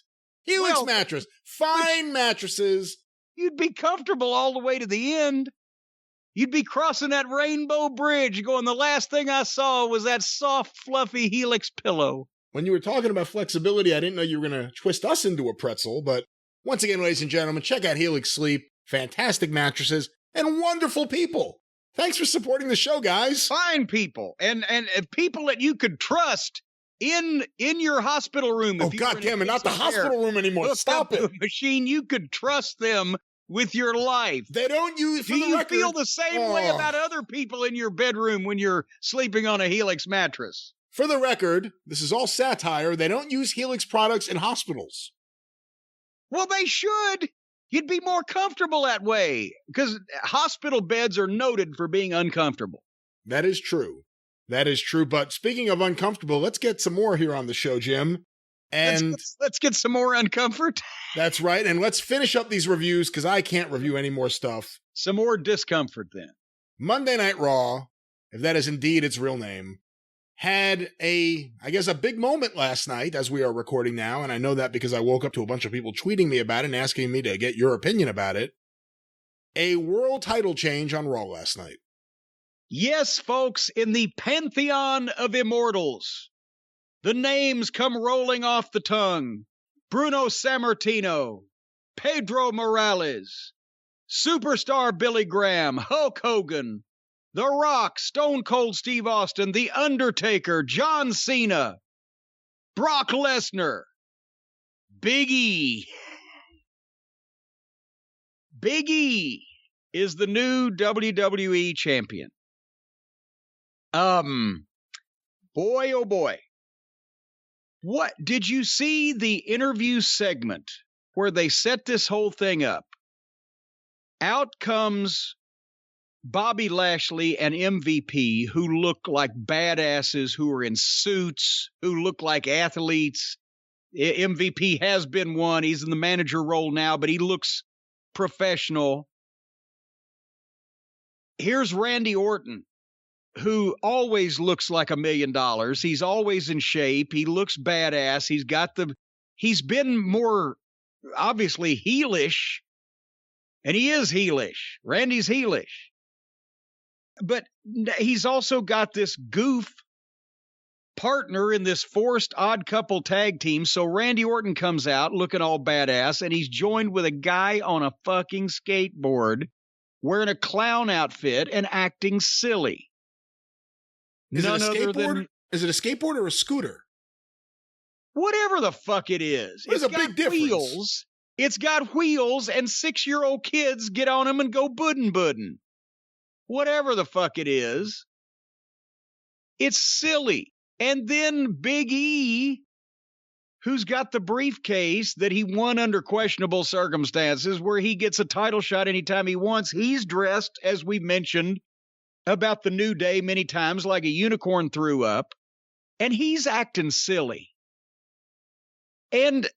Helix mattress, fine mattresses. You'd be comfortable all the way to the end. You'd be crossing that rainbow bridge going, the last thing I saw was that soft, fluffy Helix pillow. When you were talking about flexibility, I didn't know you were going to twist us into a pretzel. But once again, ladies and gentlemen, check out Helix Sleep. Fantastic mattresses and wonderful people. Thanks for supporting the show, guys. Fine people and people that you could trust in your hospital room. Oh, God damn it, not the hospital room anymore. Stop it. Machine, you could trust them with your life. They don't use. Do you feel the same way about other people in your bedroom when you're sleeping on a Helix mattress? For the record, this is all satire. They don't use Helix products in hospitals. Well, they should. You'd be more comfortable that way because hospital beds are noted for being uncomfortable. That is true. That is true. But speaking of uncomfortable, let's get some more here on the show, Jim. And let's get some more uncomfort. That's right. And let's finish up these reviews because I can't review any more stuff. Some more discomfort then. Monday Night Raw, if that is indeed its real name, had a big moment last night as we are recording now. And I know that because I woke up to a bunch of people tweeting me about it and asking me to get your opinion about it. A world title change on Raw last night. Yes, folks, in the pantheon of immortals. The names come rolling off the tongue. Bruno Sammartino, Pedro Morales, Superstar Billy Graham, Hulk Hogan, The Rock, Stone Cold Steve Austin, The Undertaker, John Cena, Brock Lesnar, Big E. Big E is the new WWE champion. Boy, oh boy. What did you see the interview segment where they set this whole thing up? Out comes Bobby Lashley and MVP, who look like badasses, who are in suits, who look like athletes. MVP has been one. He's in the manager role now, but he looks professional. Here's Randy Orton, who always looks like $1 million. He's always in shape. He looks badass. He's been more obviously heelish, and he is heelish. Randy's heelish. But he's also got this goof partner in this forced odd couple tag team. So Randy Orton comes out looking all badass, and he's joined with a guy on a fucking skateboard wearing a clown outfit and acting silly. Is it a skateboard or a scooter? Whatever the fuck it is. There's a big difference. Wheels, It's got wheels and 6-year-old kids get on them and go buddin'. Whatever the fuck it is. It's silly. And then Big E, who's got the briefcase that he won under questionable circumstances, where he gets a title shot anytime he wants. He's dressed, as we mentioned about the New Day many times, like a unicorn threw up. And he's acting silly. And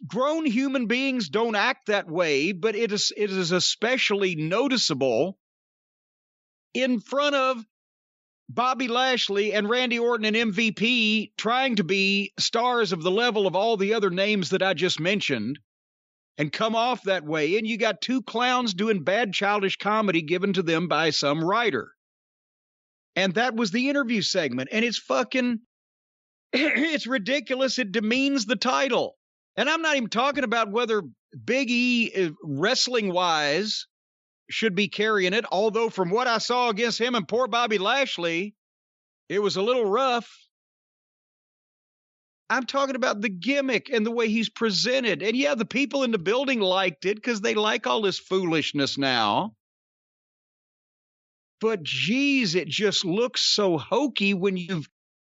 grown human beings don't act that way, but it is especially noticeable in front of Bobby Lashley and Randy Orton and MVP trying to be stars of the level of all the other names that I just mentioned and come off that way. And you got two clowns doing bad childish comedy given to them by some writer. And that was the interview segment. And it's fucking, it's ridiculous. It demeans the title. And I'm not even talking about whether Big E, wrestling-wise, should be carrying it, although from what I saw against him and poor Bobby Lashley, it was a little rough. I'm talking about the gimmick and the way he's presented. And yeah, the people in the building liked it because they like all this foolishness now. But geez, it just looks so hokey when you've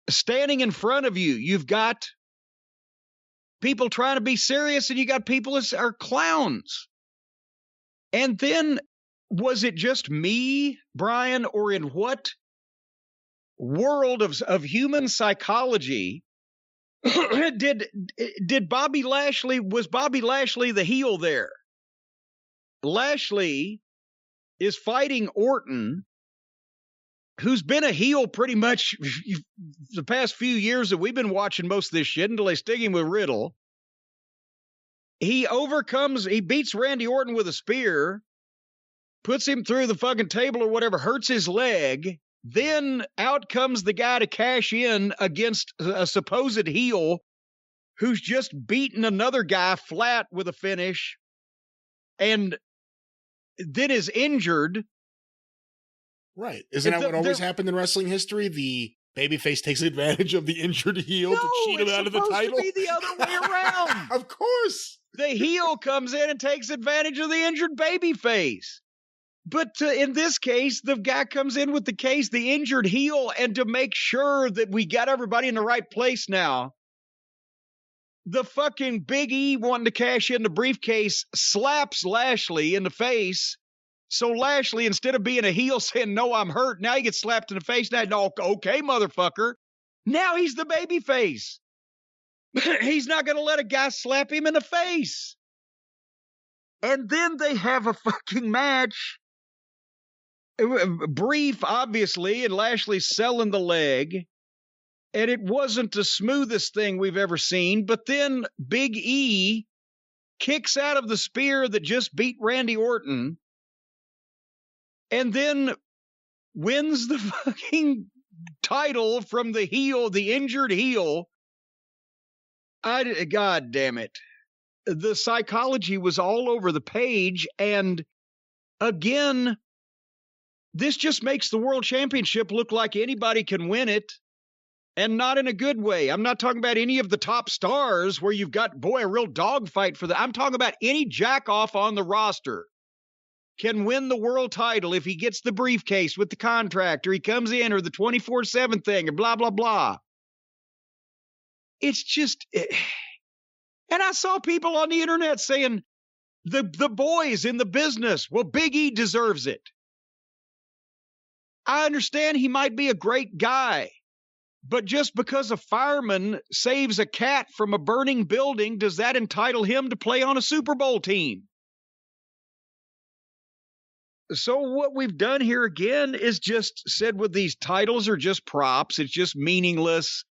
standing in front of you. You've got people trying to be serious and you got people that are clowns. And then was it just me, Brian, or in what world of human psychology did Bobby Lashley, was Bobby Lashley the heel there? Lashley is fighting Orton, who's been a heel pretty much the past few years that we've been watching most of this shit until they stick him with Riddle. He beats Randy Orton with a spear, puts him through the fucking table or whatever, hurts his leg. Then out comes the guy to cash in against a supposed heel who's just beaten another guy flat with a finish and then is injured. Right. Isn't that what always happened in wrestling history? The babyface takes advantage of the injured heel to cheat him out of the title? No, it's supposed to be the other way around. Of course. The heel comes in and takes advantage of the injured babyface. But in this case, the guy comes in with the injured heel, and to make sure that we got everybody in the right place now, the fucking Big E wanting to cash in the briefcase slaps Lashley in the face. So Lashley, instead of being a heel saying, no, I'm hurt, now he gets slapped in the face. Now, no, okay, motherfucker. Now he's the baby face. He's not going to let a guy slap him in the face. And then they have a fucking match. Brief, obviously, and Lashley's selling the leg. And it wasn't the smoothest thing we've ever seen. But then Big E kicks out of the spear that just beat Randy Orton. And then wins the fucking title from the heel, the injured heel. God damn it. The psychology was all over the page. And again, this just makes the World Championship look like anybody can win it, and not in a good way. I'm not talking about any of the top stars where you've got, a real dogfight for that. I'm talking about any jack-off on the roster can win the world title if he gets the briefcase with the contract, or he comes in, or the 24/7 thing, or blah, blah, blah. It's just... And I saw people on the internet saying, the boys in the business, well, Big E deserves it. I understand he might be a great guy, but just because a fireman saves a cat from a burning building, does that entitle him to play on a Super Bowl team? So what we've done here again is just said, with these titles are just props. It's just meaningless.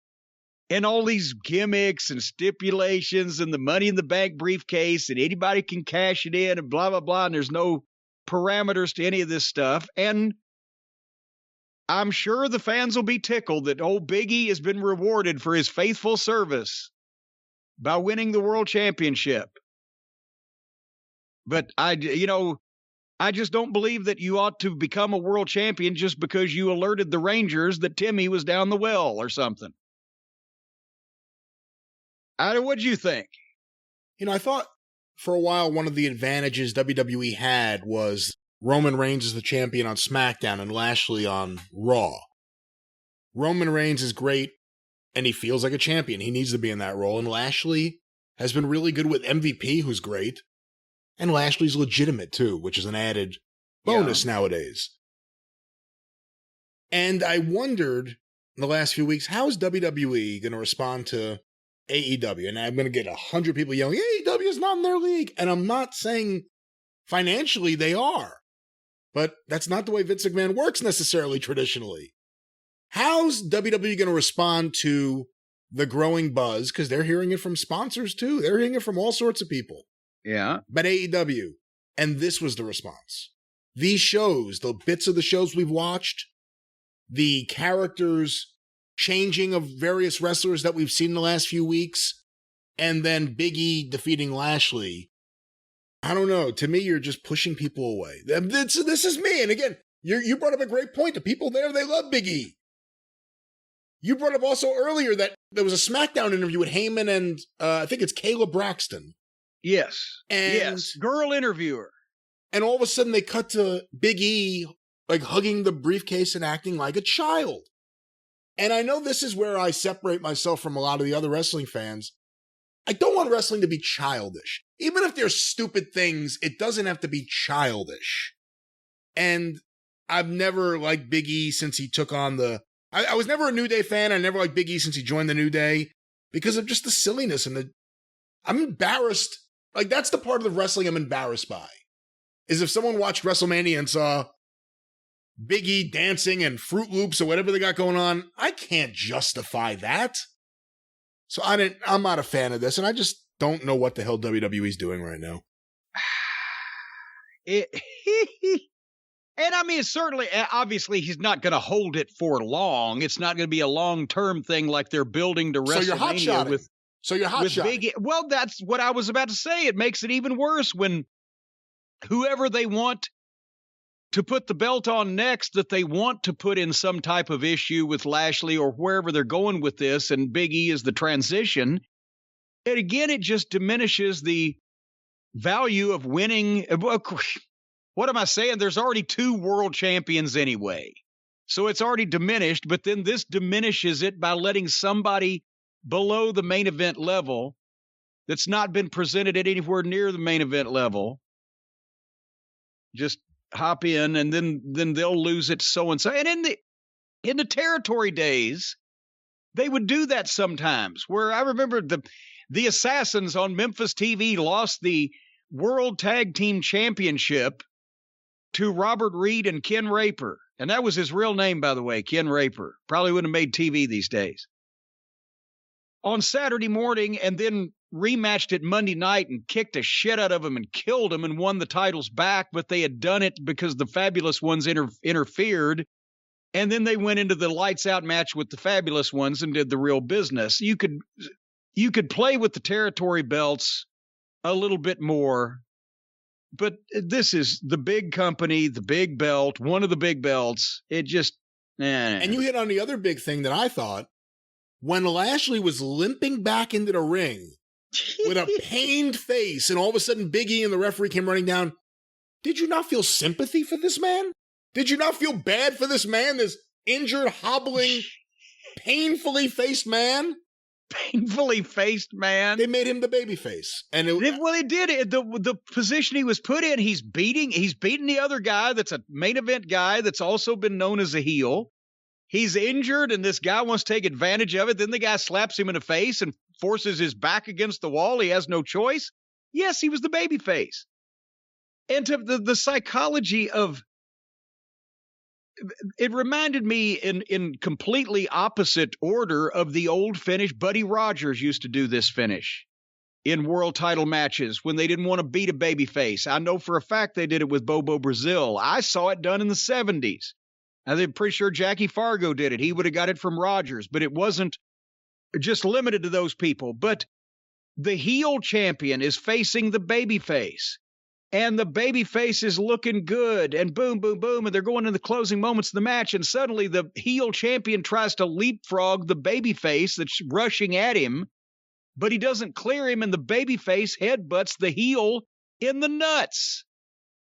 And all these gimmicks and stipulations and the Money in the Bank briefcase and anybody can cash it in and blah, blah, blah. And there's no parameters to any of this stuff. And I'm sure the fans will be tickled that old Big E has been rewarded for his faithful service by winning the World Championship. But I just don't believe that you ought to become a world champion just because you alerted the Rangers that Timmy was down the well or something. What'd you think? I thought for a while, one of the advantages WWE had was Roman Reigns is the champion on SmackDown and Lashley on Raw. Roman Reigns is great, and he feels like a champion. He needs to be in that role. And Lashley has been really good with MVP, who's great. And Lashley's legitimate, too, which is an added bonus nowadays. And I wondered in the last few weeks, how is WWE going to respond to AEW? And I'm going to get 100 people yelling, AEW is not in their league. And I'm not saying financially they are. But that's not the way Vince McMahon works necessarily traditionally. How's WWE going to respond to the growing buzz? Because they're hearing it from sponsors too. They're hearing it from all sorts of people. Yeah. But AEW. And this was the response. These shows, the bits of the shows we've watched, the characters changing of various wrestlers that we've seen in the last few weeks, and then Big E defeating Lashley. I don't know. To me, you're just pushing people away. This is me. And again, you brought up a great point. The people there, they love Big E. You brought up also earlier that there was a SmackDown interview with Heyman and I think it's Kayla Braxton. Yes. And, yes. Girl interviewer. And all of a sudden they cut to Big E like hugging the briefcase and acting like a child. And I know this is where I separate myself from a lot of the other wrestling fans. I don't want wrestling to be childish. Even if there's stupid things, it doesn't have to be childish. And I've never liked Big E since he took on I was never a New Day fan. I never liked Big E since he joined the New Day because of just the silliness and I'm embarrassed. Like, that's the part of the wrestling I'm embarrassed by. Is if someone watched WrestleMania and saw Big E dancing and Fruit Loops or whatever they got going on, I can't justify that. So I'm not a fan of this, and I just don't know what the hell WWE's doing right now. And I mean, certainly, obviously, he's not going to hold it for long. It's not going to be a long-term thing like they're building to WrestleMania with. So you're hot shotting. Big E. Well, that's what I was about to say. It makes it even worse when whoever they want to put the belt on next, that they want to put in some type of issue with Lashley or wherever they're going with this, and Big E is the transition. And again, it just diminishes the value of winning. What am I saying? There's already 2 world champions anyway. So it's already diminished, but then this diminishes it by letting somebody below the main event level that's not been presented at anywhere near the main event level just hop in, and then they'll lose it so-and-so. And in the territory days, they would do that sometimes, where I remember the Assassins on Memphis TV lost the World Tag Team Championship to Robert Reed and Ken Raper. And that was his real name, by the way, Ken Raper. Probably wouldn't have made TV these days. On Saturday morning, and then rematched it Monday night and kicked the shit out of them and killed them and won the titles back, but they had done it because the Fabulous Ones interfered. And then they went into the lights out match with the Fabulous Ones and did the real business. You could play with the territory belts a little bit more, but this is the big company, the big belt, one of the big belts. It just, And you hit on the other big thing that I thought. When Lashley was limping back into the ring with a pained face, and all of a sudden Big E and the referee came running down, did you not feel sympathy for this man? Did you not feel bad for this man, this injured, hobbling, painfully faced man? Painfully faced man. They made him the baby face. And he did. The position he was put in, he's beating the other guy that's a main event guy that's also been known as a heel. He's injured, and this guy wants to take advantage of it. Then the guy slaps him in the face and forces his back against the wall. He has no choice. Yes, he was the baby face. And to the psychology of it reminded me in completely opposite order of the old finish. Buddy Rogers used to do this finish in world title matches when they didn't want to beat a baby face. I know for a fact they did it with Bobo Brazil. I saw it done in the 70s. I'm pretty sure Jackie Fargo did it. He would have got it from Rogers, but it wasn't just limited to those people. But the heel champion is facing the baby face, and the baby face is looking good, and boom, boom, boom, and they're going in the closing moments of the match, and suddenly the heel champion tries to leapfrog the baby face that's rushing at him, but he doesn't clear him, and the babyface headbutts the heel in the nuts.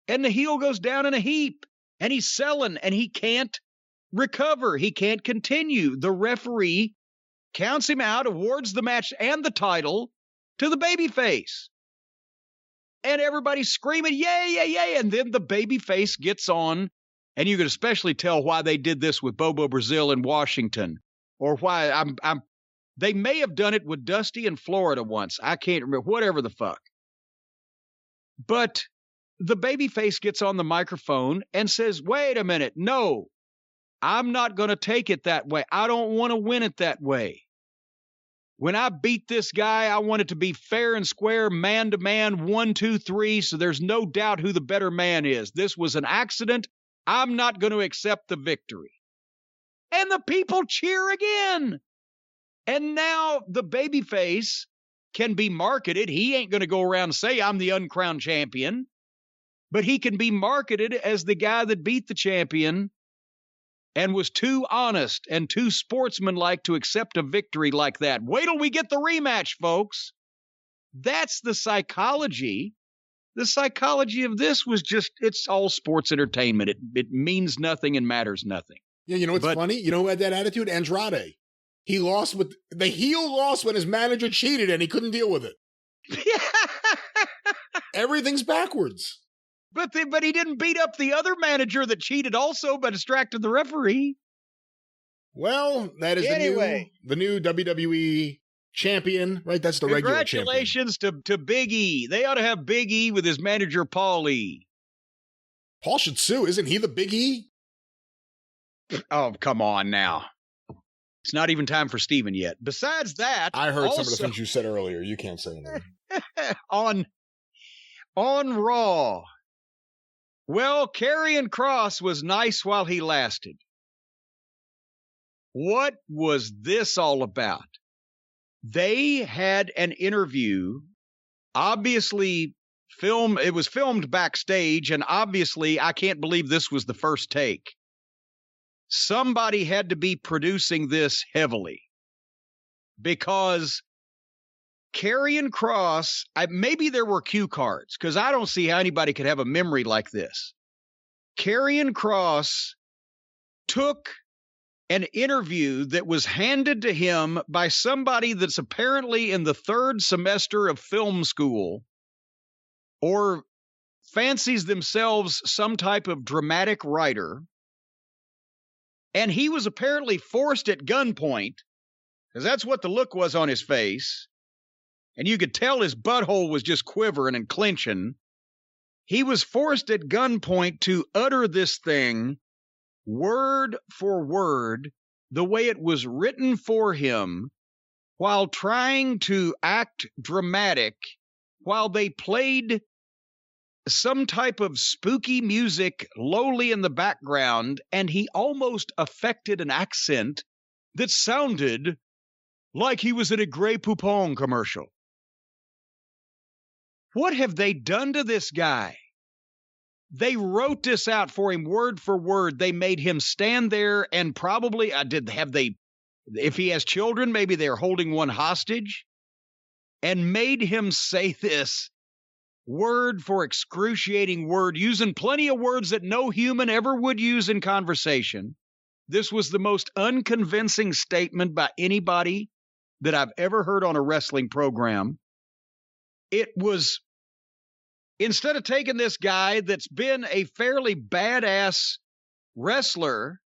And the heel goes down in a heap, and he's selling, and he can't recover. He can't continue. The referee counts him out, awards the match and the title to the babyface. And everybody's screaming, yay, yay, yay. And then the babyface gets on, and you can especially tell why they did this with Bobo Brazil in Washington, or why they may have done it with Dusty in Florida once. I can't remember, whatever the fuck. But the babyface gets on the microphone and says, wait a minute, no, I'm not going to take it that way. I don't want to win it that way. When I beat this guy, I want it to be fair and square, man to man, 1, 2, 3, so there's no doubt who the better man is. This was an accident. I'm not going to accept the victory. And the people cheer again. And now the babyface can be marketed. He ain't going to go around and say, I'm the uncrowned champion. But he can be marketed as the guy that beat the champion and was too honest and too sportsmanlike to accept a victory like that. Wait till we get the rematch, folks. That's the psychology. The psychology of this was just, it's all sports entertainment. It means nothing and matters nothing. Yeah, you know what's funny? You know who had that attitude? Andrade. He lost with, the heel lost when his manager cheated and he couldn't deal with it. Everything's backwards. But he didn't beat up the other manager that cheated also, but distracted the referee. Well, that is the new WWE champion, right? That's the regular champion. Congratulations to Big E. They ought to have Big E with his manager, Paul E. Paul should sue. Isn't he the Big E? Oh, come on now. It's not even time for Steven yet. Besides that, I heard some of the things you said earlier. You can't say anything. On Raw. Well, Karrion Kross was nice while he lasted. What was this all about? They had an interview, obviously it was filmed backstage, and obviously I can't believe this was the first take. Somebody had to be producing this heavily because Karrion Kross, maybe there were cue cards, because I don't see how anybody could have a memory like this. Karrion Kross took an interview that was handed to him by somebody that's apparently in the 3rd semester of film school or fancies themselves some type of dramatic writer. And he was apparently forced at gunpoint, because that's what the look was on his face. And you could tell his butthole was just quivering and clenching. He was forced at gunpoint to utter this thing word for word, the way it was written for him, while trying to act dramatic, while they played some type of spooky music lowly in the background, and he almost affected an accent that sounded like he was in a Grey Poupon commercial. What have they done to this guy? They wrote this out for him word for word. They made him stand there and probably, if he has children, maybe they're holding one hostage, and made him say this word for excruciating word, using plenty of words that no human ever would use in conversation. This was the most unconvincing statement by anybody that I've ever heard on a wrestling program. It was, instead of taking this guy that's been a fairly badass wrestler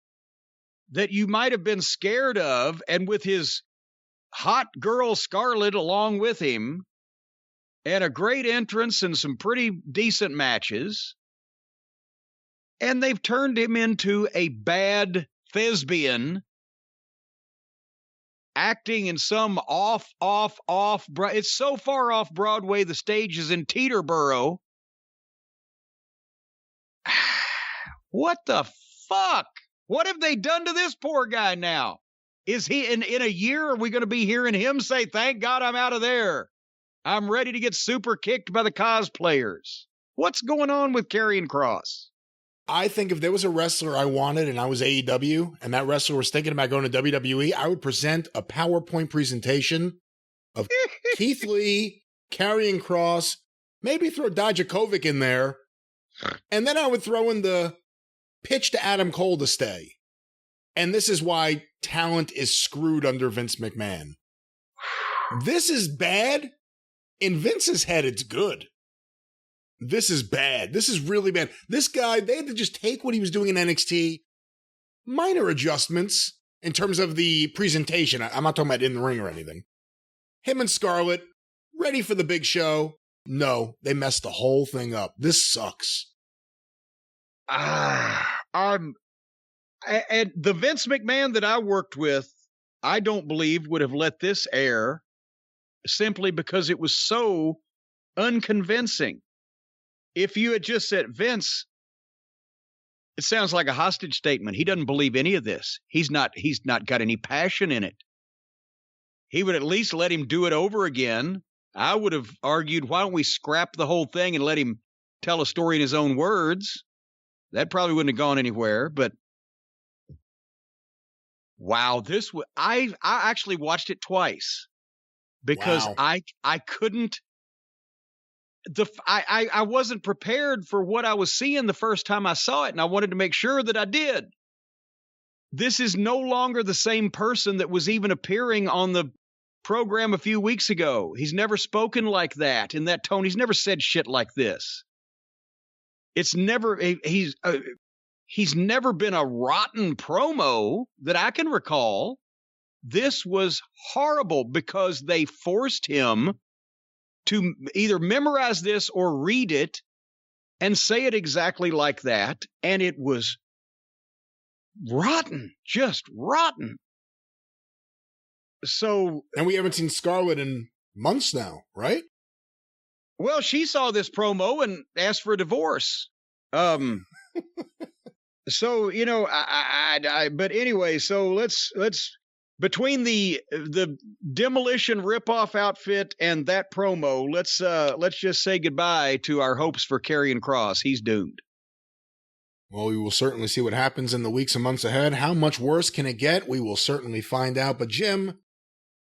that you might have been scared of, and with his hot girl Scarlett along with him, and a great entrance and some pretty decent matches, and they've turned him into a bad thespian acting in some it's so far off Broadway, the stage is in Teterboro. What the fuck? What have they done to this poor guy now? Is he, in a year, are we going to be hearing him say, thank God I'm out of there. I'm ready to get super kicked by the cosplayers. What's going on with Karrion Kross? I think if there was a wrestler I wanted and I was AEW and that wrestler was thinking about going to WWE, I would present a PowerPoint presentation of Keith Lee, Karrion Kross, maybe throw Dijakovic in there, and then I would throw in the pitch to Adam Cole to stay. And this is why talent is screwed under Vince McMahon. This is bad. In Vince's head, it's good. This is bad. This is really bad. This guy, they had to just take what he was doing in NXT, minor adjustments in terms of the presentation. I'm not talking about in the ring or anything. Him and Scarlett, ready for the big show. No, they messed the whole thing up. This sucks. And the Vince McMahon that I worked with, I don't believe would have let this air simply because it was so unconvincing. If you had just said, Vince, it sounds like a hostage statement. He doesn't believe any of this. He's not got any passion in it. He would at least let him do it over again. I would have argued, why don't we scrap the whole thing and let him tell a story in his own words? That probably wouldn't have gone anywhere, but wow, I actually watched it twice because Wow. I couldn't, I wasn't prepared for what I was seeing the first time I saw it, and I wanted to make sure that I did. This is no longer the same person that was even appearing on the program a few weeks ago. He's never spoken like that, in that tone. He's never said shit like this. It's never, he's never been a rotten promo that I can recall. This was horrible because they forced him to either memorize this or read it and say it exactly like that. And it was rotten, just rotten. So, And we haven't seen Scarlett in months now, right? well, she saw this promo and asked for a divorce. So, you know, but anyway, so let's between the demolition ripoff outfit and that promo, let's just say goodbye to our hopes for Karrion Kross. He's doomed. Well, we will certainly see what happens in the weeks and months ahead. How much worse can it get? We will certainly find out. But Jim,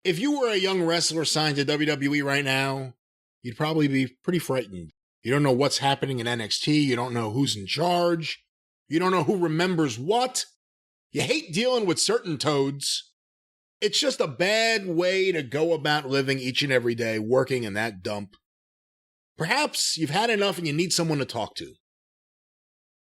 if you were a young wrestler signed to WWE right now, you'd probably be pretty frightened. You don't know what's happening in NXT. You don't know who's in charge. You don't know who remembers what. You hate dealing with certain toads. It's just a bad way to go about living each and every day, working in that dump. Perhaps you've had enough and you need someone to talk to.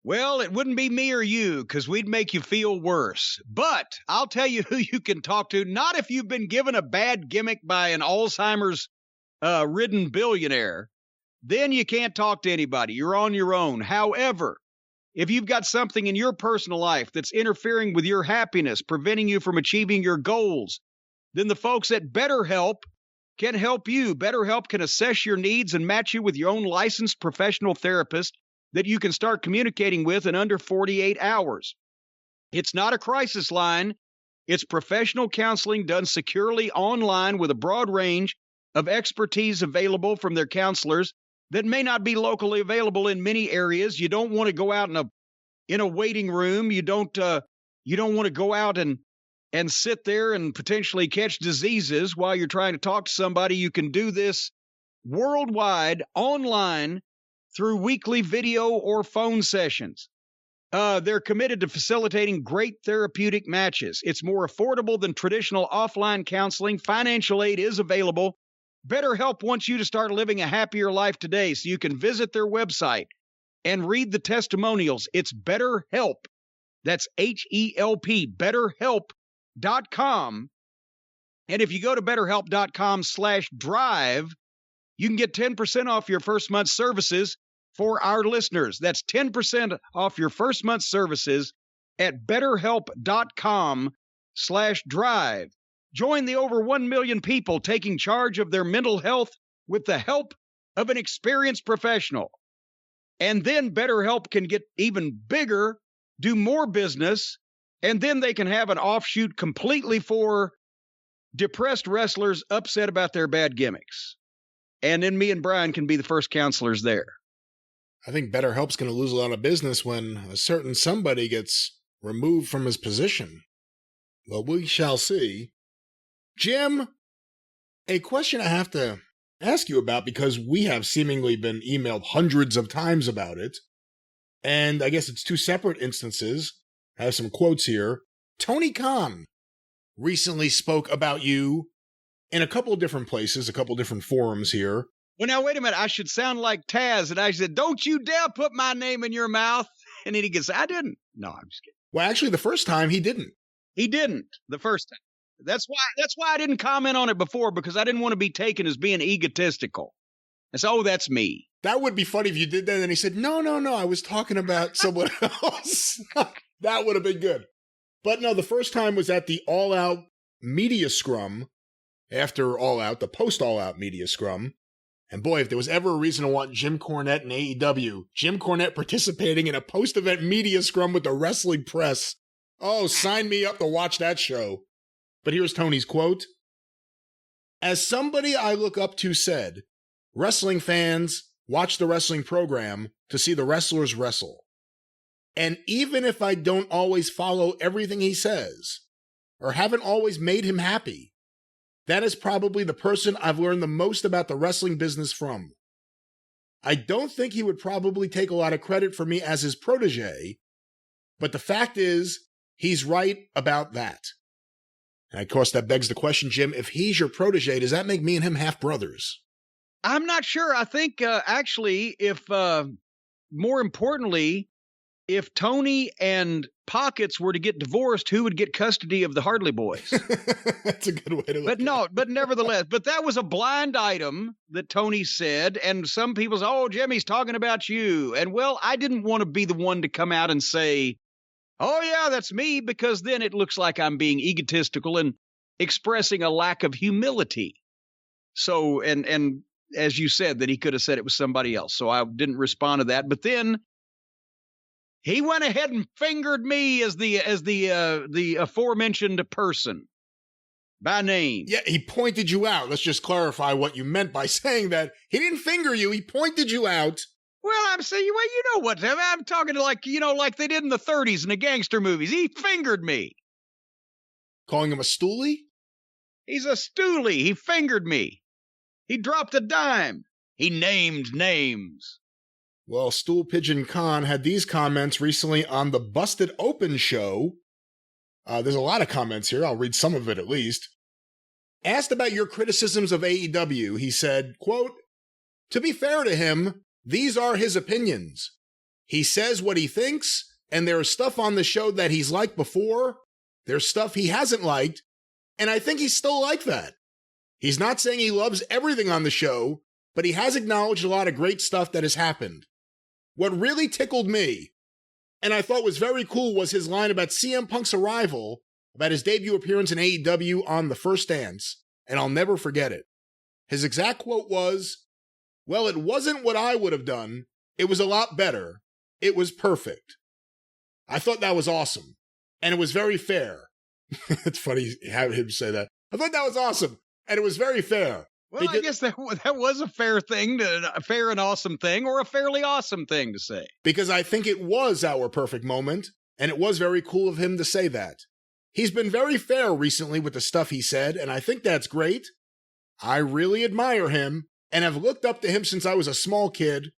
Well, it wouldn't be me or you, because we'd make you feel worse. But I'll tell you who you can talk to, not if you've been given a bad gimmick by an Alzheimer's ridden billionaire. Then you can't talk to anybody. You're on your own. However, if you've got something in your personal life that's interfering with your happiness, preventing you from achieving your goals, then the folks at BetterHelp can help you. BetterHelp can assess your needs and match you with your own licensed professional therapist that you can start communicating with in under 48 hours. It's not a crisis line. It's professional counseling done securely online with a broad range of expertise available from their counselors that may not be locally available in many areas. You don't want to go out in a waiting room. You don't want to go out and sit there and potentially catch diseases while you're trying to talk to somebody. You can do this worldwide, online, through weekly video or phone sessions. They're committed to facilitating great therapeutic matches. It's more affordable than traditional offline counseling. Financial aid is available. BetterHelp wants you to start living a happier life today, so you can visit their website and read the testimonials. It's BetterHelp. That's HELP, BetterHelp.com. And if you go to BetterHelp.com/drive, you can get 10% off your first month's services for our listeners. That's 10% off your first month's services at BetterHelp.com/drive. Join the over 1 million people taking charge of their mental health with the help of an experienced professional. And then BetterHelp can get even bigger, do more business, and then they can have an offshoot completely for depressed wrestlers upset about their bad gimmicks. And then me and Brian can be the first counselors there. I think BetterHelp's going to lose a lot of business when a certain somebody gets removed from his position. Well, we shall see. Jim, A question I have to ask you about, because we have seemingly been emailed hundreds of times about it, and I guess it's two separate instances. I have some quotes here. Tony Khan recently spoke about you in a couple of different places, a couple of different forums here. Well, now, wait a minute. I should sound like Taz. And I said, don't you dare put my name in your mouth. And then he gets, I didn't. No, I'm just kidding. Well, actually, the first time he didn't. He didn't the first time. That's why I didn't comment on it before, because I didn't want to be taken as being egotistical. And so, that's me. That would be funny if you did that and he said, no, I was talking about someone else. That would have been good. But no, the first time was at the All Out Media Scrum, after All Out, the post-All Out Media Scrum. And boy, if there was ever a reason to want Jim Cornette and AEW, Jim Cornette participating in a post-event media scrum with the wrestling press. Oh, sign me up to watch that show. But here's Tony's quote. As somebody I look up to said, wrestling fans watch the wrestling program to see the wrestlers wrestle. And even if I don't always follow everything he says, or haven't always made him happy, that is probably the person I've learned the most about the wrestling business from. I don't think he would probably take a lot of credit for me as his protege, but the fact is, he's right about that. And of course, that begs the question, Jim, if he's your protege, does that make me and him half-brothers? I'm not sure. I think, actually, if, more importantly, if Tony and Pockets were to get divorced, who would get custody of the Hartley boys? That's a good way to look at it. But nevertheless, but that was a blind item that Tony said, and some people say, oh, Jimmy's talking about you. And well, I didn't want to be the one to come out and say, oh yeah, that's me, because then it looks like I'm being egotistical and expressing a lack of humility. So, and as you said, that he could have said it was somebody else. So I didn't respond to that. But then he went ahead and fingered me as the aforementioned person by name. Yeah, he pointed you out. Let's just clarify what you meant by saying that. He didn't finger you. He pointed you out. Well, I'm saying, well, you know what? I'm talking to like they did in the 30s in the gangster movies. He fingered me. Calling him a stoolie? He's a stoolie. He fingered me. He dropped a dime. He named names. Well, Stool Pigeon Khan had these comments recently on the Busted Open show. There's a lot of comments here. I'll read some of it at least. Asked about your criticisms of AEW, he said, quote, to be fair to him, these are his opinions. He says what he thinks, and there's stuff on the show that he's liked before. There's stuff he hasn't liked, and I think he's still like that. He's not saying he loves everything on the show, but he has acknowledged a lot of great stuff that has happened. What really tickled me, and I thought was very cool, was his line about CM Punk's arrival, about his debut appearance in AEW on The First Dance, and I'll never forget it. His exact quote was, well, it wasn't what I would have done. It was a lot better. It was perfect. I thought that was awesome. And it was very fair. It's funny having him say that. I thought that was awesome. And it was very fair. Well, I guess that was a fair thing, a fair and awesome thing, or a fairly awesome thing to say. Because I think it was our perfect moment, and it was very cool of him to say that. He's been very fair recently with the stuff he said, and I think that's great. I really admire him, and have looked up to him since I was a small kid.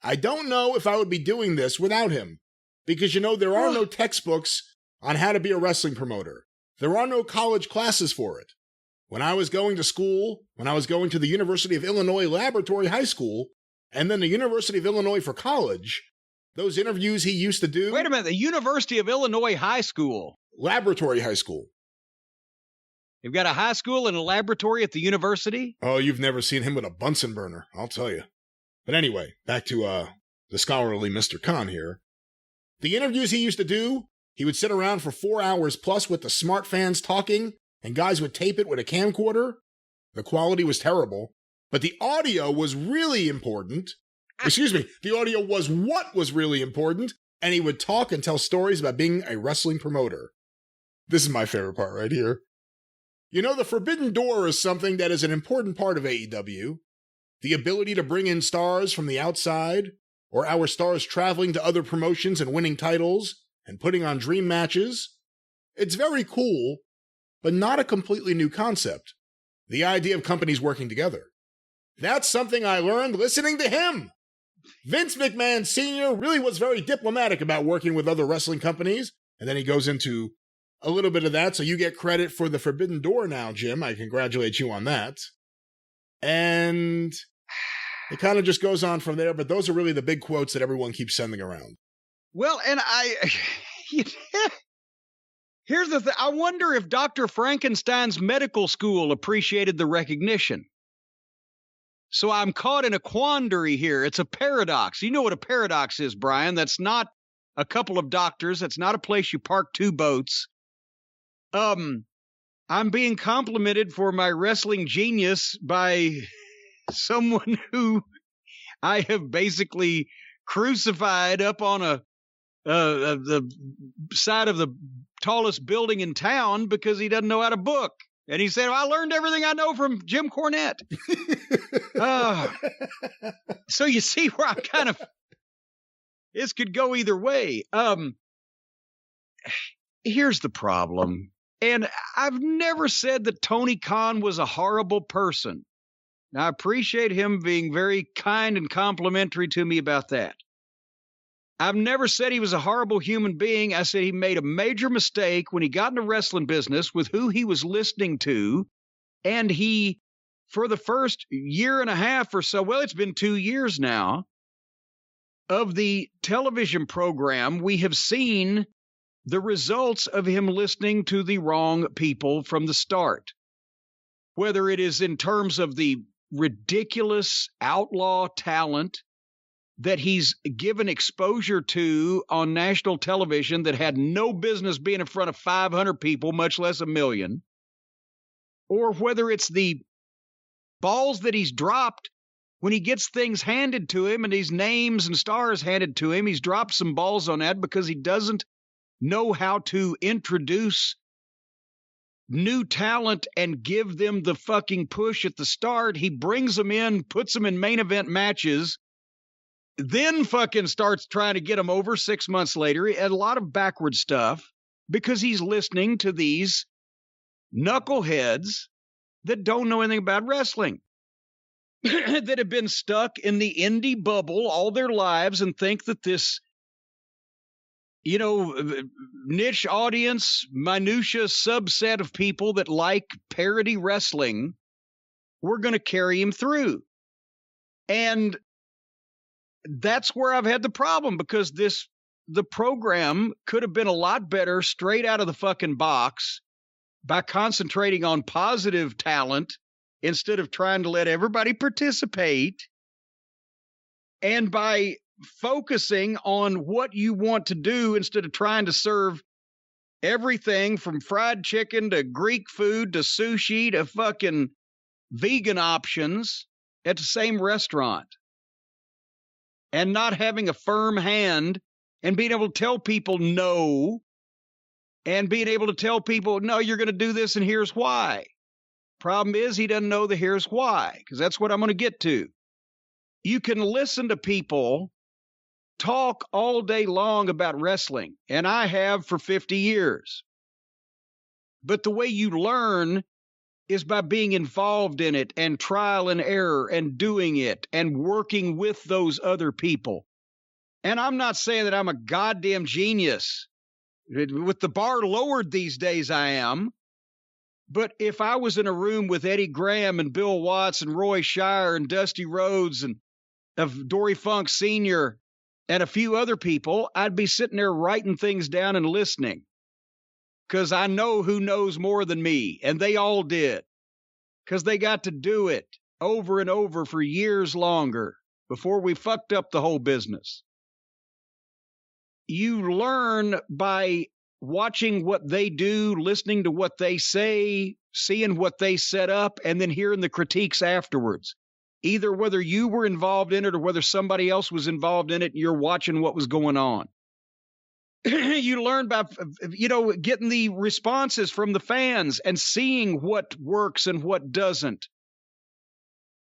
I don't know if I would be doing this without him. Because, there are no textbooks on how to be a wrestling promoter. There are no college classes for it. When I was going to school, when I was going to the University of Illinois Laboratory High School, and then the University of Illinois for college, those interviews he used to do... Wait a minute, the University of Illinois High School? Laboratory High School. You've got a high school and a laboratory at the university? Oh, you've never seen him with a Bunsen burner, I'll tell you. But anyway, back to the scholarly Mr. Khan here. The interviews he used to do, he would sit around for 4 hours plus with the smart fans talking, and guys would tape it with a camcorder. The quality was terrible, but the audio was really important. Excuse me, the audio was what was really important, and he would talk and tell stories about being a wrestling promoter. This is my favorite part right here. The Forbidden Door is something that is an important part of AEW. The ability to bring in stars from the outside, or our stars traveling to other promotions and winning titles, and putting on dream matches. It's very cool, but not a completely new concept. The idea of companies working together. That's something I learned listening to him. Vince McMahon Sr. really was very diplomatic about working with other wrestling companies, and then he goes into a little bit of that, so you get credit for the Forbidden Door now, Jim. I congratulate you on that. And it kind of just goes on from there, but those are really the big quotes that everyone keeps sending around. Well, and here's the thing. I wonder if Dr. Frankenstein's medical school appreciated the recognition. So I'm caught in a quandary here. It's a paradox. You know what a paradox is, Brian. That's not a couple of doctors. That's not a place you park two boats. I'm being complimented for my wrestling genius by someone who I have basically crucified up on the side of the tallest building in town because he doesn't know how to book. And he said, well, I learned everything I know from Jim Cornette. So you see where I'm kind of, this could go either way. Here's the problem. And I've never said that Tony Khan was a horrible person. Now, I appreciate him being very kind and complimentary to me about that. I've never said he was a horrible human being. I said he made a major mistake when he got in the wrestling business with who he was listening to. And he, for the first year and a half or so, well, it's been 2 years now, of the television program, we have seen the results of him listening to the wrong people from the start. Whether it is in terms of the ridiculous outlaw talent that he's given exposure to on national television that had no business being in front of 500 people, much less a million, or whether it's the balls that he's dropped when he gets things handed to him and these names and stars handed to him. He's dropped some balls on that because he doesn't know how to introduce new talent and give them the fucking push at the start. He brings them in, puts them in main event matches, then fucking starts trying to get them over 6 months later. And a lot of backward stuff because he's listening to these knuckleheads that don't know anything about wrestling, that have been stuck in the indie bubble all their lives and think that this, you know, niche audience, minutia subset of people that like parody wrestling, we're going to carry him through. And that's where I've had the problem, because the program could have been a lot better straight out of the fucking box by concentrating on positive talent instead of trying to let everybody participate, and by focusing on what you want to do instead of trying to serve everything from fried chicken to Greek food to sushi to fucking vegan options at the same restaurant. And not having a firm hand and being able to tell people no, and being able to tell people, no, you're going to do this and here's why. Problem is, he doesn't know the here's why, because that's what I'm going to get to. You can listen to people talk all day long about wrestling, and I have for 50 years. But the way you learn is by being involved in it and trial and error and doing it and working with those other people. And I'm not saying that I'm a goddamn genius. With the bar lowered these days, I am. But if I was in a room with Eddie Graham and Bill Watts and Roy Shire and Dusty Rhodes and of Dory Funk Sr. and a few other people, I'd be sitting there writing things down and listening. Because I know who knows more than me, and they all did. Because they got to do it over and over for years longer before we fucked up the whole business. You learn by watching what they do, listening to what they say, seeing what they set up, and then hearing the critiques afterwards. Either whether you were involved in it or whether somebody else was involved in it, and you're watching what was going on. You learn by, getting the responses from the fans and seeing what works and what doesn't.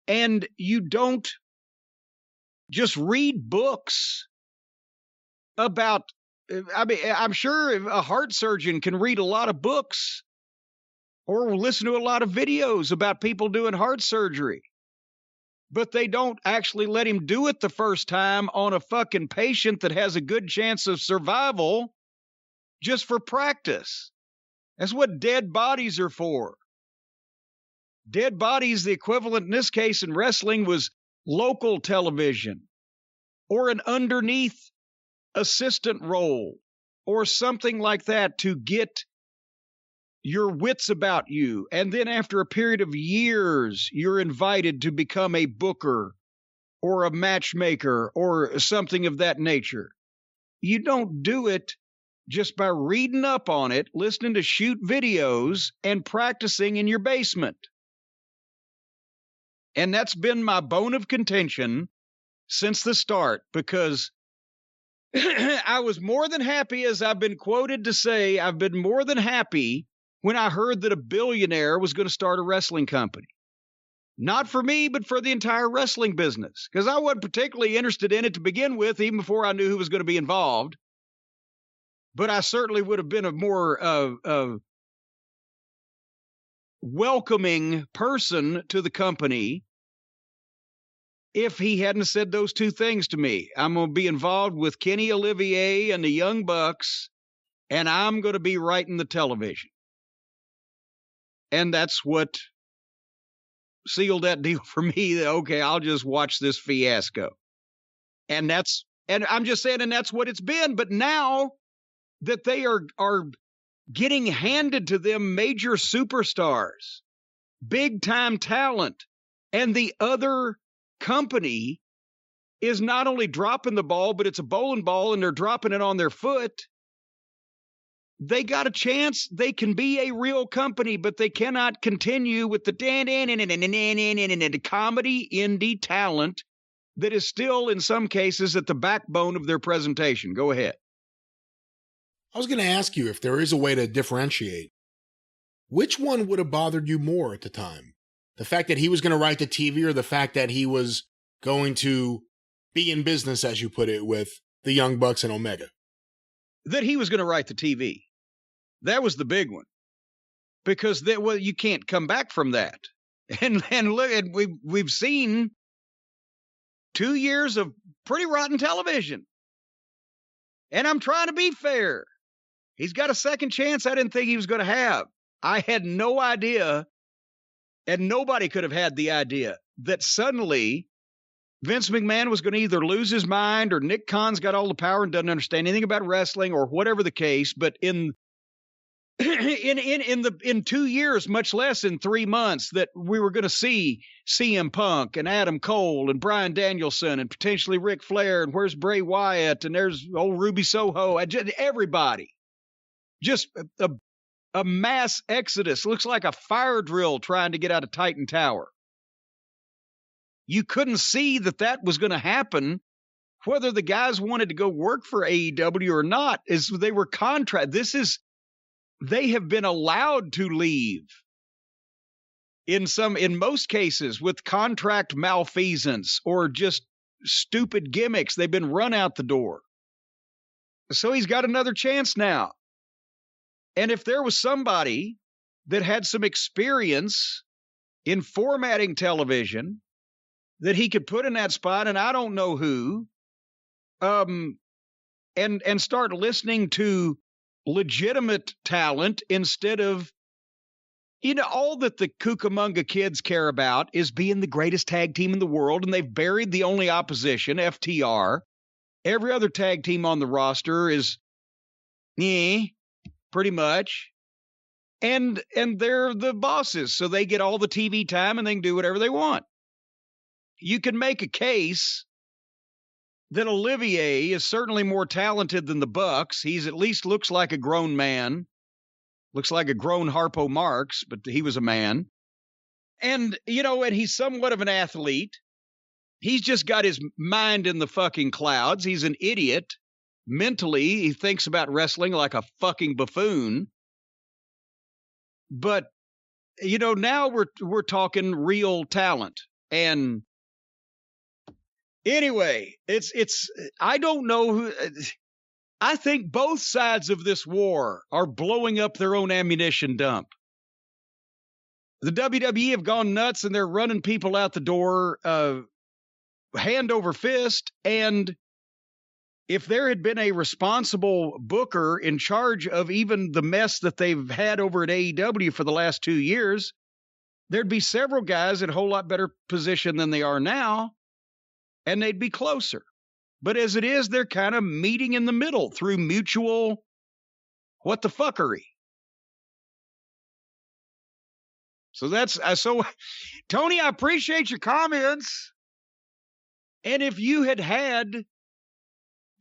And you don't just read books about, I'm sure a heart surgeon can read a lot of books or listen to a lot of videos about people doing heart surgery. But they don't actually let him do it the first time on a fucking patient that has a good chance of survival just for practice. That's what dead bodies are for. Dead bodies, the equivalent in this case in wrestling was local television or an underneath assistant role or something like that to get your wits about you. And then after a period of years, you're invited to become a booker or a matchmaker or something of that nature. You don't do it just by reading up on it, listening to shoot videos, and practicing in your basement. And that's been my bone of contention since the start, because I was more than happy, as I've been quoted to say, I've been more than happy when I heard that a billionaire was going to start a wrestling company. Not for me, but for the entire wrestling business, because I wasn't particularly interested in it to begin with, even before I knew who was going to be involved. But I certainly would have been a more welcoming person to the company if he hadn't said those two things to me. I'm going to be involved with Kenny Olivier and the Young Bucks, and I'm going to be writing the television. And that's what sealed that deal for me. That, okay, I'll just watch this fiasco. And I'm just saying, and that's what it's been. But now that they are getting handed to them major superstars, big time talent, and the other company is not only dropping the ball, but it's a bowling ball and they're dropping it on their foot. They got a chance. They can be a real company, but they cannot continue with the comedy indie talent that is still, in some cases, at the backbone of their presentation. Go ahead. I was going to ask you if there is a way to differentiate. Which one would have bothered you more at the time? The fact that he was going to write the TV, or the fact that he was going to be in business, as you put it, with the Young Bucks and Omega? That he was going to write the TV. That was the big one. Because you can't come back from that. And look, we've seen 2 years of pretty rotten television. And I'm trying to be fair. He's got a second chance I didn't think he was going to have. I had no idea, and nobody could have had the idea, that suddenly Vince McMahon was going to either lose his mind, or Nick Khan's got all the power and doesn't understand anything about wrestling, or whatever the case. But in 2 years, much less in 3 months, that we were going to see CM Punk and Adam Cole and Bryan Danielson and potentially Ric Flair, and where's Bray Wyatt, and there's old Ruby Soho, everybody. Just a mass exodus. Looks like a fire drill trying to get out of Titan Tower. You couldn't see that was going to happen, whether the guys wanted to go work for AEW or not. They were they have been allowed to leave in most cases with contract malfeasance or just stupid gimmicks. They've been run out the door. So he's got another chance now. And if there was somebody that had some experience in formatting television that he could put in that spot, and I don't know who, and start listening to legitimate talent instead of, all that the Cucamonga kids care about is being the greatest tag team in the world, and they've buried the only opposition, FTR. Every other tag team on the roster is, pretty much. And they're the bosses, so they get all the TV time and they can do whatever they want. You can make a case that Olivier is certainly more talented than the Bucks. He's at least looks like a grown man. Looks like a grown Harpo Marx, but he was a man. And, and he's somewhat of an athlete. He's just got his mind in the fucking clouds. He's an idiot. Mentally, he thinks about wrestling like a fucking buffoon. But, now we're talking real talent. And anyway, I don't know who. I think both sides of this war are blowing up their own ammunition dump. The WWE have gone nuts and they're running people out the door hand over fist. And if there had been a responsible booker in charge of even the mess that they've had over at AEW for the last 2 years, there'd be several guys in a whole lot better position than they are now, and they'd be closer. But as it is, they're kind of meeting in the middle through mutual what the fuckery. So Tony, I appreciate your comments. And if you had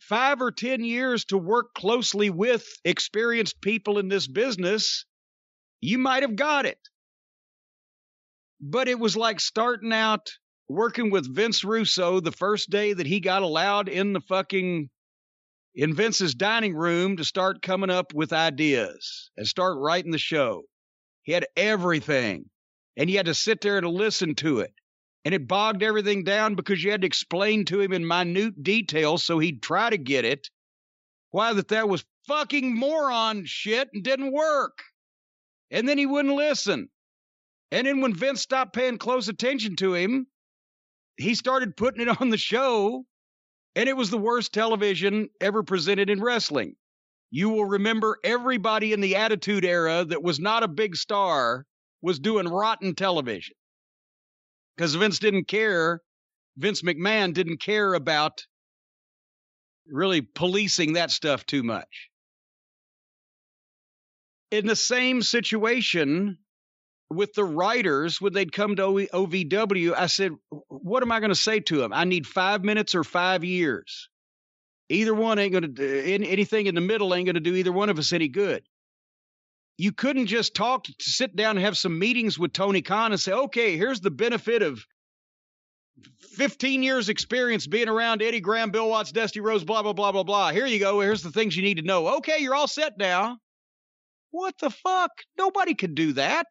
5 or 10 years to work closely with experienced people in this business, you might have got it. But it was like starting out working with Vince Russo the first day that he got allowed in Vince's dining room to start coming up with ideas and start writing the show. He had everything, and you had to sit there and listen to it. And it bogged everything down because you had to explain to him in minute detail so he'd try to get it. Why that was fucking moron shit and didn't work. And then he wouldn't listen. And then when Vince stopped paying close attention to him, he started putting it on the show, and it was the worst television ever presented in wrestling. You will remember everybody in the Attitude Era that was not a big star was doing rotten television. Because Vince McMahon didn't care about really policing that stuff too much. In the same situation with the writers, when they'd come to OVW, I said, what am I going to say to them? I need 5 minutes or 5 years. Either one ain't going to, anything in the middle ain't going to do either one of us any good. You couldn't just sit down and have some meetings with Tony Khan and say, okay, here's the benefit of 15 years experience being around Eddie Graham, Bill Watts, Dusty Rhodes, blah, blah, blah, blah, blah. Here you go. Here's the things you need to know. Okay, you're all set now. What the fuck? Nobody could do that.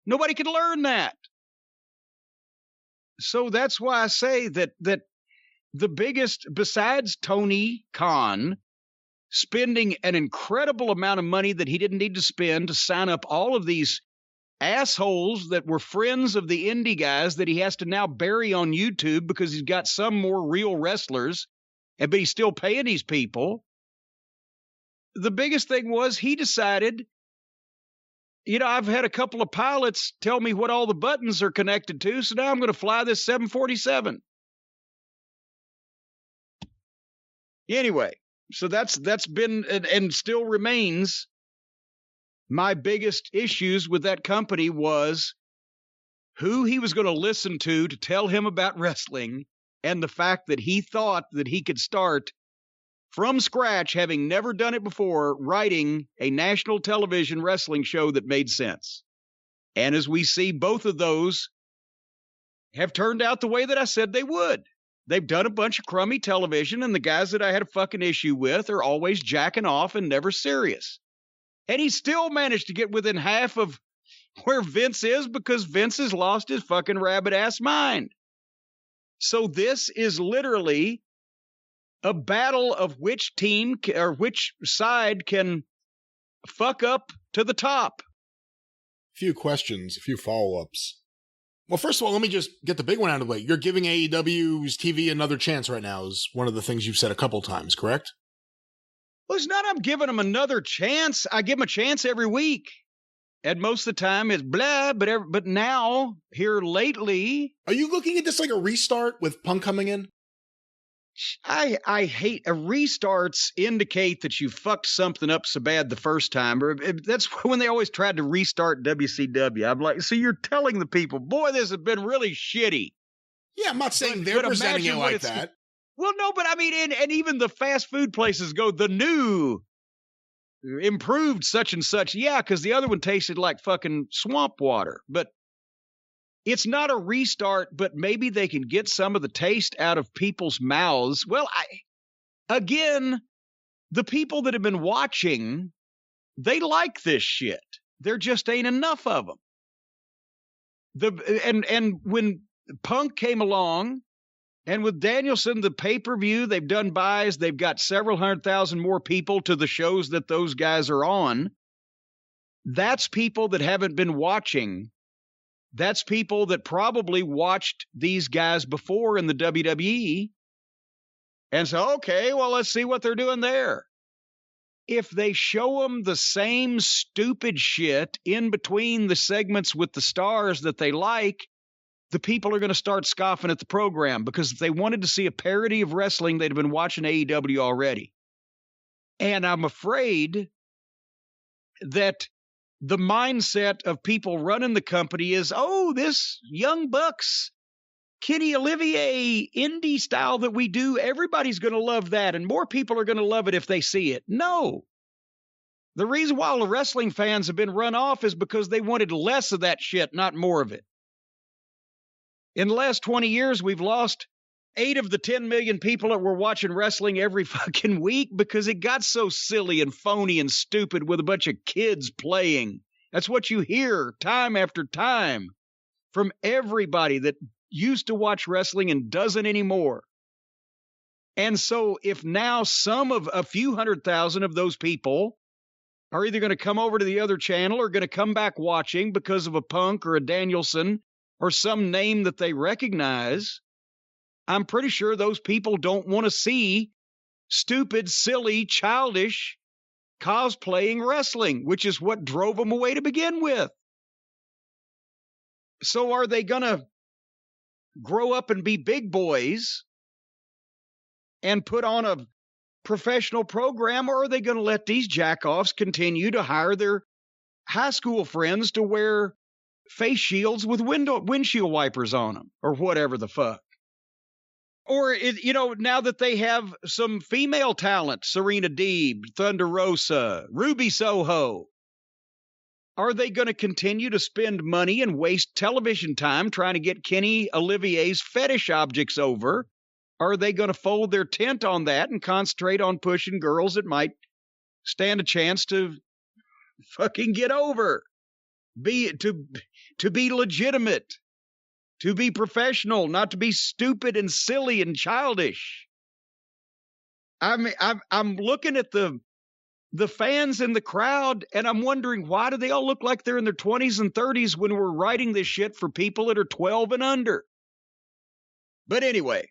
Nobody could learn that. So that's why I say that the biggest, besides Tony Khan spending an incredible amount of money that he didn't need to spend to sign up all of these assholes that were friends of the indie guys that he has to now bury on YouTube because he's got some more real wrestlers, but he's still paying these people. The biggest thing was he decided, I've had a couple of pilots tell me what all the buttons are connected to, so now I'm going to fly this 747. Anyway, so that's been and still remains my biggest issues with that company was who he was going to listen to tell him about wrestling, and the fact that he thought that he could start from scratch, having never done it before, writing a national television wrestling show that made sense. And as we see, both of those have turned out the way that I said they would. They've done a bunch of crummy television, and the guys that I had a fucking issue with are always jacking off and never serious. And he still managed to get within half of where Vince is because Vince has lost his fucking rabbit-ass mind. So this is literally a battle of which team or which side can fuck up to the top. A few questions, a few follow-ups. Well, first of all, let me just get the big one out of the way. You're giving AEW's TV another chance right now is one of the things you've said a couple times, correct? Well, it's not I'm giving them another chance. I give them a chance every week. And most of the time it's blah, but now, here lately... Are you looking at this like a restart with Punk coming in? I hate restarts indicate that you fucked something up so bad the first time. That's when they always tried to restart WCW. I'm like, so you're telling the people, boy, this has been really shitty. Yeah, I'm not saying they're presenting it like that. Well, no, but I mean, and even the fast food places go, the new improved such and such. Yeah, because the other one tasted like fucking swamp water. But it's not a restart, but maybe they can get some of the taste out of people's mouths. Well, again, the people that have been watching, they like this shit. There just ain't enough of them. And when Punk came along, and with Danielson, the pay-per-view, they've done buys. They've got several 100,000 more people to the shows that those guys are on. That's people that haven't been watching that's people that probably watched these guys before in the WWE and say, okay, well, let's see what they're doing there. If they show them the same stupid shit in between the segments with the stars that they like, the people are going to start scoffing at the program, because if they wanted to see a parody of wrestling, they'd have been watching AEW already. And I'm afraid that the mindset of people running the company is, oh, this Young Bucks, Kenny Olivier indie style that we do, everybody's going to love that, and more people are going to love it if they see it. No. The reason why the wrestling fans have been run off is because they wanted less of that shit, not more of it. In the last 20 years, we've lost 8 of the 10 million people that were watching wrestling every fucking week because it got so silly and phony and stupid with a bunch of kids playing. That's what you hear time after time from everybody that used to watch wrestling and doesn't anymore. And so if now a few 100,000 of those people are either going to come over to the other channel or going to come back watching because of a Punk or a Danielson or some name that they recognize, I'm pretty sure those people don't want to see stupid, silly, childish cosplaying wrestling, which is what drove them away to begin with. So are they going to grow up and be big boys and put on a professional program, or are they going to let these jackoffs continue to hire their high school friends to wear face shields with windshield wipers on them or whatever the fuck? Or, now that they have some female talent, Serena Deeb, Thunder Rosa, Ruby Soho, are they going to continue to spend money and waste television time trying to get Kenny Olivier's fetish objects over? Or are they going to fold their tent on that and concentrate on pushing girls that might stand a chance to fucking get over? To be legitimate, to be professional, not to be stupid and silly and childish. I'm looking at the fans in the crowd, and I'm wondering, why do they all look like they're in their 20s and 30s when we're writing this shit for people that are 12 and under? But anyway,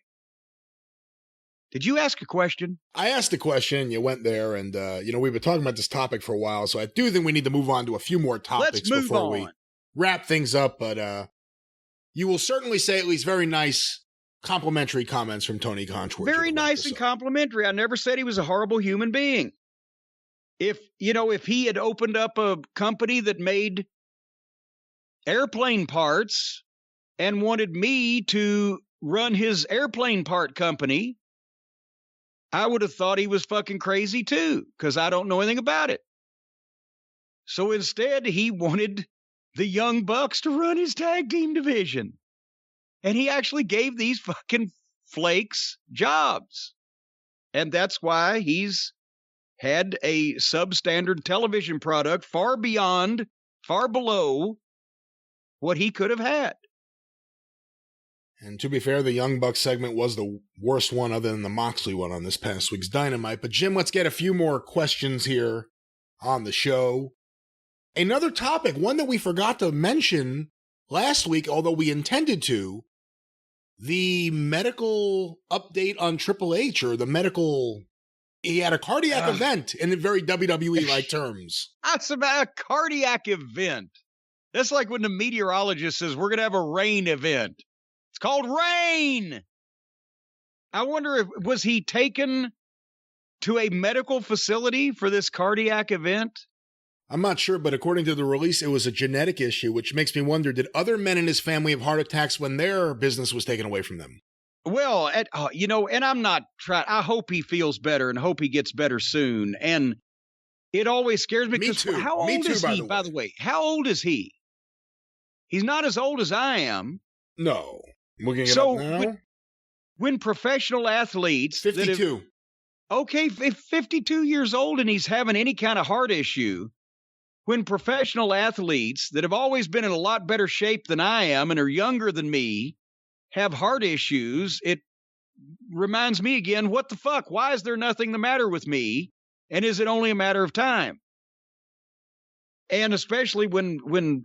did you ask a question? I asked a question, you went there, and, we've been talking about this topic for a while, so I do think we need to move on to a few more topics before we wrap things up, but you will certainly say at least very nice complimentary comments from Tony Khan. Very nice and complimentary. I never said he was a horrible human being. If he had opened up a company that made airplane parts and wanted me to run his airplane part company, I would have thought he was fucking crazy too, because I don't know anything about it. So instead, he wanted the Young Bucks to run his tag team division. And he actually gave these fucking flakes jobs. And that's why he's had a substandard television product far below what he could have had. And to be fair, the Young Bucks segment was the worst one other than the Moxley one on this past week's Dynamite. But Jim, let's get a few more questions here on the show. Another topic, one that we forgot to mention last week, although we intended to, the medical update on Triple H, or he had a cardiac event in the very WWE-like terms. That's about a cardiac event. That's like when the meteorologist says, we're going to have a rain event. It's called rain. I wonder was he taken to a medical facility for this cardiac event? I'm not sure, but according to the release, it was a genetic issue, which makes me wonder, did other men in his family have heart attacks when their business was taken away from them? Well, and I'm not trying, I hope he feels better and hope he gets better soon. And it always scares me. Me too. How old is he, by the way? How old is he? He's not as old as I am. No. Looking it up now? When professional athletes... 52. Okay, 52 years old and he's having any kind of heart issue. When professional athletes that have always been in a lot better shape than I am and are younger than me have heart issues, it reminds me again, what the fuck? Why is there nothing the matter with me? And is it only a matter of time? And especially when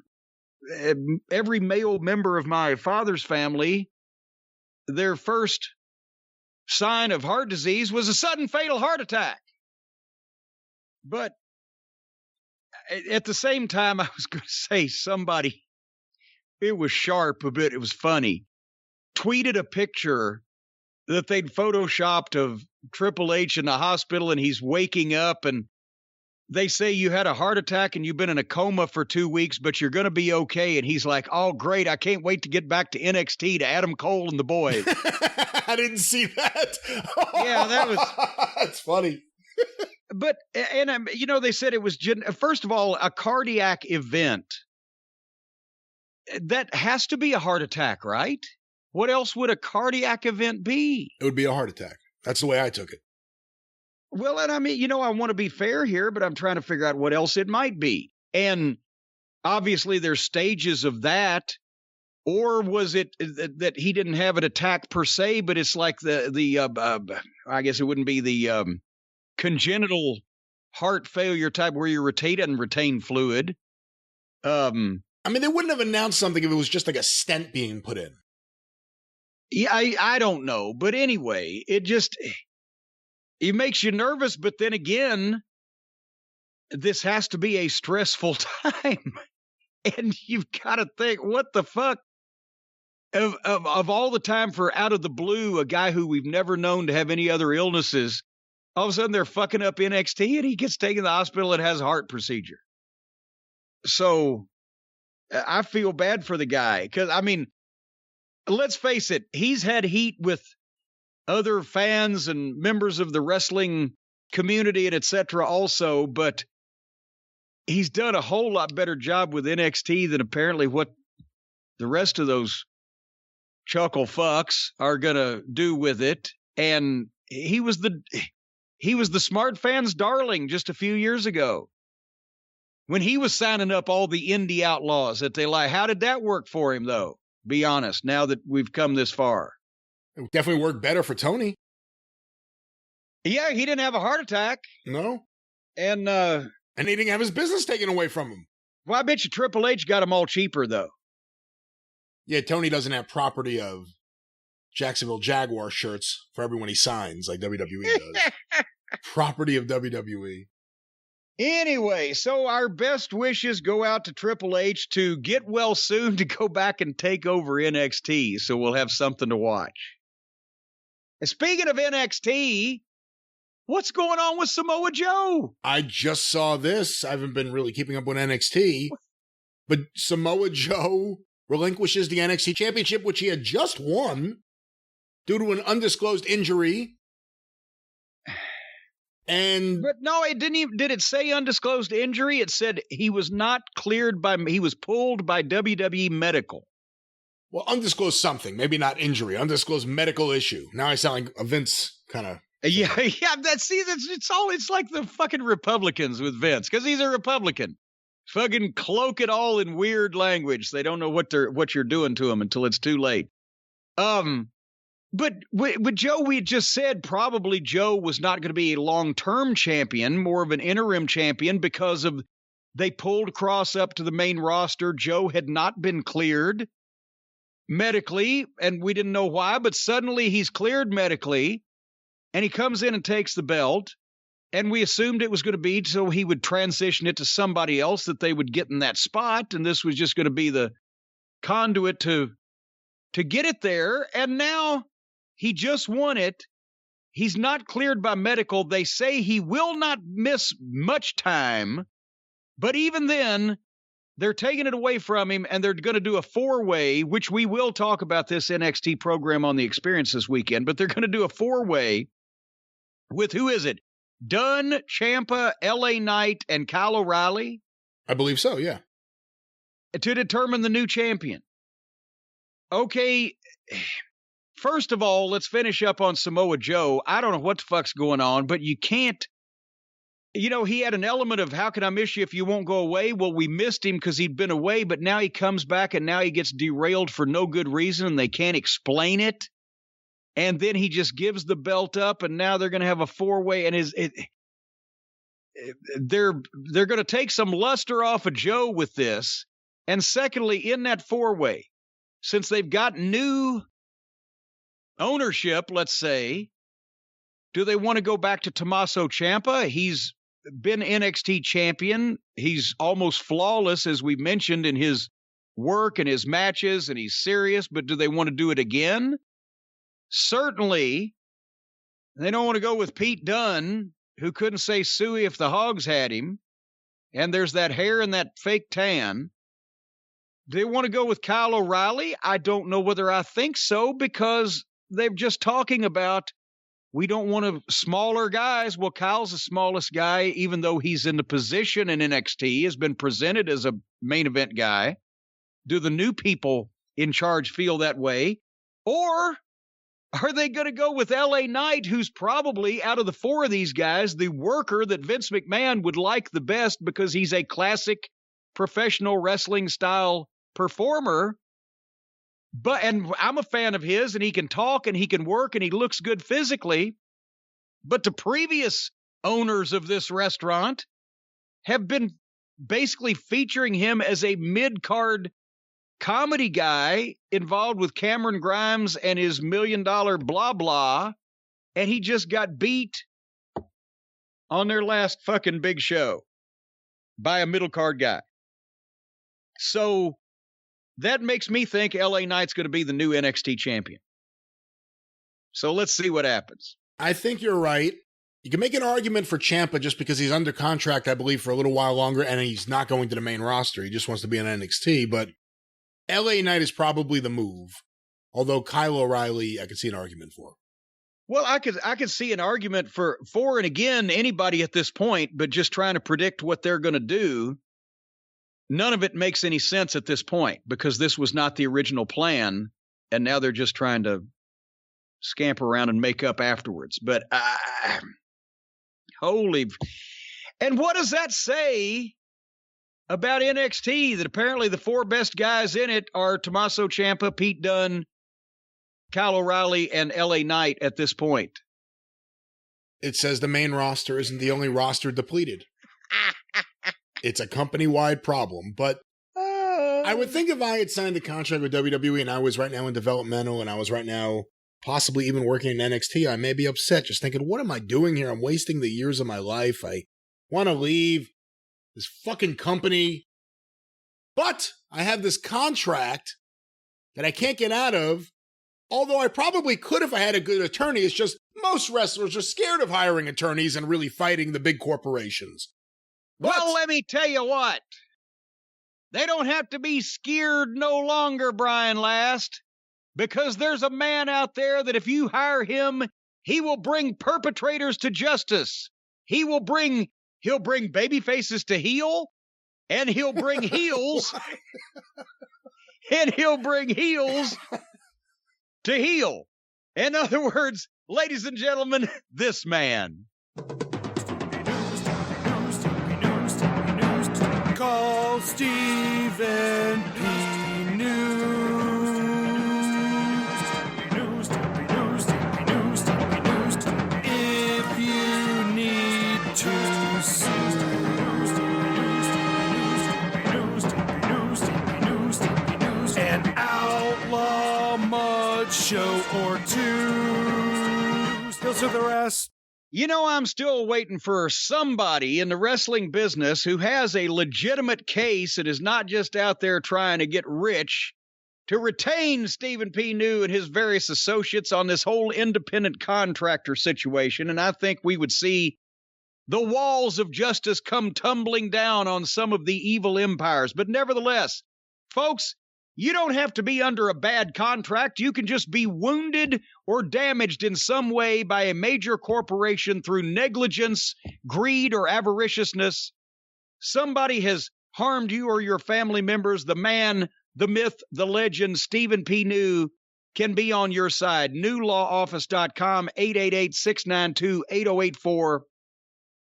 every male member of my father's family, their first sign of heart disease was a sudden fatal heart attack. But at the same time, I was going to say somebody, it was sharp a bit, it was funny, tweeted a picture that they'd photoshopped of Triple H in the hospital and he's waking up and they say you had a heart attack and you've been in a coma for 2 weeks, but you're going to be okay. And he's like, oh, great. I can't wait to get back to NXT to Adam Cole and the boys. I didn't see that. Yeah, that was... That's funny. But, and they said it was, first of all, a cardiac event. That has to be a heart attack, right? What else would a cardiac event be? It would be a heart attack. That's the way I took it. Well, and I mean, I want to be fair here, but I'm trying to figure out what else it might be. And obviously there's stages of that. Or was it that he didn't have an attack per se, but it's like the I guess it wouldn't be the congenital heart failure type where you retain fluid. I mean, they wouldn't have announced something if it was just like a stent being put in. Yeah, I don't know. But anyway, it makes you nervous. But then again, this has to be a stressful time. And you've got to think, what the fuck? Of all the time for out of the blue, a guy who we've never known to have any other illnesses, all of a sudden they're fucking up NXT and he gets taken to the hospital and has a heart procedure. So I feel bad for the guy because, I mean, let's face it, he's had heat with other fans and members of the wrestling community and et cetera also, but he's done a whole lot better job with NXT than apparently what the rest of those chuckle fucks are going to do with it. And he was the smart fans' darling just a few years ago when he was signing up all the indie outlaws that they like. How did that work for him, though? Be honest, now that we've come this far. It definitely worked better for Tony. Yeah, he didn't have a heart attack. No. And he didn't have his business taken away from him. Well, I bet you Triple H got them all cheaper, though. Yeah, Tony doesn't have property of Jacksonville Jaguar shirts for everyone he signs like WWE does. Property of WWE. Anyway, so our best wishes go out to Triple H to get well soon to go back and take over NXT, so we'll have something to watch. And speaking of NXT, what's going on with Samoa Joe? I just saw this. I haven't been really keeping up with NXT, but Samoa Joe relinquishes the NXT Championship, which he had just won due to an undisclosed injury. But no, it didn't even, did it say undisclosed injury? It said he was not cleared he was pulled by WWE Medical. Well, undisclosed something, maybe not injury, undisclosed medical issue. Now I sound like a Vince kind of. Yeah, it's like the fucking Republicans with Vince, because he's a Republican. Fucking cloak it all in weird language. They don't know what you're doing to them until it's too late. But with Joe, we had just said probably Joe was not going to be a long-term champion, more of an interim champion because they pulled Cross up to the main roster. Joe had not been cleared medically, and we didn't know why, but suddenly he's cleared medically, and he comes in and takes the belt, and we assumed it was going to be so he would transition it to somebody else that they would get in that spot, and this was just going to be the conduit to get it there, and now he just won it. He's not cleared by medical. They say he will not miss much time, but even then, they're taking it away from him, and they're going to do a four-way, which we will talk about this NXT program on the Experience this weekend, but they're going to do a four-way with, who is it? Dunn, Ciampa, LA Knight, and Kyle O'Reilly? I believe so, yeah. To determine the new champion. Okay, first of all, let's finish up on Samoa Joe. I don't know what the fuck's going on, but you can't, he had an element of, how can I miss you if you won't go away? Well, we missed him because he'd been away, but now he comes back and now he gets derailed for no good reason and they can't explain it. And then he just gives the belt up and now they're going to have a four-way and they're going to take some luster off of Joe with this. And secondly, in that four-way, since they've got new ownership, let's say, do they want to go back to Tommaso Ciampa? He's been NXT champion. He's almost flawless, as we mentioned, in his work and his matches, and he's serious, but do they want to do it again? Certainly, they don't want to go with Pete Dunne, who couldn't say suey if the hogs had him, and there's that hair and that fake tan. Do they want to go with Kyle O'Reilly? I don't know whether I think so, because they're just talking about we don't want smaller guys. Well, Kyle's the smallest guy, even though he's in the position in NXT, has been presented as a main event guy. Do the new people in charge feel that way? Or are they going to go with LA Knight, who's probably, out of the four of these guys, the worker that Vince McMahon would like the best because he's a classic professional wrestling style performer? And I'm a fan of his, and he can talk and he can work and he looks good physically. But the previous owners of this restaurant have been basically featuring him as a mid-card comedy guy involved with Cameron Grimes and his $1 million blah blah, and he just got beat on their last fucking big show by a middle card guy. So that makes me think LA Knight's going to be the new NXT champion. So let's see what happens. I think you're right. You can make an argument for Ciampa just because he's under contract, I believe, for a little while longer, and he's not going to the main roster. He just wants to be in NXT, but LA Knight is probably the move. Although Kyle O'Reilly, I could see an argument for. Well, I could see an argument for and again, anybody at this point, but just trying to predict what they're going to do. None of it makes any sense at this point because this was not the original plan, and now they're just trying to scamper around and make up afterwards. But holy. And what does that say about NXT? That apparently the four best guys in it are Tommaso Ciampa, Pete Dunne, Kyle O'Reilly, and LA Knight at this point. It says the main roster isn't the only roster depleted. It's a company-wide problem, but I would think if I had signed the contract with WWE and I was right now in developmental and I was right now possibly even working in NXT, I may be upset just thinking, what am I doing here? I'm wasting the years of my life. I want to leave this fucking company. But I have this contract that I can't get out of, although I probably could if I had a good attorney. It's just most wrestlers are scared of hiring attorneys and really fighting the big corporations. Well, let me tell you what. They don't have to be scared no longer, Brian Last, because there's a man out there that if you hire him, he will bring perpetrators to justice. He'll bring baby faces to heel, and he'll bring heels, and he'll bring heels to heel. In other words, ladies and gentlemen, this man. Call Stephen P. News. If you need to sue. An outlaw mud show or two. Still to the rest. You know, I'm still waiting for somebody in the wrestling business who has a legitimate case and is not just out there trying to get rich to retain Stephen P. New and his various associates on this whole independent contractor situation. And I think we would see the walls of justice come tumbling down on some of the evil empires. But nevertheless, folks, you don't have to be under a bad contract. You can just be wounded or damaged in some way by a major corporation through negligence, greed, or avariciousness. Somebody has harmed you or your family members. The man, the myth, the legend, Stephen P. New can be on your side. NewLawOffice.com, 888-692-8084.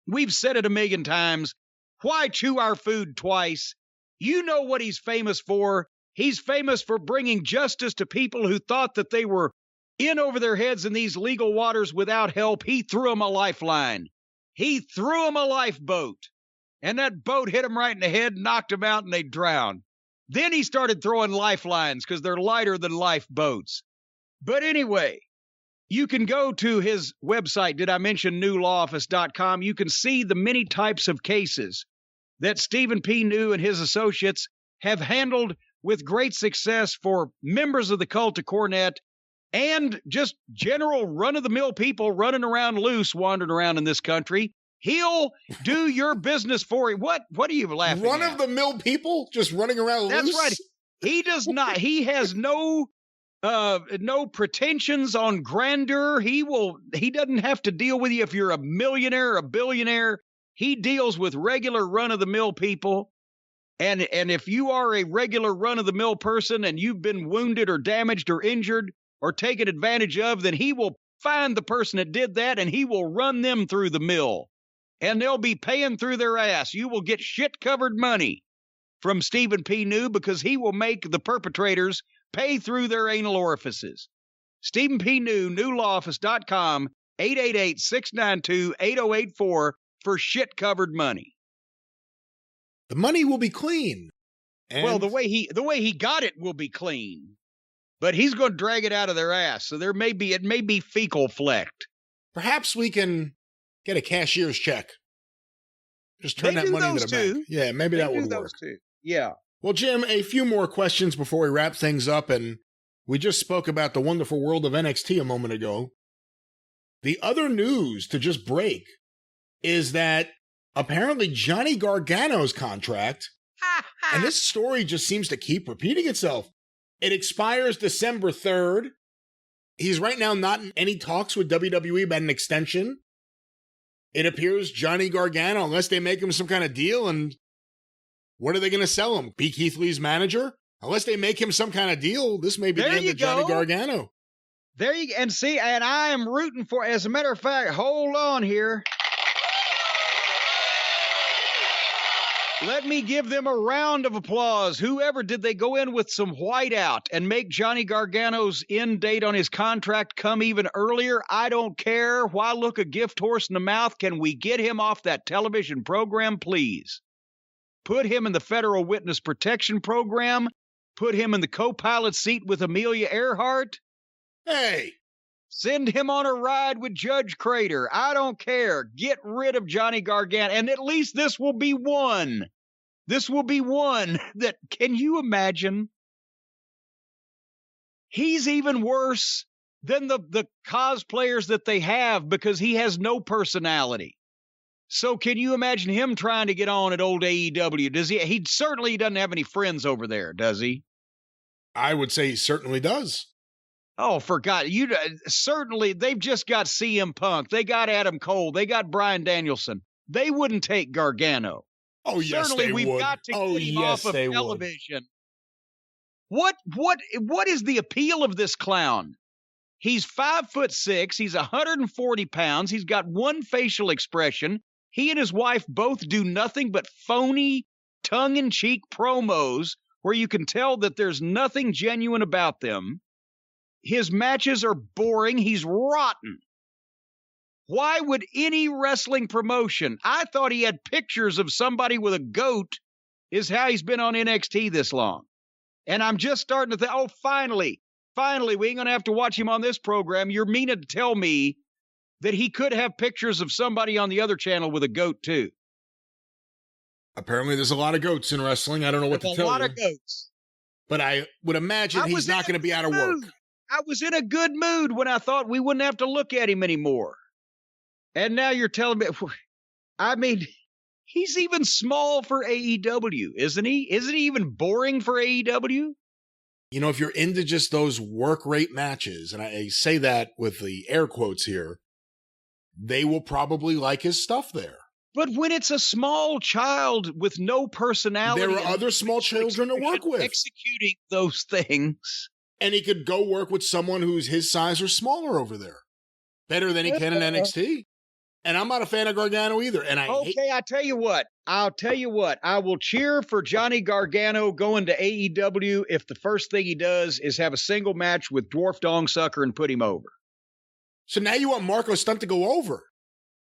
We've said it a million times. Why chew our food twice? You know what he's famous for. He's famous for bringing justice to people who thought that they were in over their heads in these legal waters without help. He threw them a lifeline. He threw them a lifeboat. And that boat hit them right in the head, knocked them out, and they drowned. Then he started throwing lifelines because they're lighter than lifeboats. But anyway, you can go to his website. Did I mention newlawoffice.com? You can see the many types of cases that Stephen P. New and his associates have handled with great success for members of the cult of Cornette and just general run-of-the-mill people running around loose, wandering around in this country. He'll do your business for you. What are you laughing at? Run-of-the-mill people just running around loose? That's right. He does not. He has no pretensions on grandeur. He doesn't have to deal with you if you're a millionaire or a billionaire. He deals with regular run-of-the-mill people. And if you are a regular run-of-the-mill person and you've been wounded or damaged or injured or taken advantage of, then he will find the person that did that and he will run them through the mill. And they'll be paying through their ass. You will get shit-covered money from Stephen P. New because he will make the perpetrators pay through their anal orifices. Stephen P. New, newlawoffice.com, 888-692-8084 for shit-covered money. The money will be clean. And well, the way he got it will be clean, but he's going to drag it out of their ass. So it may be fecal flecked. Perhaps we can get a cashier's check. Just turn that money into the bank. Yeah, maybe that would work. Too. Yeah. Well, Jim, a few more questions before we wrap things up, and we just spoke about the wonderful world of NXT a moment ago. The other news to just break is that apparently Johnny Gargano's contract, and this story just seems to keep repeating itself. It expires December 3rd. He's right now not in any talks with WWE about an extension. It appears Johnny Gargano, unless they make him some kind of deal, and what are they going to sell him? Be Keith Lee's manager? Unless they make him some kind of deal, this may be the end of Johnny Gargano. There you go. And see, and I am rooting for, as a matter of fact, hold on here. Let me give them a round of applause. Whoever did they go in with some whiteout and make Johnny Gargano's end date on his contract come even earlier? I don't care. Why look a gift horse in the mouth? Can we get him off that television program, please? Put him in the Federal Witness Protection Program. Put him in the co-pilot seat with Amelia Earhart. Hey! Send him on a ride with Judge Crater. I don't care. Get rid of Johnny Gargano. And at least this will be one. This will be one that, can you imagine? He's even worse than the cosplayers that they have because he has no personality. So can you imagine him trying to get on at old AEW? Does he? He certainly doesn't have any friends over there, does he? I would say he certainly does. Oh, for God. Certainly, they've just got CM Punk. They got Adam Cole. They got Bryan Danielson. They wouldn't take Gargano. Oh, yes, certainly, they would. We've got to get him off of television. What is the appeal of this clown? He's 5'6". He's 140 pounds. He's got one facial expression. He and his wife both do nothing but phony, tongue-in-cheek promos where you can tell that there's nothing genuine about them. His matches are boring. He's rotten. Why would any wrestling promotion? I thought he had pictures of somebody with a goat is how he's been on NXT this long. And I'm just starting to think, oh, finally, we ain't going to have to watch him on this program. You're meaning to tell me that he could have pictures of somebody on the other channel with a goat, too. Apparently, there's a lot of goats in wrestling. I don't know what to tell you. A lot of goats. But I would imagine he's not going to be out of work. I was in a good mood when I thought we wouldn't have to look at him anymore. And now you're telling me, I mean, he's even small for AEW, isn't he? Isn't he even boring for AEW? You know, if you're into just those work rate matches, and I say that with the air quotes here, they will probably like his stuff there. But when it's a small child with no personality. There are other small children to work with. Executing those things. And he could go work with someone who's his size or smaller over there. Better than he can in NXT. And I'm not a fan of Gargano either. And I'll tell you what. I will cheer for Johnny Gargano going to AEW if the first thing he does is have a single match with Dwarf Dong Sucker and put him over. So now you want Marco Stunt to go over.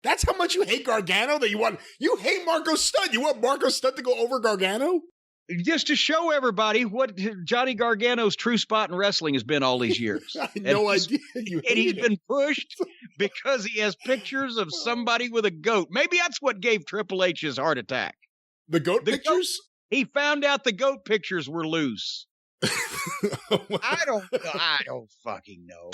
That's how much you hate Gargano? You hate Marco Stunt. You want Marco Stunt to go over Gargano? just to show everybody what Johnny Gargano's true spot in wrestling has been all these years. I had no idea. And he's been pushed because he has pictures of somebody with a goat. Maybe that's what gave Triple H his heart attack. The goat pictures? He found out the goat pictures were loose. I don't fucking know.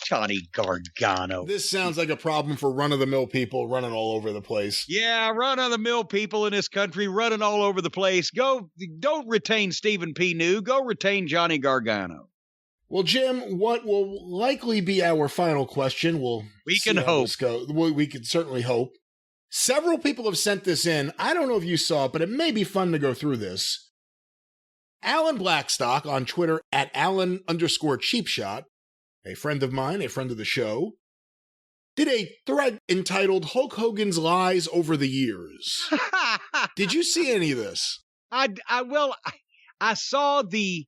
Johnny Gargano. This sounds like a problem for run-of-the-mill people running all over the place. Yeah, run-of-the-mill people in this country running all over the place. Don't retain Stephen P. New. Go retain Johnny Gargano. Well, Jim, what will likely be our final question? We can hope. We can certainly hope. Several people have sent this in. I don't know if you saw it, but it may be fun to go through this. Alan Blackstock on Twitter at Alan_cheapshot, a friend of mine, a friend of the show, did a thread entitled Hulk Hogan's Lies Over the Years. Did you see any of this? I saw the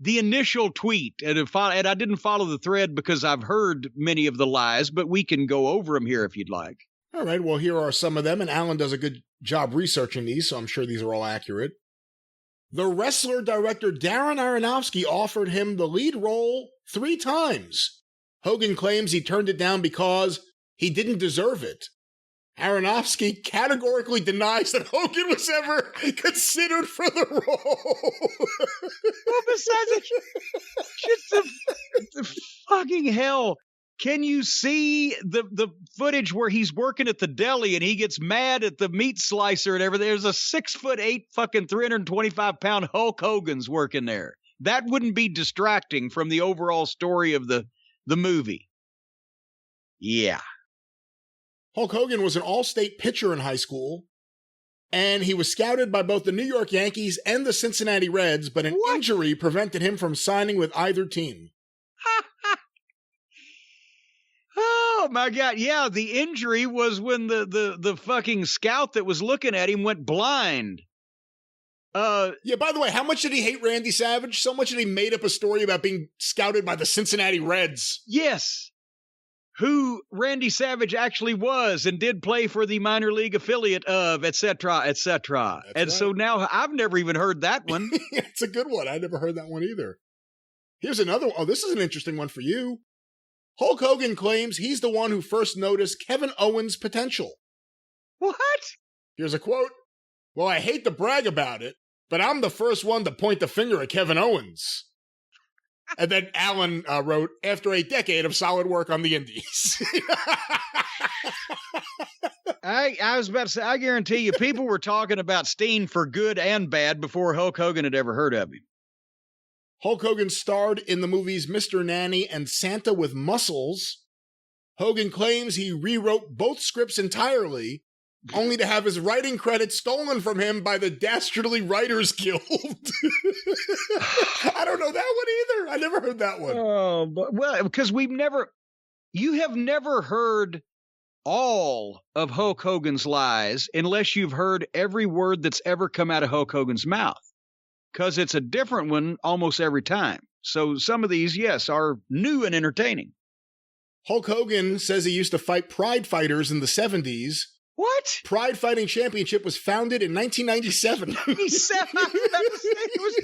initial tweet, and I didn't follow the thread because I've heard many of the lies, but we can go over them here if you'd like. All right, well, here are some of them, and Alan does a good job researching these, so I'm sure these are all accurate. The wrestler-director Darren Aronofsky offered him the lead role 3 times. Hogan claims he turned it down because he didn't deserve it. Aronofsky categorically denies that Hogan was ever considered for the role. Well, besides it, just the fucking hell. Can you see the footage where he's working at the deli and he gets mad at the meat slicer and everything? There's a 6'8" fucking 325-pound Hulk Hogan's working there. That wouldn't be distracting from the overall story of the movie. Yeah. Hulk Hogan was an all-state pitcher in high school, and he was scouted by both the New York Yankees and the Cincinnati Reds, but an injury prevented him from signing with either team. Oh my God. Yeah, the injury was when the fucking scout that was looking at him went blind. Yeah, by the way, how much did he hate Randy Savage? So much that he made up a story about being scouted by the Cincinnati Reds. Yes. Who Randy Savage actually was and did play for the minor league affiliate of, et cetera, et cetera. And right. So now I've never even heard that one. It's a good one. I never heard that one either. Here's another one. Oh, this is an interesting one for you. Hulk Hogan claims he's the one who first noticed Kevin Owens' potential. What? Here's a quote. Well, I hate to brag about it, but I'm the first one to point the finger at Kevin Owens. And then Alan wrote, after a decade of solid work on the indies. I was about to say, I guarantee you, people were talking about Steen for good and bad before Hulk Hogan had ever heard of him. Hulk Hogan starred in the movies Mr. Nanny and Santa with Muscles. Hogan claims he rewrote both scripts entirely, only to have his writing credit stolen from him by the Dastardly Writers Guild. I don't know that one either. I never heard that one. Oh, but, well, because you have never heard all of Hulk Hogan's lies unless you've heard every word that's ever come out of Hulk Hogan's mouth. Because it's a different one almost every time. So some of these, yes, are new and entertaining. Hulk Hogan says he used to fight Pride fighters in the 70s. What? Pride Fighting Championship was founded in 1997. There was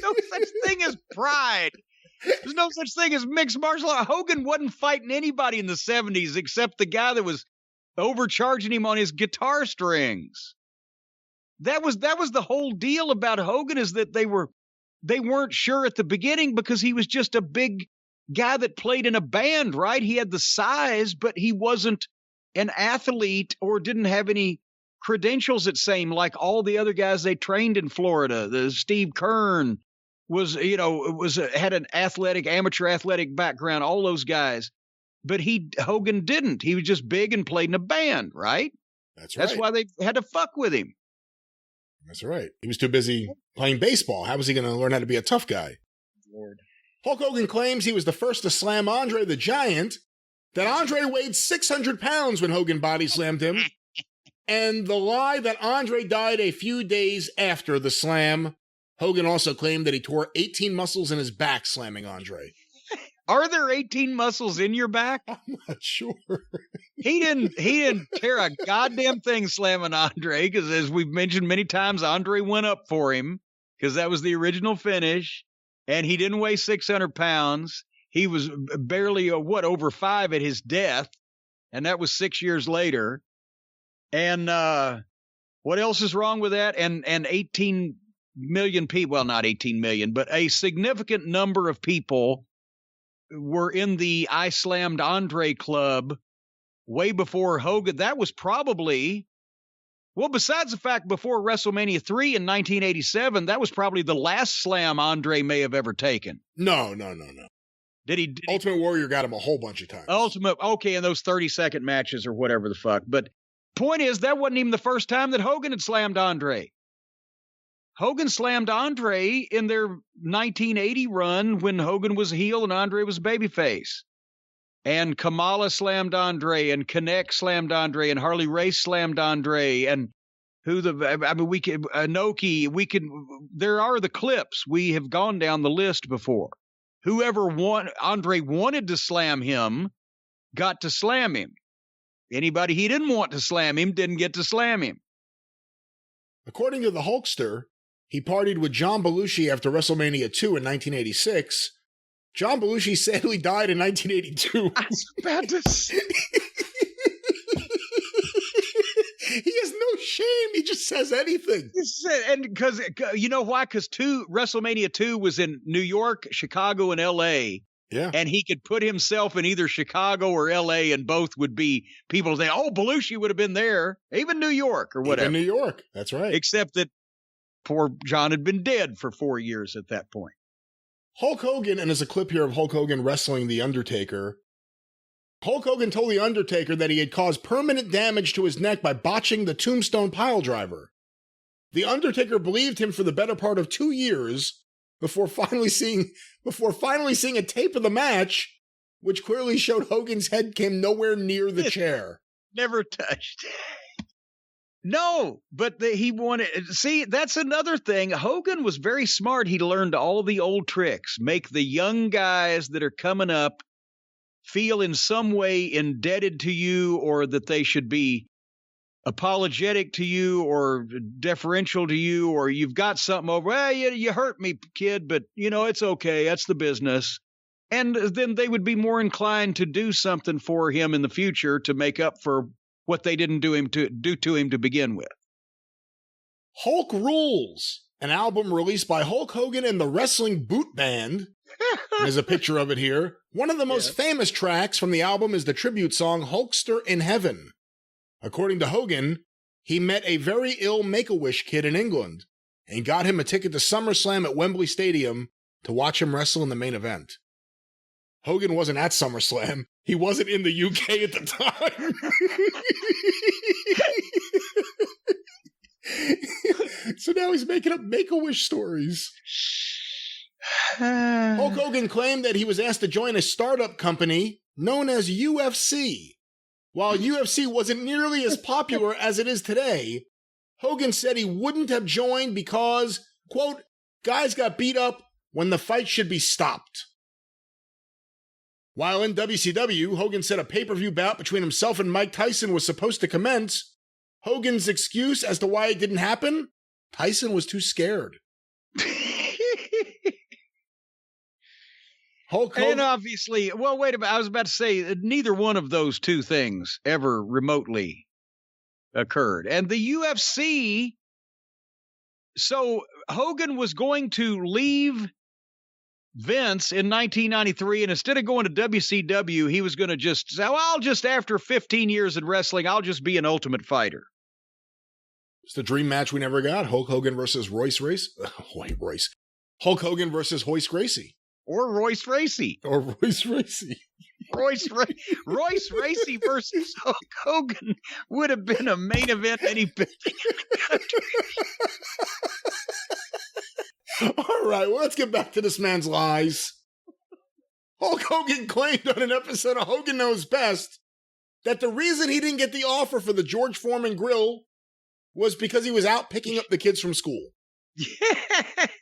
no such thing as Pride. There's no such thing as mixed martial art. Hogan wasn't fighting anybody in the 70s except the guy that was overcharging him on his guitar strings. That was the whole deal about Hogan, is that they weren't sure at the beginning because he was just a big guy that played in a band, right? He had the size, but he wasn't an athlete or didn't have any credentials, it seemed, like all the other guys they trained in Florida. The Steve Kern had an amateur athletic background, all those guys. But Hogan didn't. He was just big and played in a band, right? That's right. That's why they had to fuck with him. That's right. He was too busy playing baseball. How was he going to learn how to be a tough guy? Lord. Hulk Hogan claims he was the first to slam Andre the Giant, that Andre weighed 600 pounds when Hogan body slammed him, and the lie that Andre died a few days after the slam. Hogan also claimed that he tore 18 muscles in his back slamming Andre. Are there 18 muscles in your back? I'm not sure. He didn't tear a goddamn thing slamming Andre, because as we've mentioned many times, Andre went up for him because that was the original finish. And he didn't weigh 600 pounds. He was barely, over 5 at his death. And that was 6 years later. And what else is wrong with that? And 18 million people, well, not 18 million, but a significant number of people were in the I Slammed Andre Club way before Hogan. That was probably, well, besides the fact before WrestleMania 3 in 1987, that was probably the last slam Andre may have ever taken. No. Did he? Ultimate Warrior got him a whole bunch of times. Okay, in those 30-second matches or whatever the fuck. But point is, that wasn't even the first time that Hogan had slammed Andre. Hogan slammed Andre in their 1980 run when Hogan was a heel and Andre was a babyface. And Kamala slammed Andre, and Cornette slammed Andre, and Harley Race slammed Andre, and Inoki, there are the clips. We have gone down the list before. Whoever Andre wanted to slam him got to slam him. Anybody he didn't want to slam him didn't get to slam him. According to the Hulkster, he partied with John Belushi after WrestleMania 2 in 1986. John Belushi sadly died in 1982. I was about to say. He has no shame. He just says anything. And because, you know why? Because WrestleMania 2 was in New York, Chicago, and L.A. Yeah. And he could put himself in either Chicago or L.A. and both would be people say, oh, Belushi would have been there. Even New York or whatever. Even New York. That's right. Except that poor John had been dead for 4 years at that point. Hulk Hogan, and there's a clip here of Hulk Hogan wrestling The Undertaker. Hulk Hogan told The Undertaker that he had caused permanent damage to his neck by botching the Tombstone Piledriver. The Undertaker believed him for the better part of 2 years before finally seeing a tape of the match, which clearly showed Hogan's head came nowhere near the chair. Never touched. No, but he wanted. See, that's another thing. Hogan was very smart. He learned all the old tricks. Make the young guys that are coming up feel in some way indebted to you, or that they should be apologetic to you or deferential to you, or you've got something over. Well, you hurt me, kid, but it's okay. That's the business. And then they would be more inclined to do something for him in the future to make up for what they didn't do to him to begin with. Hulk Rules, an album released by Hulk Hogan and the Wrestling Boot Band. There's a picture of it here. One of the most famous tracks from the album is the tribute song Hulkster in Heaven. According to Hogan, he met a very ill Make-A-Wish kid in England and got him a ticket to SummerSlam at Wembley Stadium to watch him wrestle in the main event. Hogan wasn't at SummerSlam. He wasn't in the UK at the time. So now he's making up Make-A-Wish stories. Hulk Hogan claimed that he was asked to join a startup company known as UFC. While UFC wasn't nearly as popular as it is today, Hogan said he wouldn't have joined because, quote, guys got beat up when the fight should be stopped. While in WCW, Hogan said a pay-per-view bout between himself and Mike Tyson was supposed to commence. Hogan's excuse as to why it didn't happen? Tyson was too scared. Hulk Hogan. And obviously, well, wait a minute. I was about to say neither one of those two things ever remotely occurred. And the UFC, so Hogan was going to leave Vince in 1993, and instead of going to WCW, he was going to just say, well, after 15 years in wrestling, I'll just be an Ultimate Fighter. It's the dream match we never got. Hulk Hogan versus Hulk Hogan versus Hoist Gracie. Or Royce Racy. Royce Racy versus Hulk Hogan would have been a main event any building in the country. All right, well, let's get back to this man's lies. Hulk Hogan claimed on an episode of Hogan Knows Best that the reason he didn't get the offer for the George Foreman grill was because he was out picking up the kids from school.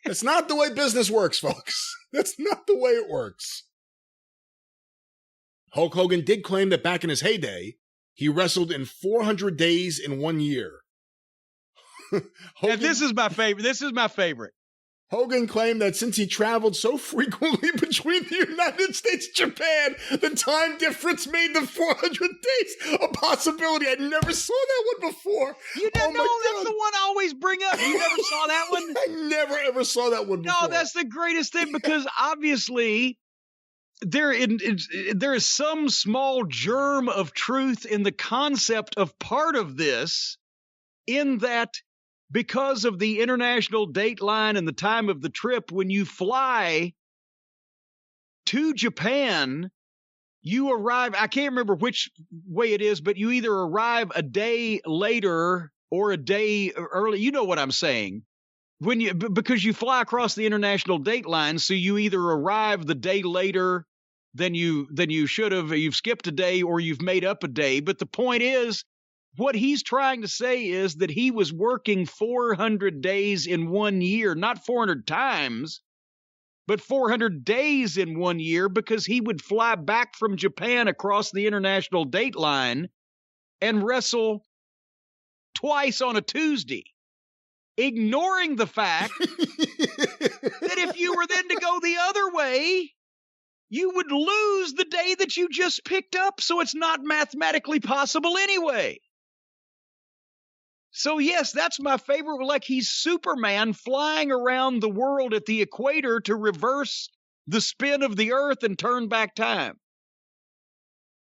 That's not the way business works, folks. That's not the way it works. Hulk Hogan did claim that back in his heyday, he wrestled in 400 days in 1 year. And this is my favorite. Hogan claimed that since he traveled so frequently between the United States and Japan, the time difference made the 400 days a possibility. I never saw that one before. You didn't know that's the one I always bring up. You never saw that one? I never, ever saw that one before. No, that's the greatest thing because obviously there is some small germ of truth in the concept of part of this in that because of the international date line and the time of the trip, when you fly to Japan, you arrive, I can't remember which way it is, but you either arrive a day later or a day early. You know what I'm saying. Because you fly across the international date line, so you either arrive the day later than you should have, you've skipped a day or you've made up a day. But the point is, what he's trying to say is that he was working 400 days in 1 year, not 400 times, but 400 days in 1 year because he would fly back from Japan across the international date line and wrestle twice on a Tuesday, ignoring the fact that if you were then to go the other way, you would lose the day that you just picked up, so it's not mathematically possible anyway. So yes, that's my favorite. Like he's Superman flying around the world at the equator to reverse the spin of the earth and turn back time.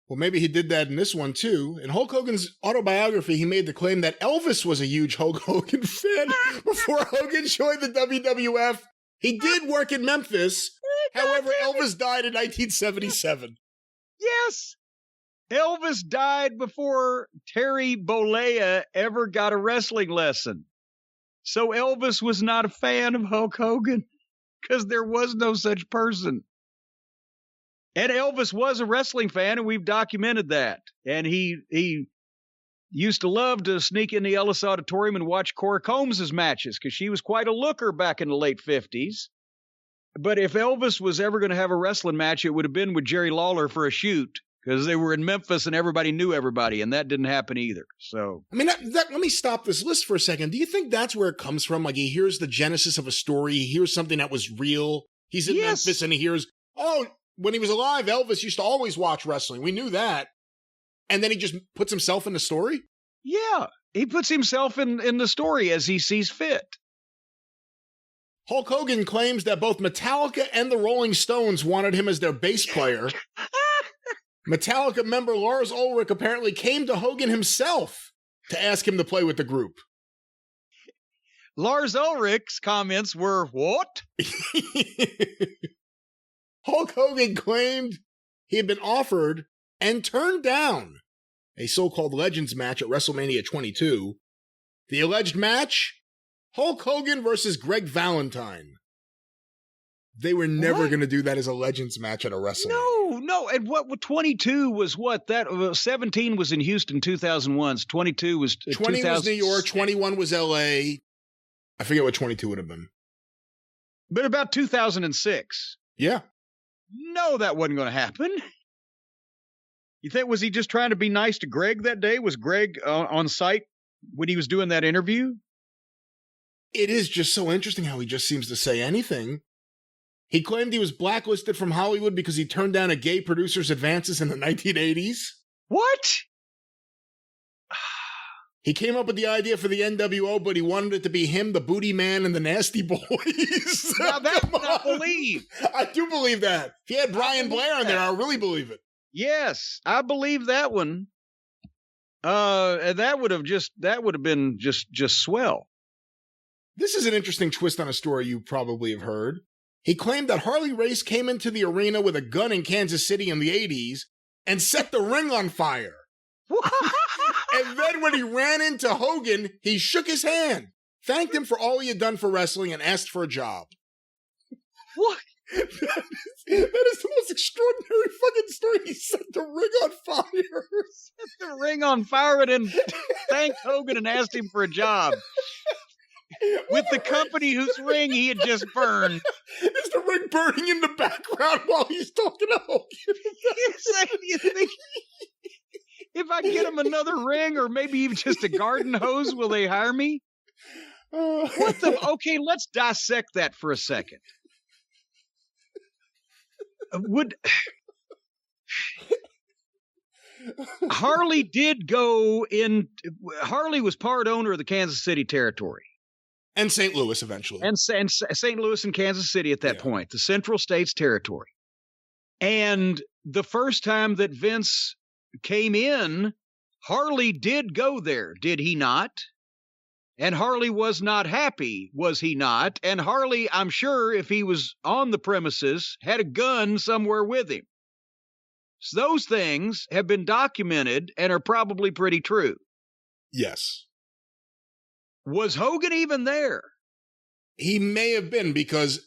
Well, maybe he did that in this one too. In Hulk Hogan's autobiography, he made the claim that Elvis was a huge Hulk Hogan fan before Hogan joined the WWF. He did work in Memphis. However, Elvis died in 1977. Yes. Elvis died before Terry Bollea ever got a wrestling lesson. So Elvis was not a fan of Hulk Hogan because there was no such person. And Elvis was a wrestling fan, and we've documented that. And he used to love to sneak in the Ellis Auditorium and watch Cora Combs' matches because she was quite a looker back in the late 50s. But if Elvis was ever going to have a wrestling match, it would have been with Jerry Lawler for a shoot. Because they were in Memphis and everybody knew everybody, and that didn't happen either. So, I mean, let me stop this list for a second. Do you think that's where it comes from? Like he hears the genesis of a story, he hears something that was real. He's in Memphis and he hears, oh, when he was alive, Elvis used to always watch wrestling. We knew that. And then he just puts himself in the story? Yeah, he puts himself in the story as he sees fit. Hulk Hogan claims that both Metallica and the Rolling Stones wanted him as their bass player. Metallica member Lars Ulrich apparently came to Hogan himself to ask him to play with the group. Lars Ulrich's comments were, what? Hulk Hogan claimed he had been offered and turned down a so-called Legends match at WrestleMania 22. The alleged match? Hulk Hogan versus Greg Valentine. They were never going to do that as a Legends match at a WrestleMania. No. And what 22 was what? That 17 was in Houston 2001. 22 was 20 was New York. 21 was L.A. I forget what 22 would have been. But about 2006. Yeah. No, that wasn't going to happen. You think, was he just trying to be nice to Greg that day? Was Greg on site when he was doing that interview? It is just so interesting how he just seems to say anything. He claimed he was blacklisted from Hollywood because he turned down a gay producer's advances in the 1980s. What? He came up with the idea for the NWO, but he wanted it to be him, the Booty Man, and the Nasty Boys. Now that's what I believe. I do believe that. If he had Brian Blair in there, I really believe it. Yes, I believe that one. And that would have been just swell. This is an interesting twist on a story you probably have heard. He claimed that Harley Race came into the arena with a gun in Kansas City in the 80s and set the ring on fire. And then when he ran into Hogan, he shook his hand, thanked him for all he had done for wrestling, and asked for a job. What? That is the most extraordinary fucking story. He set the ring on fire. Set the ring on fire and then thanked Hogan and asked him for a job. With the company whose ring he had just burned. Is the ring burning in the background while he's talking to Hogan? You think if I get him another ring or maybe even just a garden hose, will they hire me? What the? Okay, let's dissect that for a second. Harley did go in. Harley was part owner of the Kansas City territory. And St. Louis eventually. And St. Louis and Kansas City at that point, the Central States territory. And the first time that Vince came in, Harley did go there, did he not? And Harley was not happy, was he not? And Harley, I'm sure, if he was on the premises, had a gun somewhere with him. So those things have been documented and are probably pretty true. Yes. Was Hogan even there? He may have been because,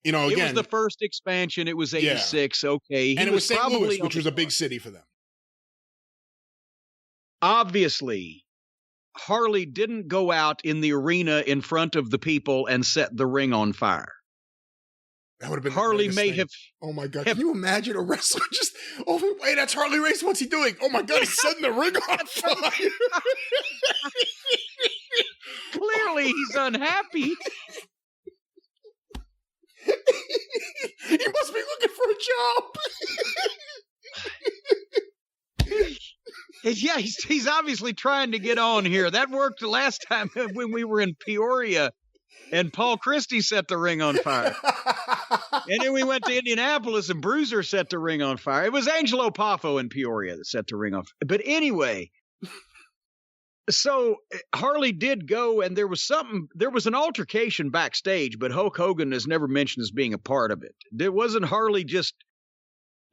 again. It was the first expansion. It was 86. Yeah. Okay. And it was St. Louis, which was a big city for them. Obviously, Harley didn't go out in the arena in front of the people and set the ring on fire. That would have been Harley may have. Oh my God! Can you imagine a wrestler just? Oh wait, that's Harley Race. What's he doing? Oh my God! He's setting the ring on fire. Clearly, he's unhappy. He must be looking for a job. Yeah, he's obviously trying to get on here. That worked last time when we were in Peoria. And Paul Christie set the ring on fire. And then we went to Indianapolis and Bruiser set the ring on fire. It was Angelo Poffo in Peoria that set the ring on fire. But anyway, so Harley did go, and there was an altercation backstage, but Hulk Hogan is never mentioned as being a part of it. There wasn't Harley just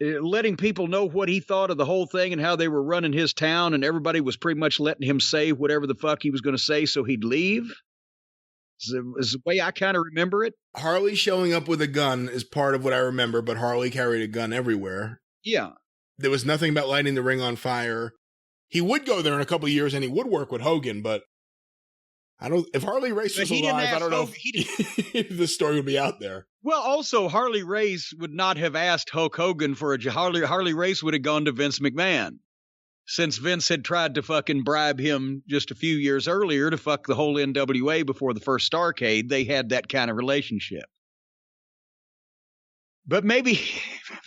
letting people know what he thought of the whole thing and how they were running his town, and everybody was pretty much letting him say whatever the fuck he was going to say so he'd leave? Is the way I kind of remember it. Harley showing up with a gun is part of what I remember, but Harley carried a gun everywhere. Yeah. There was nothing about lighting the ring on fire. He would go there in a couple of years and he would work with Hogan, but if Harley Race was alive, I don't know if the story would be out there. Well, also, Harley Race would not have asked Hulk Hogan for a Harley Race would have gone to Vince McMahon. Since Vince had tried to fucking bribe him just a few years earlier to fuck the whole NWA before the first Starrcade, they had that kind of relationship. But maybe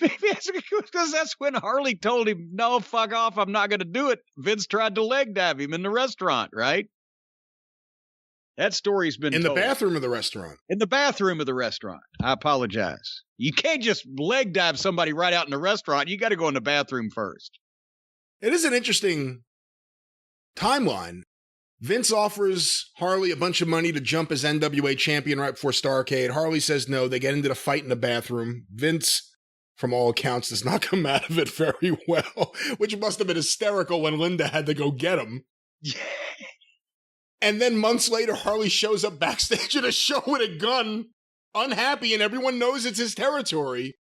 because that's when Harley told him, no, fuck off, I'm not going to do it. Vince tried to leg dive him in the restaurant, right? That story's been told. In the bathroom of the restaurant. In the bathroom of the restaurant. I apologize. You can't just leg dive somebody right out in the restaurant. You got to go in the bathroom first. It is an interesting timeline. Vince offers Harley a bunch of money to jump as NWA champion right before Starrcade. Harley says no. They get into the fight in the bathroom. Vince, from all accounts, does not come out of it very well, which must have been hysterical when Linda had to go get him. Yeah. And then months later, Harley shows up backstage at a show with a gun, unhappy, and everyone knows it's his territory.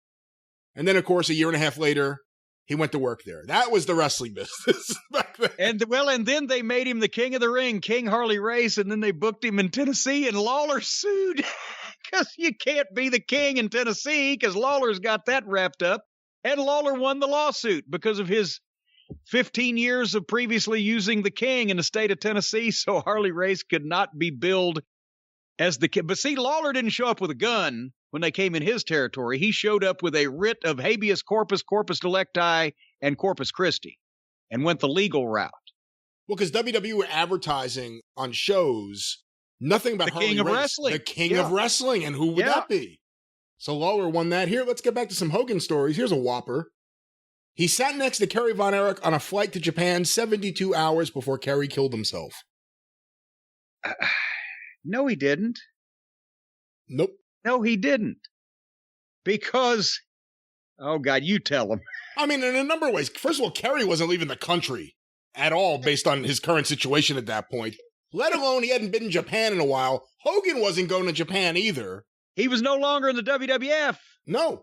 And then, of course, a year and a half later, he went to work there. That was the wrestling business back then. And then they made him the king of the ring, King Harley Race, and then they booked him in Tennessee, and Lawler sued because you can't be the king in Tennessee because Lawler's got that wrapped up. And Lawler won the lawsuit because of his 15 years of previously using the king in the state of Tennessee, so Harley Race could not be billed as the king. But see, Lawler didn't show up with a gun when they came in his territory. He showed up with a writ of habeas corpus, corpus delicti, and corpus Christi, and went the legal route. Well, because WWE were advertising on shows nothing about Harley Race. The king of wrestling. The king of wrestling, and who would that be? So Lawler won that. Here, let's get back to some Hogan stories. Here's a whopper. He sat next to Kerry Von Erich on a flight to Japan 72 hours before Kerry killed himself. No, he didn't. Nope. No, he didn't. Because, oh God, you tell him. I mean, in a number of ways. First of all, Kerry wasn't leaving the country at all based on his current situation at that point. Let alone he hadn't been in Japan in a while. Hogan wasn't going to Japan either. He was no longer in the WWF. No.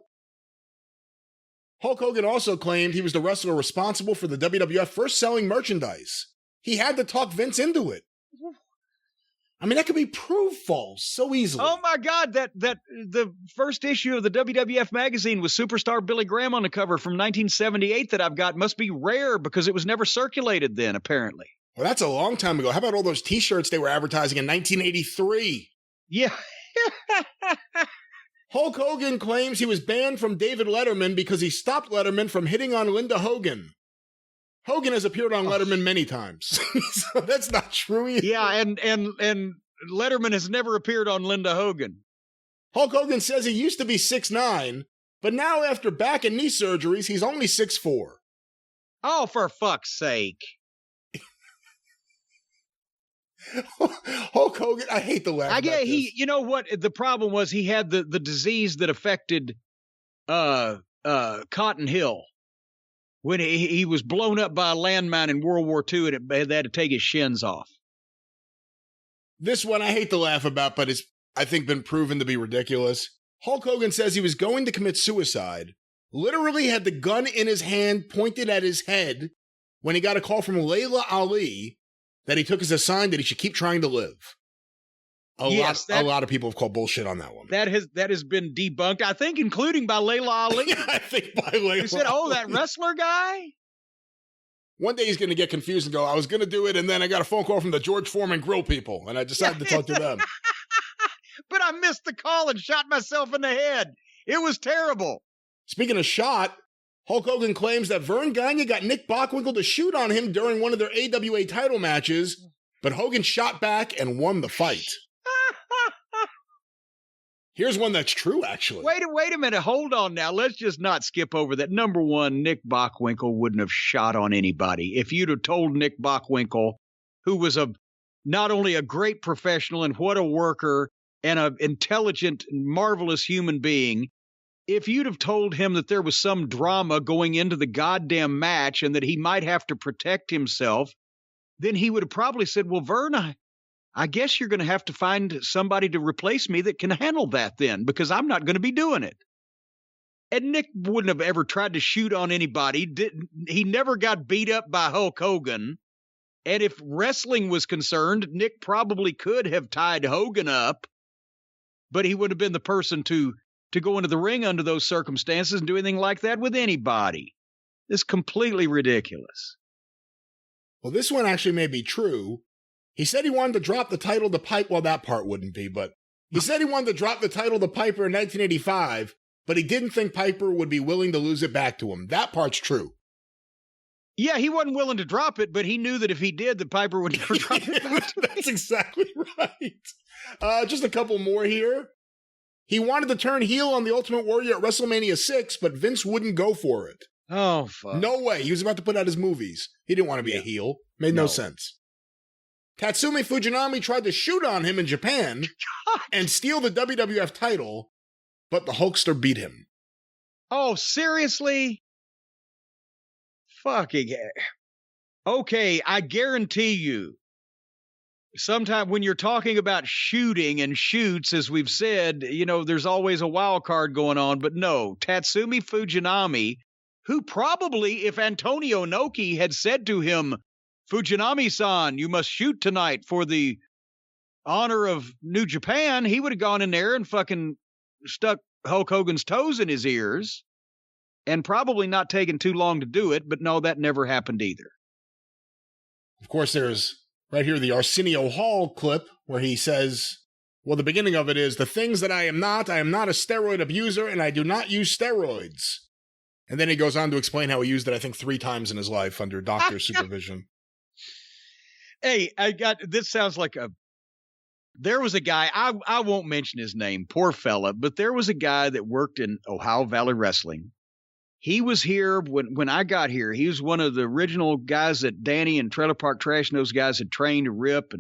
Hulk Hogan also claimed he was the wrestler responsible for the WWF first selling merchandise. He had to talk Vince into it. I mean, that could be proved false so easily. Oh my God, that the first issue of the WWF magazine with superstar Billy Graham on the cover from 1978 that I've got must be rare because it was never circulated then, apparently. Well, that's a long time ago. How about all those T-shirts they were advertising in 1983? Yeah. Hulk Hogan claims he was banned from David Letterman because he stopped Letterman from hitting on Linda Hogan. Hogan has appeared on Letterman many times. So that's not true either. Yeah, and Letterman has never appeared on Linda Hogan. Hulk Hogan says he used to be 6'9", but now after back and knee surgeries, he's only 6'4". Oh, for fuck's sake. Hulk Hogan, I hate the laugh. You know what? The problem was he had the disease that affected Cotton Hill when he was blown up by a landmine in World War II and they had to take his shins off. This one I hate to laugh about, but it's, I think, been proven to be ridiculous. Hulk Hogan says he was going to commit suicide, literally had the gun in his hand pointed at his head when he got a call from Layla Ali that he took as a sign that he should keep trying to live. A lot of people have called bullshit on that one. That has been debunked, I think, including by Layla Ali. Yeah, I think by Layla. He said, "Oh, that wrestler guy." One day he's going to get confused and go, "I was going to do it, and then I got a phone call from the George Foreman Grill people, and I decided to talk to them." But I missed the call and shot myself in the head. It was terrible. Speaking of shot, Hulk Hogan claims that Vern Gagne got Nick Bockwinkel to shoot on him during one of their AWA title matches, but Hogan shot back and won the fight. Here's one that's true, actually. Wait a minute. Hold on now. Let's just not skip over that. Number one, Nick Bockwinkel wouldn't have shot on anybody. If you'd have told Nick Bockwinkel, who was not only a great professional and what a worker and an intelligent, marvelous human being, if you'd have told him that there was some drama going into the goddamn match and that he might have to protect himself, then he would have probably said, "Well, Vern, I guess you're going to have to find somebody to replace me that can handle that then, because I'm not going to be doing it." And Nick wouldn't have ever tried to shoot on anybody. He never got beat up by Hulk Hogan. And if wrestling was concerned, Nick probably could have tied Hogan up, but he would have been the person to go into the ring under those circumstances and do anything like that with anybody. It's completely ridiculous. Well, this one actually may be true. He said he wanted to drop the title to Piper. Well, that part wouldn't be, but he said he wanted to drop the title to Piper in 1985, but he didn't think Piper would be willing to lose it back to him. That part's true. Yeah, he wasn't willing to drop it, but he knew that if he did, that Piper would never drop it back to him. That's exactly right. Just a couple more here. He wanted to turn heel on the Ultimate Warrior at WrestleMania 6, but Vince wouldn't go for it. Oh, fuck. No way. He was about to put out his movies. He didn't want to be a heel. Made no sense. Tatsumi Fujinami tried to shoot on him in Japan and steal the WWF title, but the Hulkster beat him. Oh, seriously? Fucking. Okay, I guarantee you, sometime when you're talking about shooting and shoots, as we've said, there's always a wild card going on, but no, Tatsumi Fujinami, who probably, if Antonio Inoki had said to him, "Fujinami-san, you must shoot tonight for the honor of New Japan," he would have gone in there and fucking stuck Hulk Hogan's toes in his ears and probably not taken too long to do it, but no, that never happened either. Of course, there's right here the Arsenio Hall clip where he says, well, the beginning of it is, "The things that I am not a steroid abuser and I do not use steroids." And then he goes on to explain how he used it, I think, 3 times in his life under doctor's supervision. Hey, this sounds like there was a guy, I won't mention his name, poor fella, but there was a guy that worked in Ohio Valley Wrestling. He was here when I got here. He was one of the original guys that Danny and Trailer Park Trash and those guys had trained to rip.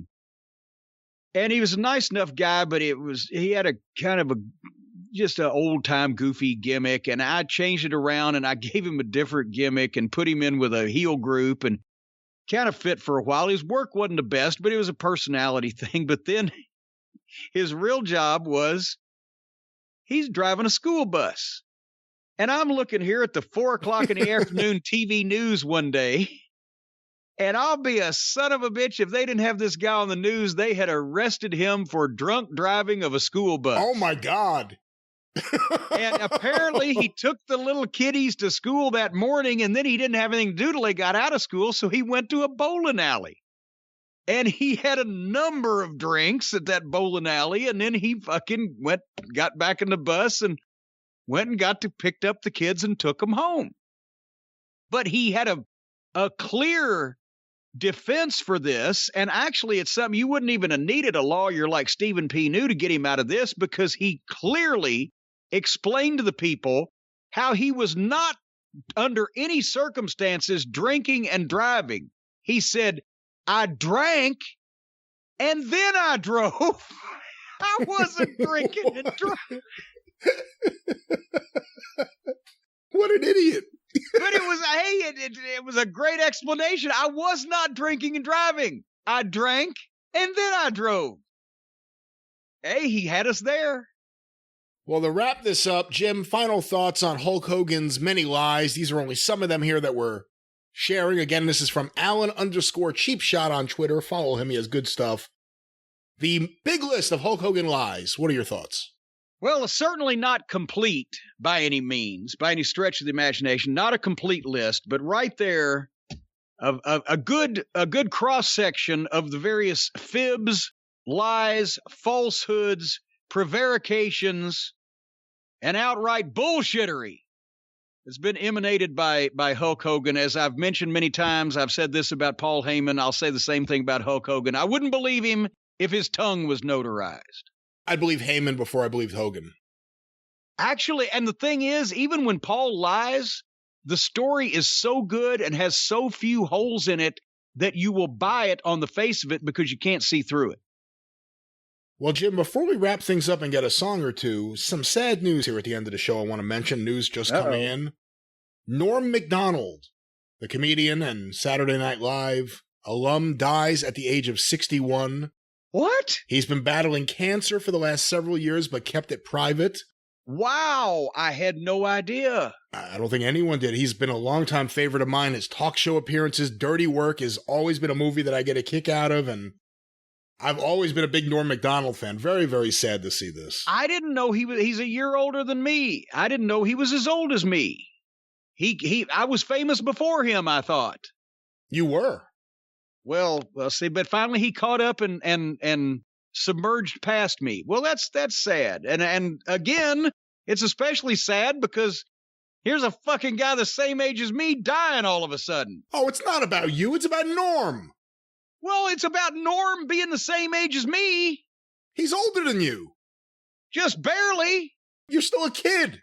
And he was a nice enough guy, but he had a kind of just an old time goofy gimmick. And I changed it around and I gave him a different gimmick and put him in with a heel group and kind of fit for a while. His work wasn't the best, but it was a personality thing. But then his real job was he's driving a school bus. And I'm looking here at the 4:00 in the afternoon TV news one day, and I'll be a son of a bitch if they didn't have this guy on the news. They had arrested him for drunk driving of a school bus. Oh, my God. And apparently he took the little kiddies to school that morning, and then he didn't have anything to do till they got out of school, so he went to a bowling alley. And he had a number of drinks at that bowling alley, and then he fucking got back in the bus and went and picked up the kids and took them home. But he had a clear defense for this, and actually it's something you wouldn't even have needed a lawyer like Stephen P. New to get him out of this, because he clearly explained to the people how he was not under any circumstances drinking and driving. He said, I drank and then I drove. I wasn't drinking and driving. What an idiot. But it was a great explanation. I was not drinking and driving. I drank and then I drove. Hey, he had us there. Well, to wrap this up, Jim, final thoughts on Hulk Hogan's many lies. These are only some of them here that we're sharing. Again, this is from Alan_Cheapshot on Twitter. Follow him. He has good stuff. The big list of Hulk Hogan lies. What are your thoughts? Well, it's certainly not complete by any means, by any stretch of the imagination. Not a complete list, but right there, a good cross-section of the various fibs, lies, falsehoods, prevarications, and outright bullshittery has been emanated by Hulk Hogan. As I've mentioned many times, I've said this about Paul Heyman. I'll say the same thing about Hulk Hogan. I wouldn't believe him if his tongue was notarized. I'd believe Heyman before I believed Hogan. Actually, and the thing is, even when Paul lies, the story is so good and has so few holes in it that you will buy it on the face of it because you can't see through it. Well, Jim, before we wrap things up and get a song or two, some sad news here at the end of the show I want to mention. News just come in. Norm Macdonald, the comedian and Saturday Night Live alum, dies at the age of 61. What? He's been battling cancer for the last several years, but kept it private. Wow, I had no idea. I don't think anyone did. He's been a longtime favorite of mine. His talk show appearances, Dirty Work, has always been a movie that I get a kick out of, and I've always been a big Norm Macdonald fan. Very, very sad to see this. I didn't know he's a year older than me. I didn't know he was as old as me. I was famous before him, I thought. You were. Well, see, but finally he caught up and submerged past me. Well, that's sad. And again, it's especially sad because here's a fucking guy the same age as me dying all of a sudden. Oh, it's not about you. It's about Norm. Well, it's about Norm being the same age as me. He's older than you. Just barely. You're still a kid.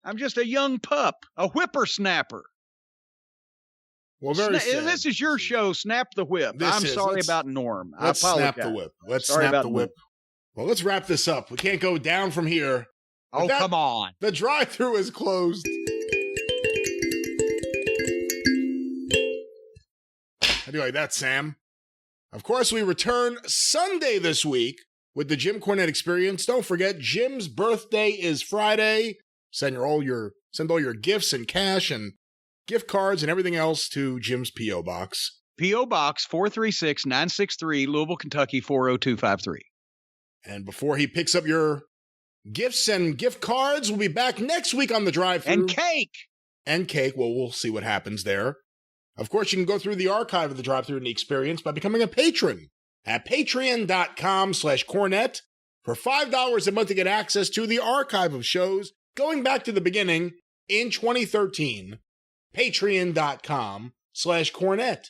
I'm just a young pup, a whippersnapper. Well, very sad. This is your show, Snap the Whip. I'm sorry about Norm. I apologize. Snap the whip. Let's snap the whip. Well, let's wrap this up. We can't go down from here. Oh, come on. The drive-thru is closed. How do you like that, Sam? Of course, we return Sunday this week with the Jim Cornette Experience. Don't forget, Jim's birthday is Friday. Send all your gifts and cash and gift cards and everything else to Jim's P.O. Box. P.O. Box 436-963, Louisville, Kentucky 40253. And before he picks up your gifts and gift cards, we'll be back next week on the drive-thru. And cake. And cake. Well, we'll see what happens there. Of course, you can go through the archive of the drive-thru and the experience by becoming a patron at patreon.com/Cornette. For $5 a month to get access to the archive of shows going back to the beginning in 2013. Patreon.com/Cornette.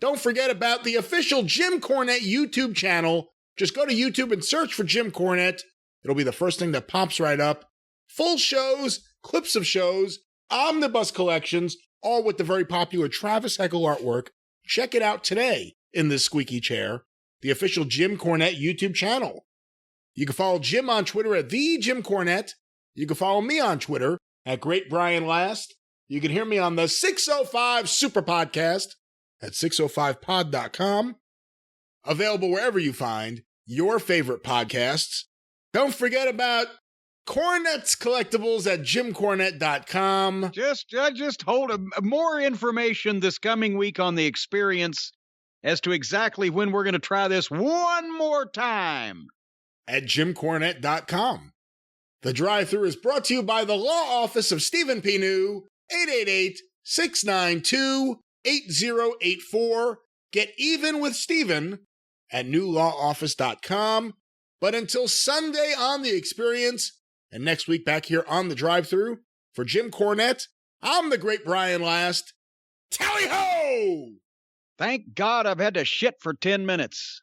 Don't forget about the official Jim Cornette YouTube channel. Just go to YouTube and search for Jim Cornette. It'll be the first thing that pops right up. Full shows, clips of shows, omnibus collections, all with the very popular Travis Heckel artwork. Check it out today in this squeaky chair. The official Jim Cornette YouTube channel. You can follow Jim on Twitter at @TheJimCornette. You can follow me on Twitter at GreatBrianLast. You can hear me on the 605 Superpodcast at 605pod.com. Available wherever you find your favorite podcasts. Don't forget about Cornette's Collectibles at JimCornette.com. Just hold more information this coming week on the experience as to exactly when we're going to try this one more time at JimCornette.com. The drive-thru is brought to you by the Law Office of Stephen P. New, 888-692-8084. Get even with Steven at newlawoffice.com. But until Sunday on The Experience, and next week back here on the Drive-Thru, for Jim Cornette, I'm the great Brian Last. Tally-ho! Thank God I've had to shit for 10 minutes.